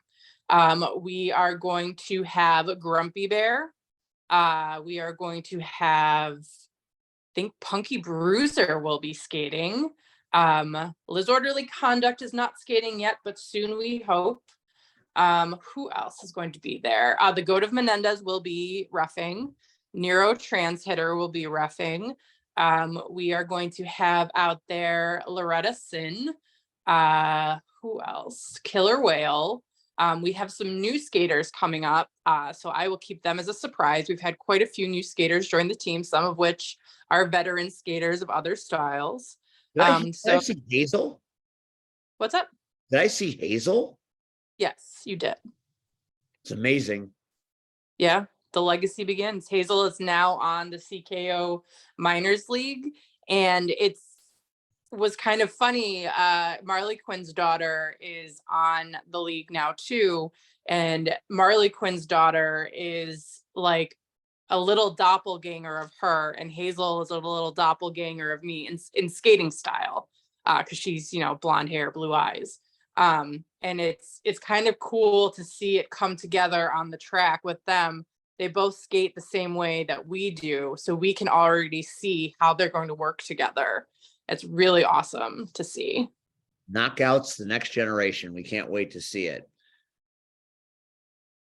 Speaker 6: We are going to have Grumpy Bear. We are going to have, I think Punky Bruiser will be skating. Disorderly Conduct is not skating yet, but soon we hope. Who else is going to be there? The Goat of Menendez will be reffing. Nero Transhitter will be reffing. We are going to have out there Loretta Sin. Who else? Killer Whale. We have some new skaters coming up, so I will keep them as a surprise. We've had quite a few new skaters join the team, some of which are veteran skaters of other styles.
Speaker 2: Did I see Hazel?
Speaker 6: What's up?
Speaker 2: Did I see Hazel?
Speaker 6: Yes, you did.
Speaker 2: It's amazing.
Speaker 6: Yeah, the legacy begins. Hazel is now on the CKO Minors League, and it was kind of funny. Marley Quinn's daughter is on the league now too, and Marley Quinn's daughter is like a little doppelganger of her, and Hazel is a little doppelganger of me in skating style, because she's, blonde hair, blue eyes. And it's kind of cool to see it come together on the track with them. They both skate the same way that we do, so we can already see how they're going to work together. It's really awesome to see.
Speaker 2: Knockouts, the next generation. We can't wait to see it.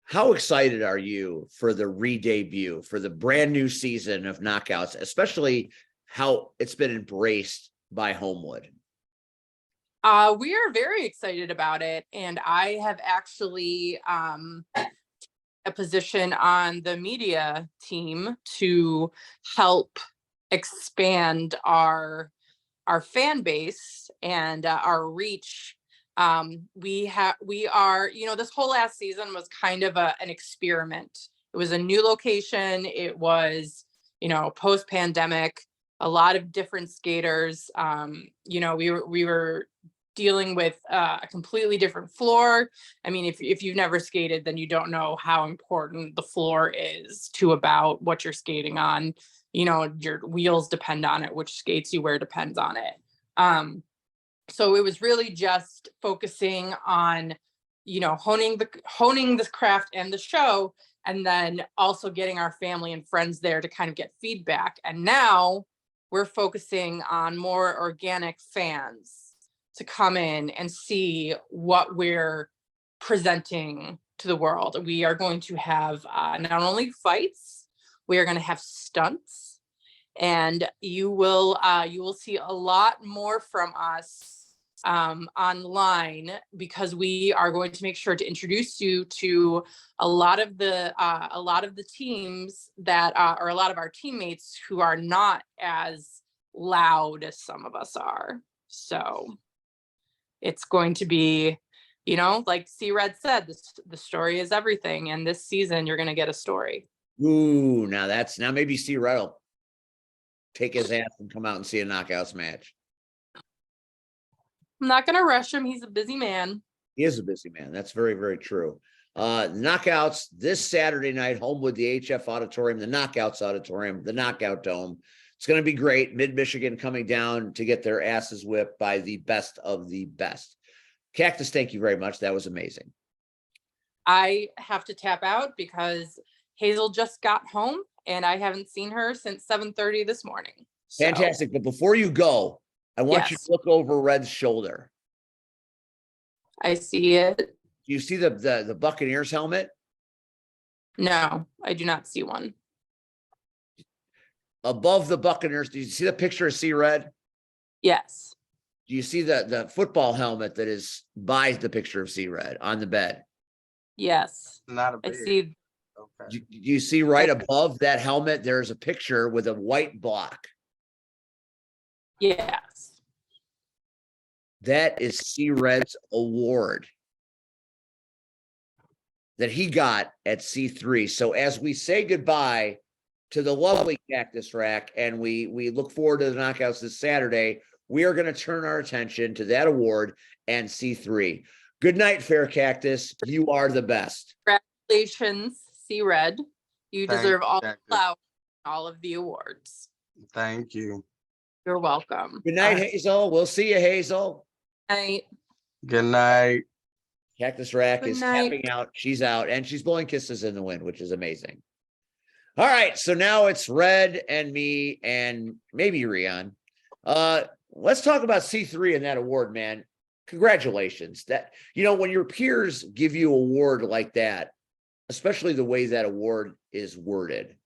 Speaker 2: How excited are you for the re-debut, for the brand new season of Knockouts, especially how it's been embraced by Homewood?
Speaker 6: We are very excited about it, and I have actually a position on the media team to help expand our fan base and our reach. We are, this whole last season was kind of an experiment. It was a new location. It was, post-pandemic, a lot of different skaters. We were dealing with a completely different floor. I mean, if you've never skated, then you don't know how important the floor is to about what you're skating on. your wheels depend on it, which skates you wear depends on it. So it was really just focusing on, honing the craft and the show, and then also getting our family and friends there to kind of get feedback. And now we're focusing on more organic fans to come in and see what we're presenting to the world. We are going to have not only fights, we are going to have stunts, and you will see a lot more from us online, because we are going to make sure to introduce you to a lot of the teams that or a lot of our teammates who are not as loud as some of us are. So it's going to be, like C Red said, the story is everything, and this season you're going to get a story.
Speaker 2: Ooh, now maybe C Red will take his ass and come out and see a knockouts match.
Speaker 6: I'm not going to rush him. He's a busy man.
Speaker 2: He is a busy man. That's very, very true. Knockouts this Saturday night, Homewood, the HF Auditorium, the Knockouts Auditorium, the Knockout Dome. It's going to be great. Mid-Michigan coming down to get their asses whipped by the best of the best. Cactus, thank you very much. That was amazing.
Speaker 6: I have to tap out because Hazel just got home and I haven't seen her since 7:30 this morning. So.
Speaker 2: Fantastic. But before you go, I want you to look over Red's shoulder.
Speaker 6: I see it.
Speaker 2: Do you see the Buccaneers helmet?
Speaker 6: No, I do not see one.
Speaker 2: Above the Buccaneers, do you see the picture of C Red?
Speaker 6: Yes.
Speaker 2: Do you see the football helmet that is by the picture of C Red on the bed?
Speaker 6: Yes.
Speaker 3: Not a
Speaker 6: I
Speaker 3: bed.
Speaker 6: see.
Speaker 3: Okay.
Speaker 2: Do you see right above that helmet, there's a picture with a white block?
Speaker 6: Yes.
Speaker 2: That is C Red's award that he got at C3. So as we say goodbye to the lovely Cactus Rack, and we look forward to the knockouts this Saturday, we are going to turn our attention to that award and C3. Good night, Fair Cactus. You are the best.
Speaker 6: Congratulations, C Red. You deserve all the flowers, all of the awards.
Speaker 3: Thank you.
Speaker 6: You're welcome.
Speaker 2: Good night, Hazel. We'll see you, Hazel.
Speaker 6: Night.
Speaker 3: Good night.
Speaker 2: Cactus Rack
Speaker 6: Good
Speaker 2: is
Speaker 6: night.
Speaker 2: tapping out. She's out, and she's blowing kisses in the wind, which is amazing. All right, so now it's Red and me and maybe Rion. Let's talk about C3 and that award, man. Congratulations. That, when your peers give you an award like that, especially the way that award is worded,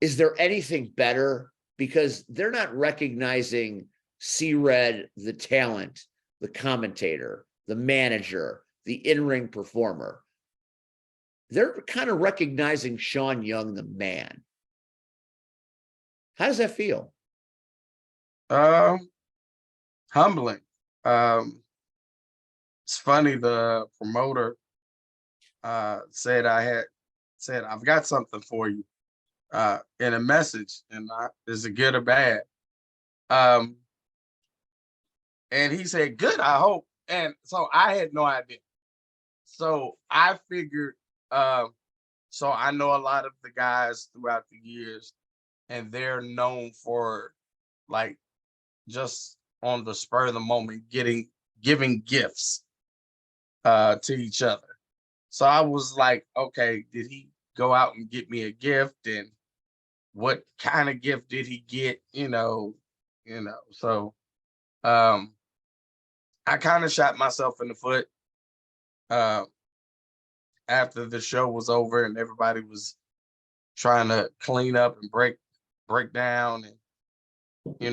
Speaker 2: is there anything better? Because they're not recognizing C-Red, the talent, the commentator, the manager, the in-ring performer. They're kind of recognizing Sean Young, the man. How does that feel?
Speaker 3: Humbling. It's funny, the promoter said I've got something for you in a message, and is it good or bad? And he said, good, I hope. And so I had no idea. So I figured, so I know a lot of the guys throughout the years, and they're known for, like, just on the spur of the moment, giving gifts to each other. So I was like, okay, did he go out and get me a gift? And what kind of gift did he get? So I kind of shot myself in the foot after the show was over and everybody was trying to clean up and break down. And,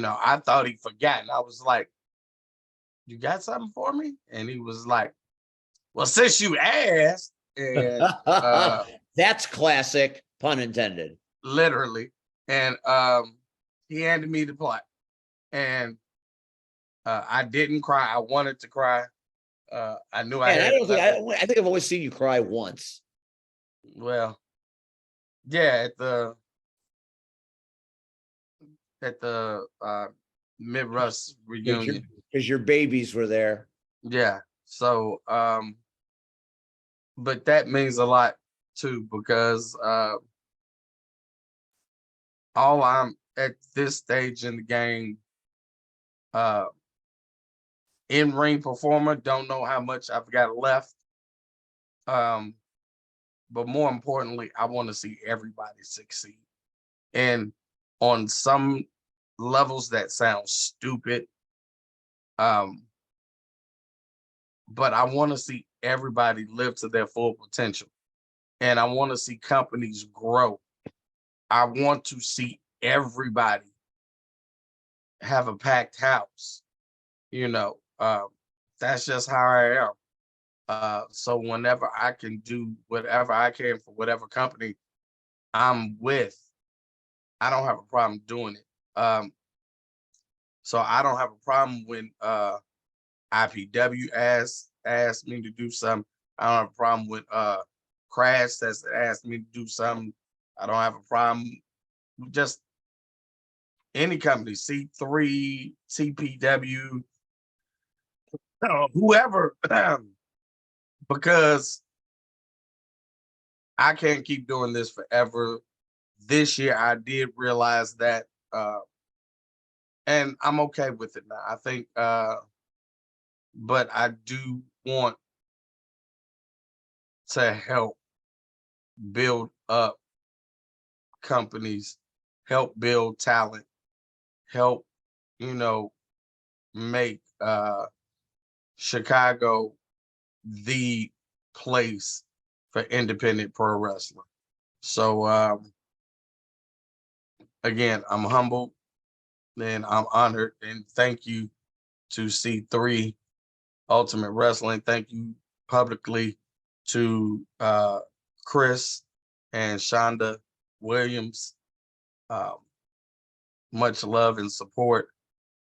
Speaker 3: I thought he'd forgotten. I was like, you got something for me? And he was like, well, since you asked. And
Speaker 2: that's classic, pun intended.
Speaker 3: Literally. And he handed me the plaque. And I didn't cry. I wanted to cry. I knew I had.
Speaker 2: I think I've always seen you cry once.
Speaker 3: Well, yeah, at the mid-Russ reunion.
Speaker 2: Because your babies were there.
Speaker 3: Yeah. So, but that means a lot too, because all I'm at this stage in the game, in-ring performer, don't know how much I've got left. But more importantly, I want to see everybody succeed. And on some levels that sounds stupid. But I want to see everybody live to their full potential. And I want to see companies grow. I want to see everybody have a packed house. You know, that's just how I am. So whenever I can do whatever I can for whatever company I'm with, I don't have a problem doing it. So I don't have a problem when IPW asked me to do something. I don't have a problem with Crash that's asked me to do something. I don't have a problem with just any company, C3, CPW, whoever, because I can't keep doing this forever. This year I did realize that, and I'm okay with it now. I think, but I do want to help build up companies, help build talent, help, make Chicago the place for independent pro wrestling. So again, I'm humbled and I'm honored, and thank you to C3 Ultimate Wrestling. Thank you publicly to Chris and Shonda Williams. Much love and support,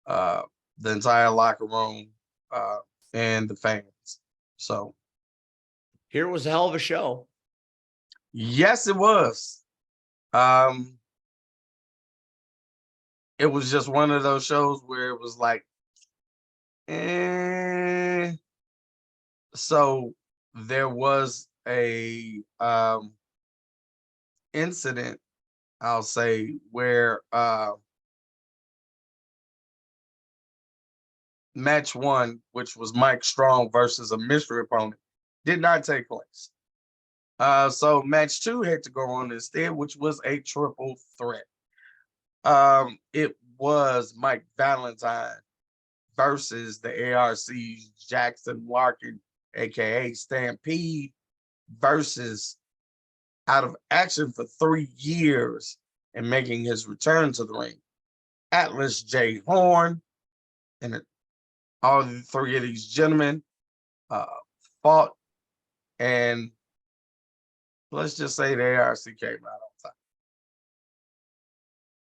Speaker 3: the entire locker room, and the fans. So
Speaker 2: here was a hell of a show.
Speaker 3: Yes, it was. It was just one of those shows where it was like, so there was a incident, I'll say, where match one, which was Mike Strong versus a mystery opponent, did not take place. So match two had to go on instead, which was a triple threat. It was Mike Valentine versus the ARC's Jackson Larkin, aka Stampede, versus, out of action for 3 years and making his return to the ring, Atlas J. Horn. And all three of these gentlemen fought, and let's just say the ARC came out on top.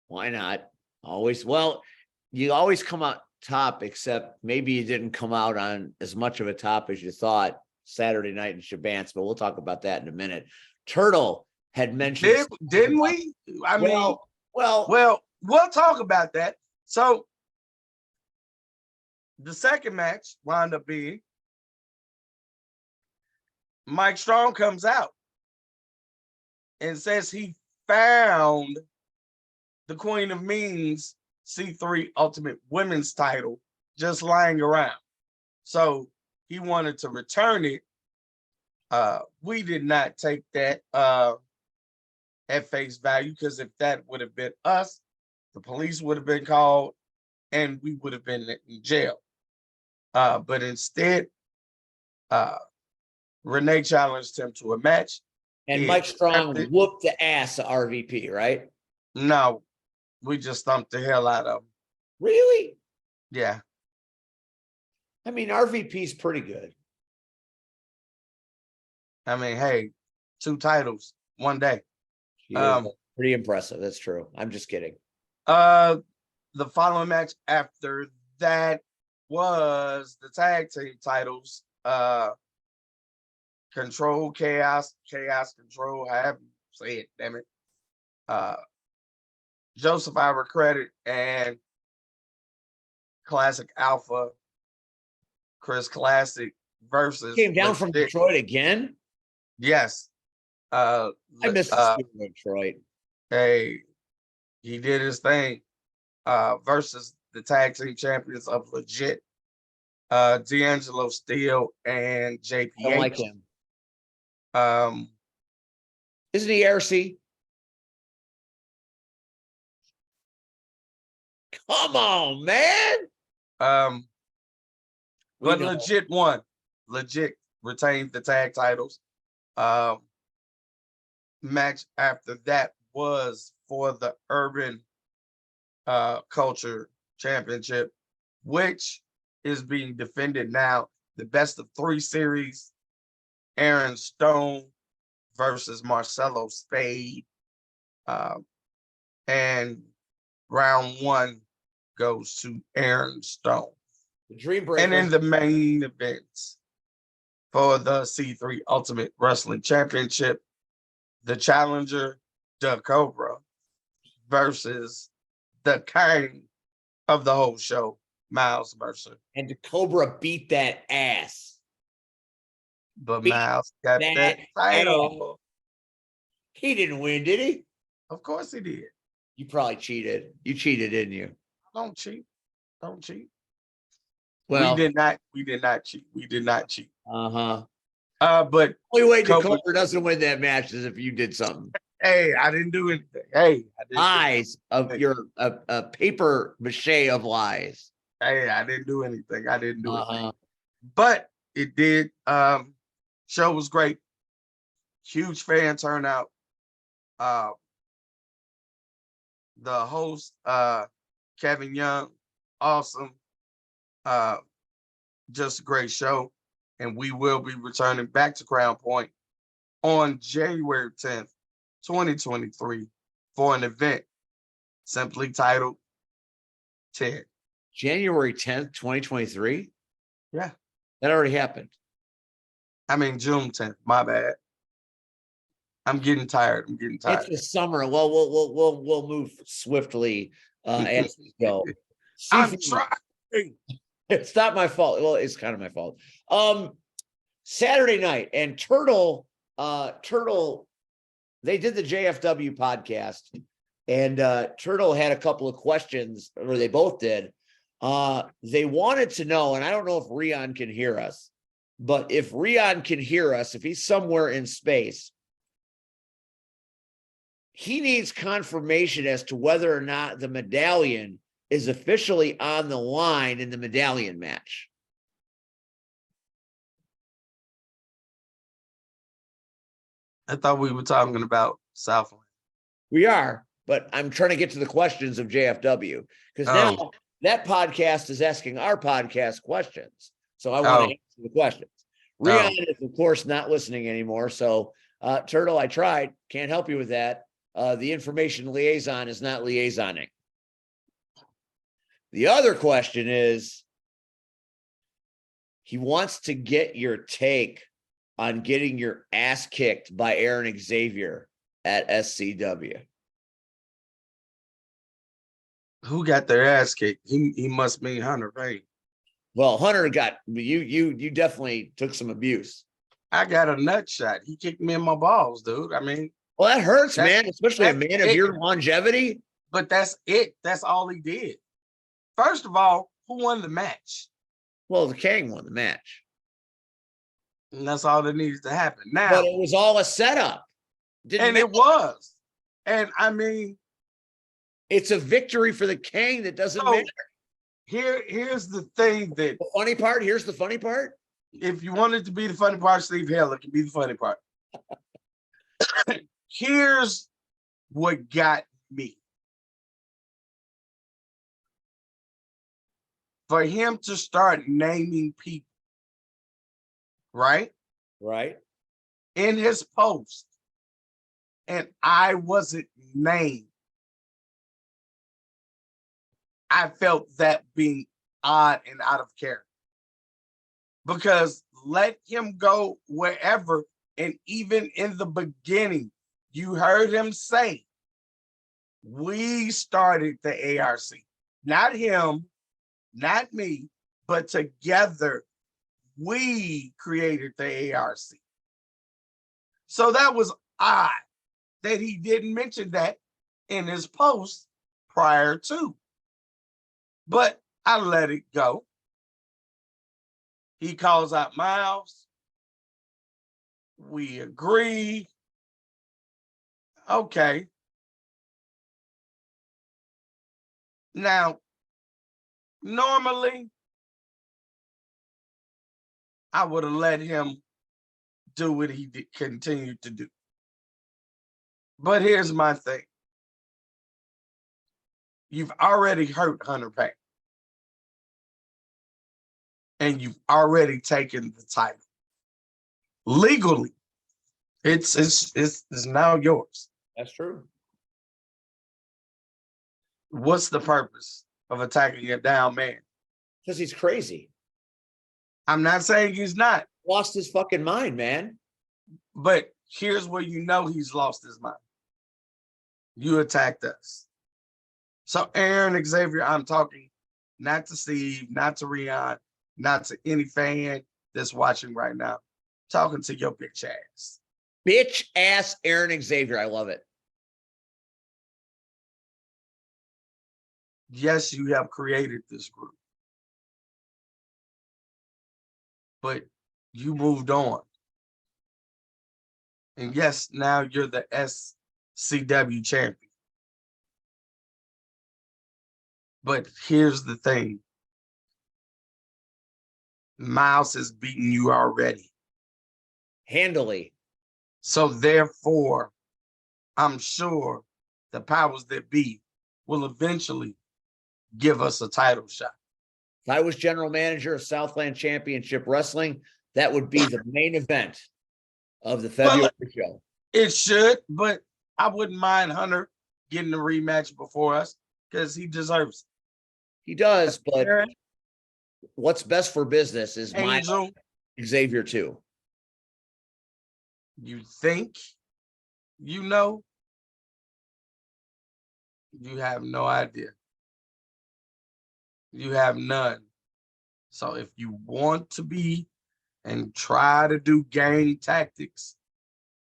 Speaker 2: Why not? Always. Well, you always come out top, except maybe you didn't come out on as much of a top as you thought Saturday night in Shabance, but we'll talk about that in a minute. Turtle had mentioned,
Speaker 3: didn't we? I mean,
Speaker 2: well,
Speaker 3: we'll talk about that. So the second match wound up being Mike Strong comes out and says he found the Queen of Means C3 Ultimate Women's title just lying around. So he wanted to return it. We did not take that at face value, because if that would have been us, the police would have been called and we would have been in jail. But instead, Renee challenged him to a match.
Speaker 2: And Mike Strong whooped the ass of RVP, right?
Speaker 3: No, we just thumped the hell out of him.
Speaker 2: Really?
Speaker 3: Yeah.
Speaker 2: I mean, RVP's pretty good.
Speaker 3: I mean, hey, 2 titles, 1 day.
Speaker 2: Pretty impressive. That's true. I'm just kidding.
Speaker 3: The following match after that was the tag team titles. Control, Chaos Control, however you say it, damn it. Joseph Ira Credit and Classic Alpha, Chris Classic versus.
Speaker 2: Came down from Detroit again?
Speaker 3: Yes.
Speaker 2: I missed Detroit.
Speaker 3: Hey, He did his thing versus the tag team champions of Legit, D'Angelo Steele and JPH.
Speaker 2: I don't like him.
Speaker 3: Um,
Speaker 2: Isn't he RC? Come on, man.
Speaker 3: But
Speaker 2: know.
Speaker 3: Legit won. Legit retained the tag titles. Match after that was for the Urban Culture Championship, which is being defended now. The best of 3 series, Aaron Stone versus Marcelo Spade. And round 1 goes to Aaron Stone.
Speaker 2: The Dream Breaker.
Speaker 3: And in the main events for the C3 Ultimate Wrestling Championship, the challenger, the Cobra, versus the king of the whole show, Miles Mercer.
Speaker 2: And the Cobra beat that ass.
Speaker 3: But Miles got that title.
Speaker 2: He didn't win, did he?
Speaker 3: Of course he did.
Speaker 2: You probably cheated. You cheated, didn't you?
Speaker 3: Don't cheat. Don't cheat.
Speaker 2: Well,
Speaker 3: we did not cheat. We did not cheat.
Speaker 2: Uh-huh.
Speaker 3: But
Speaker 2: only way the Cobra doesn't win that match is if you did something.
Speaker 3: Hey, I didn't do anything. Hey, I didn't
Speaker 2: lies of your a paper mache of lies.
Speaker 3: Hey, I didn't do anything. I didn't do anything. But it did. Show was great. Huge fan turnout. The host, Kevin Young, awesome. Just a great show. And we will be returning back to Crown Point on January 10th, 2023 for an event simply titled 10.
Speaker 2: January 10th, 2023?
Speaker 3: Yeah.
Speaker 2: That already happened.
Speaker 3: I mean, June 10th. My bad. I'm getting tired.
Speaker 2: It's the summer. Well, we'll move swiftly as we go.
Speaker 3: I'm trying.
Speaker 2: It's not my fault. Well, it's kind of my fault. Saturday night and Turtle, they did the JFW podcast, and Turtle had a couple of questions, or they both did. They wanted to know, and I don't know if Rion can hear us, but if Rion can hear us, if he's somewhere in space, he needs confirmation as to whether or not the medallion is officially on the line in the medallion match.
Speaker 3: I thought we were talking about Southland.
Speaker 2: We are, but I'm trying to get to the questions of JFW because now that podcast is asking our podcast questions. So I want to answer the questions. Rion is, of course, not listening anymore. So, Turtle, I tried. Can't help you with that. The information liaison is not liaisoning. The other question is, he wants to get your take on getting your ass kicked by Aaron Xavier at SCW.
Speaker 3: Who got their ass kicked? He must mean Hunter, right?
Speaker 2: Well, Hunter got you definitely took some abuse.
Speaker 3: I got a nut shot. He kicked me in my balls, dude. I mean,
Speaker 2: well, that hurts, man, especially a man of your longevity.
Speaker 3: But that's it. That's all he did. First of all, who won the match?
Speaker 2: Well, the King won the match.
Speaker 3: And that's all that needs to happen. Now,
Speaker 2: but it was all a setup.
Speaker 3: It was. And I mean,
Speaker 2: it's a victory for the King that doesn't matter.
Speaker 3: Here's the thing that
Speaker 2: the funny part. Here's the funny part.
Speaker 3: If you want it to be the funny part, Steve, hell, it can be the funny part. Here's what got me. For him to start naming people, right?
Speaker 2: Right.
Speaker 3: In his post, and I wasn't named. I felt that being odd and out of character. Because let him go wherever, and even in the beginning, you heard him say, we started the ARC. Not him, not me, but together, we created the ARC. So that was odd that he didn't mention that in his post prior to. But I let it go. He calls out Miles. We agree. Okay. Now, normally, I would have let him do what he continued to do. But here's my thing. You've already hurt Hunter Payne. And you've already taken the title. Legally, it's now yours.
Speaker 2: That's true.
Speaker 3: What's the purpose of attacking a down man?
Speaker 2: Because he's crazy.
Speaker 3: I'm not saying he's not.
Speaker 2: Lost his fucking mind, man.
Speaker 3: But here's where you know he's lost his mind. You attacked us. So Aaron Xavier, I'm talking not to Steve, not to Rion, not to any fan that's watching right now. Talking to your bitch ass.
Speaker 2: Bitch ass Aaron Xavier. I love it.
Speaker 3: Yes, you have created this group. But you moved on. And yes, now you're the SCW champion. But here's the thing. Miles has beaten you already.
Speaker 2: Handily.
Speaker 3: So therefore, I'm sure the powers that be will eventually give us a title shot.
Speaker 2: If I was general manager of Southland Championship Wrestling, that would be the main event of the February show.
Speaker 3: It should, but I wouldn't mind Hunter getting a rematch before us because he deserves it.
Speaker 2: He does, but what's best for business is
Speaker 3: Angel.
Speaker 2: my Xavier too.
Speaker 3: You think you know? You have no idea. You have none. So if you want to be and try to do gang tactics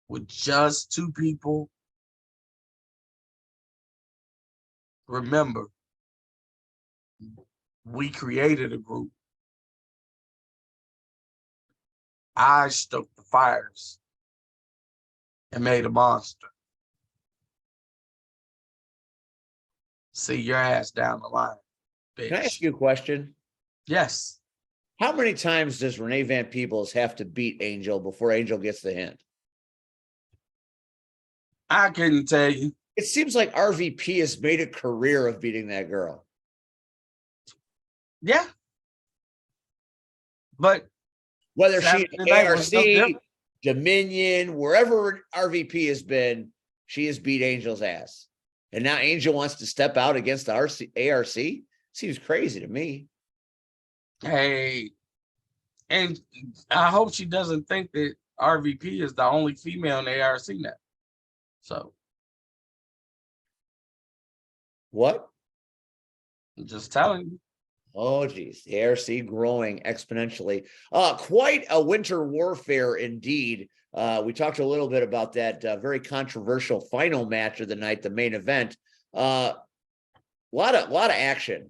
Speaker 3: with just two people, remember, we created a group. I stoked the fires and made a monster. See your ass down the line, bitch.
Speaker 2: Can I ask you a question?
Speaker 3: Yes.
Speaker 2: How many times does Renee Van Peebles have to beat Angel before Angel gets the hint?
Speaker 3: I couldn't tell you.
Speaker 2: It seems like RVP has made a career of beating that girl.
Speaker 3: Yeah. But
Speaker 2: whether she's ARC,
Speaker 3: no
Speaker 2: Dominion, wherever RVP has been, she has beat Angel's ass. And now Angel wants to step out against the ARC? Seems crazy to me.
Speaker 3: Hey, and I hope she doesn't think that RVP is the only female in the ARC now. So.
Speaker 2: What?
Speaker 3: I'm just telling you.
Speaker 2: Oh, geez. The ARC growing exponentially. Quite a winter warfare indeed. We talked a little bit about that very controversial final match of the night, the main event. A lot of action.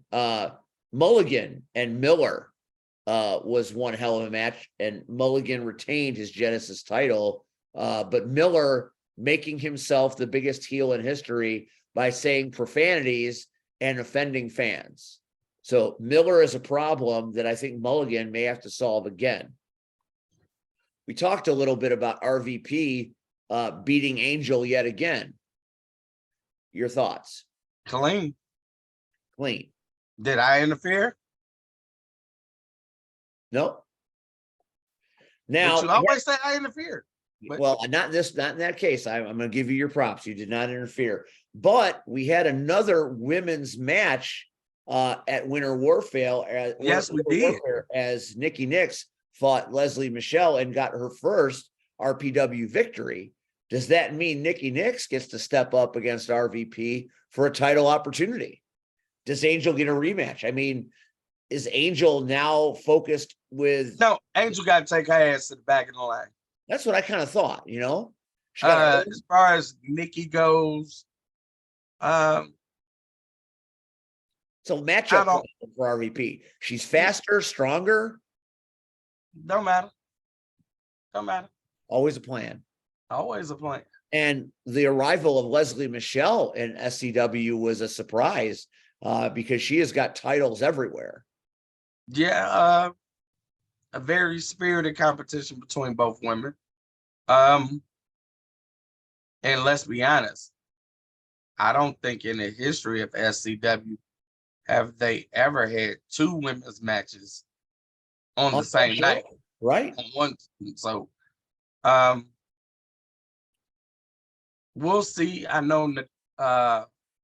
Speaker 2: Mulligan and Miller was one hell of a match, and Mulligan retained his Genesis title, but Miller making himself the biggest heel in history by saying profanities and offending fans. So Miller is a problem that I think Mulligan may have to solve again. We talked a little bit about RVP beating Angel yet again. Your thoughts?
Speaker 3: Clean.
Speaker 2: Clean.
Speaker 3: Did I interfere?
Speaker 2: No. Now,
Speaker 3: but you always say I interfered.
Speaker 2: Well, not in that case. I'm going to give you your props. You did not interfere. But we had another women's match at Winter Warfare.
Speaker 3: Yes, we did.
Speaker 2: As Nikki Nix fought Leslie Michelle and got her first RPW victory. Does that mean Nikki Nix gets to step up against RVP for a title opportunity? Does Angel get a rematch? I mean, is Angel now focused with...
Speaker 3: No, Angel got to take her ass to the back of the line.
Speaker 2: That's what I kind of thought, you know?
Speaker 3: As far as Nikki goes,
Speaker 2: So
Speaker 3: I
Speaker 2: matchup
Speaker 3: don't-
Speaker 2: for RVP. She's faster, stronger.
Speaker 3: Don't matter. Don't matter.
Speaker 2: Always a plan.
Speaker 3: Always a plan.
Speaker 2: And the arrival of Leslie Michelle in SCW was a surprise because she has got titles everywhere.
Speaker 3: Yeah, a very spirited competition between both women. And let's be honest, I don't think in the history of SCW have they ever had two women's matches on the same
Speaker 2: Sure.
Speaker 3: night.
Speaker 2: Right.
Speaker 3: On one, so we'll see. I know that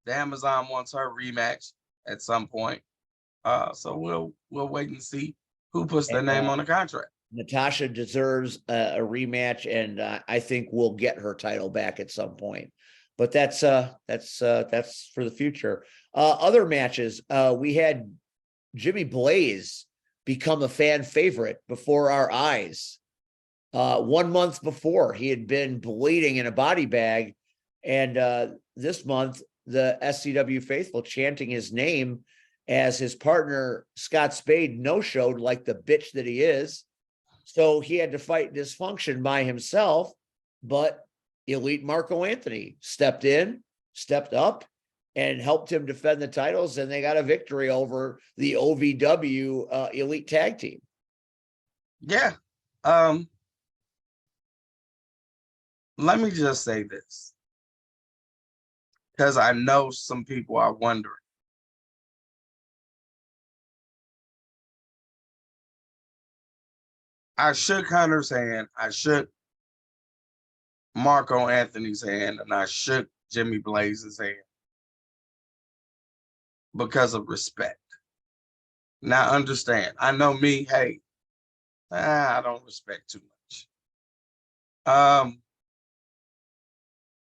Speaker 3: the Amazon wants her rematch at some point. So we'll wait and see who puts their name on the contract.
Speaker 2: Natasha deserves a rematch, and I think we'll get her title back at some point. But that's for the future. Other matches, we had Jimmy Blaze become a fan favorite before our eyes. 1 month before, he had been bleeding in a body bag, and this month the SCW faithful chanting his name as his partner Scott Spade no-showed like the bitch that he is. So he had to fight dysfunction by himself, but Elite Marco Anthony stepped up, and helped him defend the titles, and they got a victory over the OVW Elite Tag Team.
Speaker 3: Yeah. Let me just say this, because I know some people are wondering. I shook Hunter's hand, I shook Marco Anthony's hand, and I shook Jimmy Blaze's hand because of respect. Now understand, I know me, hey, I don't respect too much.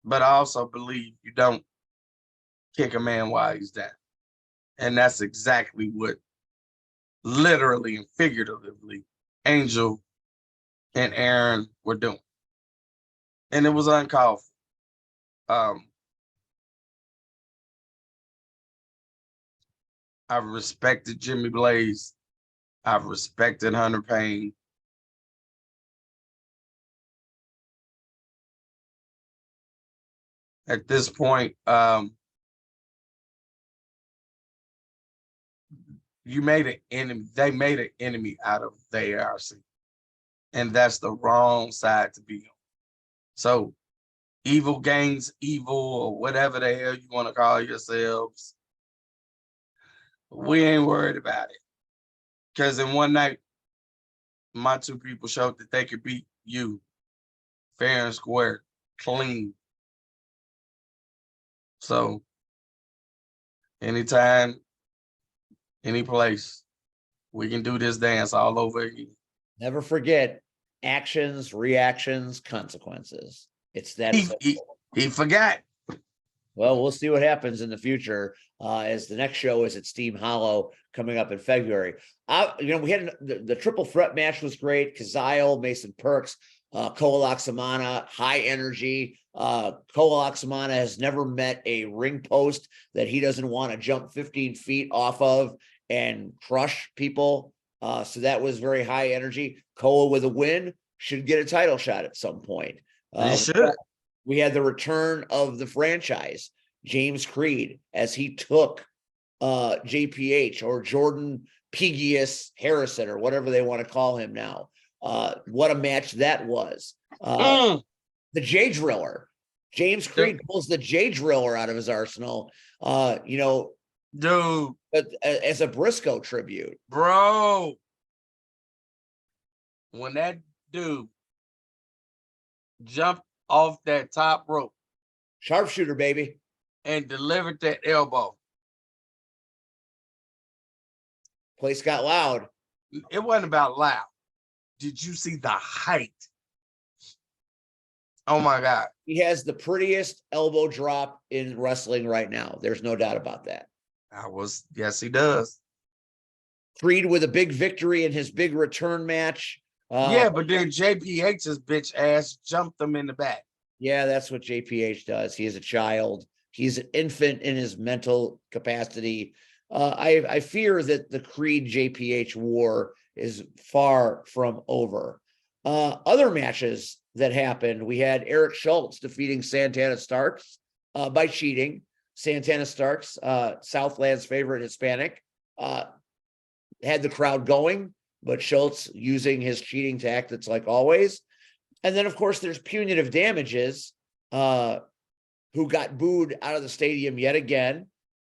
Speaker 3: But I also believe you don't kick a man while he's down. And that's exactly what literally and figuratively Angel and Aaron were doing. And it was uncalled for. I've respected Jimmy Blaze. I've respected Hunter Payne. At this point, you made an enemy. They made an enemy out of the ARC. And that's the wrong side to be on. So evil gangs, evil, or whatever the hell you want to call yourselves, we ain't worried about it. Because in one night, my two people showed that they could beat you fair and square, clean. So anytime, any place, we can do this dance all over again.
Speaker 2: Never forget actions, reactions, consequences. It's that
Speaker 3: he forgot.
Speaker 2: Well, we'll see what happens in the future as the next show is at Steam Hollow coming up in February. We had the triple threat match was great. Kazile, Mason Perks, Koalaxamana, high energy. Koalaxamana has never met a ring post that he doesn't want to jump 15 feet off of and crush people. So that was very high energy. Koa with a win should get a title shot at some point.
Speaker 3: He should.
Speaker 2: We had the return of the franchise, James Creed, as he took JPH or Jordan Pigius Harrison or whatever they want to call him now. What a match that was. The J Driller. James Creed pulls the J Driller out of his arsenal.
Speaker 3: Dude.
Speaker 2: As a Briscoe tribute.
Speaker 3: Bro. When that dude jumped off that top rope.
Speaker 2: Sharpshooter, baby.
Speaker 3: And delivered that elbow.
Speaker 2: Place got loud.
Speaker 3: It wasn't about loud. Did you see the height? Oh my God.
Speaker 2: He has the prettiest elbow drop in wrestling right now. There's no doubt about that.
Speaker 3: Yes, he does.
Speaker 2: Creed with a big victory in his big return match.
Speaker 3: Yeah, but then JPH's bitch ass jumped him in the back.
Speaker 2: Yeah, that's what JPH does. He is a child. He's an infant in his mental capacity. I fear that the Creed JPH war is far from over. Other matches that happened, we had Eric Schultz defeating Santana Starks by cheating. Santana Starks, Southland's favorite Hispanic, had the crowd going, but Schultz using his cheating tactics like always. And then, of course, there's punitive damages, who got booed out of the stadium yet again,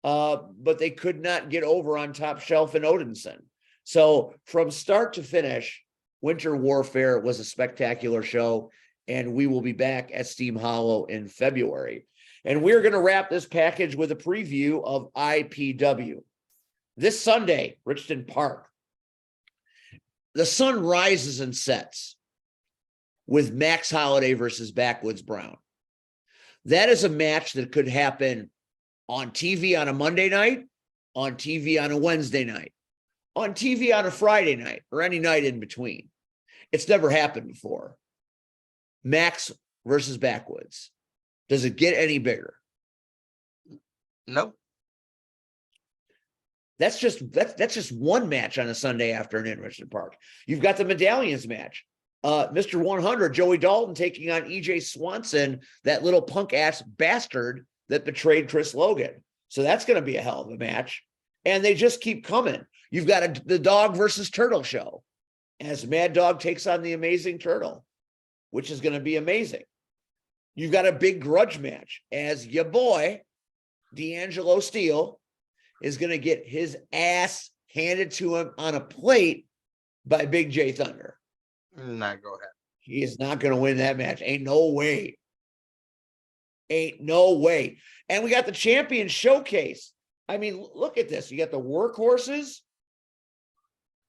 Speaker 2: but they could not get over on Top Shelf and Odinson. So from start to finish, Winter Warfare was a spectacular show, and we will be back at Steam Hollow in February. And we're going to wrap this package with a preview of IPW. This Sunday, Richmond Park, the sun rises and sets with Max Holiday versus Backwoods Brown. That is a match that could happen on TV on a Monday night, on TV on a Wednesday night, on TV on a Friday night, or any night in between. It's never happened before. Max versus Backwoods. Does it get any bigger?
Speaker 3: Nope.
Speaker 2: That's just one match on a Sunday afternoon in Richmond Park. You've got the Medallions match. Mr. 100, Joey Dalton taking on EJ Swanson, that little punk ass bastard that betrayed Chris Logan. So that's going to be a hell of a match. And they just keep coming. You've got the Dog versus Turtle show as Mad Dog takes on the Amazing Turtle, which is going to be amazing. You've got a big grudge match as your boy, D'Angelo Steele, is going to get his ass handed to him on a plate by Big J Thunder.
Speaker 3: Not gonna happen.
Speaker 2: He is not going to win that match. Ain't no way. Ain't no way. And we got the champion showcase. I mean, look at this. You got the workhorses.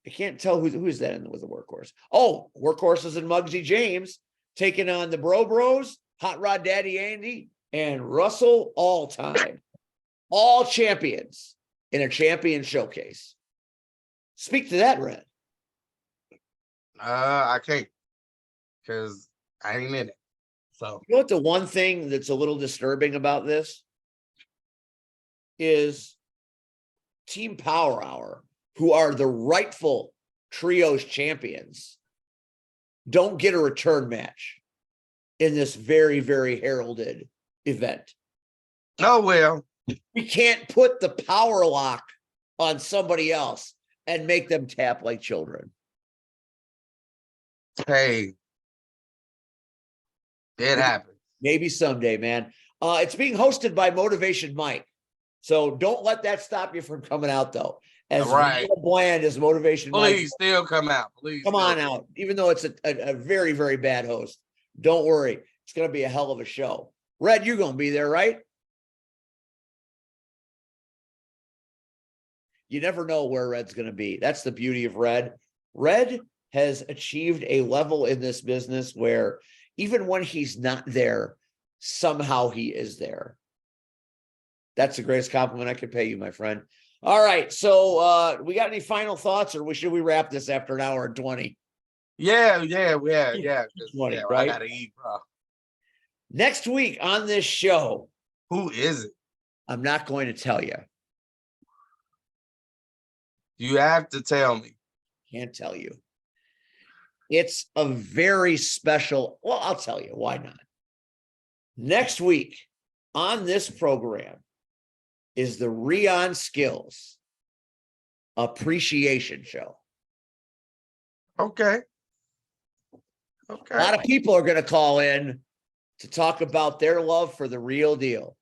Speaker 2: I can't tell who's that with the workhorse. Oh, workhorses and Muggsy James taking on the Bros, Hot Rod Daddy Andy, and Russell All Time. All champions in a champion showcase. Speak to that, Red.
Speaker 3: I can't, because I ain't in it. So
Speaker 2: You know what the one thing that's a little disturbing about this is Team Power Hour, who are the rightful trios champions, don't get a return match in this very, very heralded event.
Speaker 3: Oh, well.
Speaker 2: We can't put the power lock on somebody else and make them tap like children.
Speaker 3: Hey, it happens.
Speaker 2: Maybe someday, man. It's being hosted by Motivation Mike. So don't let that stop you from coming out, though. As
Speaker 3: Right.
Speaker 2: bland as Motivation Mike.
Speaker 3: Please still come out. Please
Speaker 2: Come on out. Even though it's a very, very bad host. Don't worry. It's going to be a hell of a show. Red, you're going to be there, right? You never know where Red's going to be. That's the beauty of Red. Red has achieved a level in this business where even when he's not there, somehow he is there. That's the greatest compliment I could pay you, my friend. All right. So we got any final thoughts, or should we wrap this after an hour and 20?
Speaker 3: Yeah.
Speaker 2: 20,
Speaker 3: Yeah, I
Speaker 2: right?
Speaker 3: gotta eat, bro.
Speaker 2: Next week on this show.
Speaker 3: Who is it?
Speaker 2: I'm not going to tell you.
Speaker 3: You have to tell me.
Speaker 2: Can't tell you. It's a very special. Well, I'll tell you. Why not? Next week on this program is the Rion Skills Appreciation Show.
Speaker 3: Okay.
Speaker 2: A lot of people are going to call in to talk about their love for the real deal.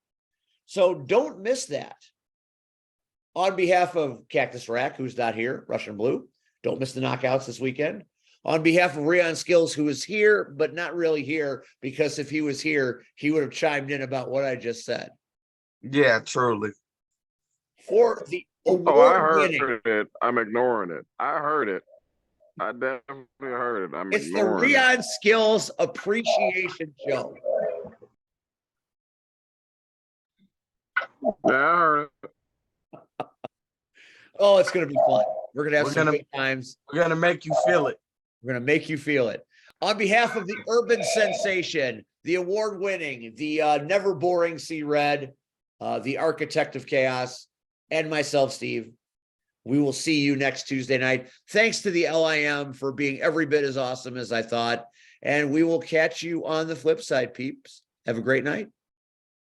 Speaker 2: So don't miss that. On behalf of Cactus Rack, who's not here, Russian Blue, don't miss the knockouts this weekend. On behalf of Rion Skills, who is here, but not really here, because if he was here, he would have chimed in about what I just said.
Speaker 3: Yeah, truly.
Speaker 2: For the
Speaker 12: Oh, I
Speaker 2: award-winning,
Speaker 12: heard it. I'm ignoring it. I heard it. I definitely heard it. I'm
Speaker 2: it's the
Speaker 12: ignoring it.
Speaker 2: Rion Skills Appreciation Show.
Speaker 12: Yeah, I heard it.
Speaker 2: Oh, it's going to be fun. We're going to have some good times.
Speaker 3: We're going to make you feel it.
Speaker 2: We're going to make you feel it. On behalf of the urban sensation, the award-winning, the never boring C-Red, the architect of chaos, and myself, Steve. We will see you next Tuesday night. Thanks to the LIM for being every bit as awesome as I thought. And we will catch you on the flip side, peeps. Have a great night.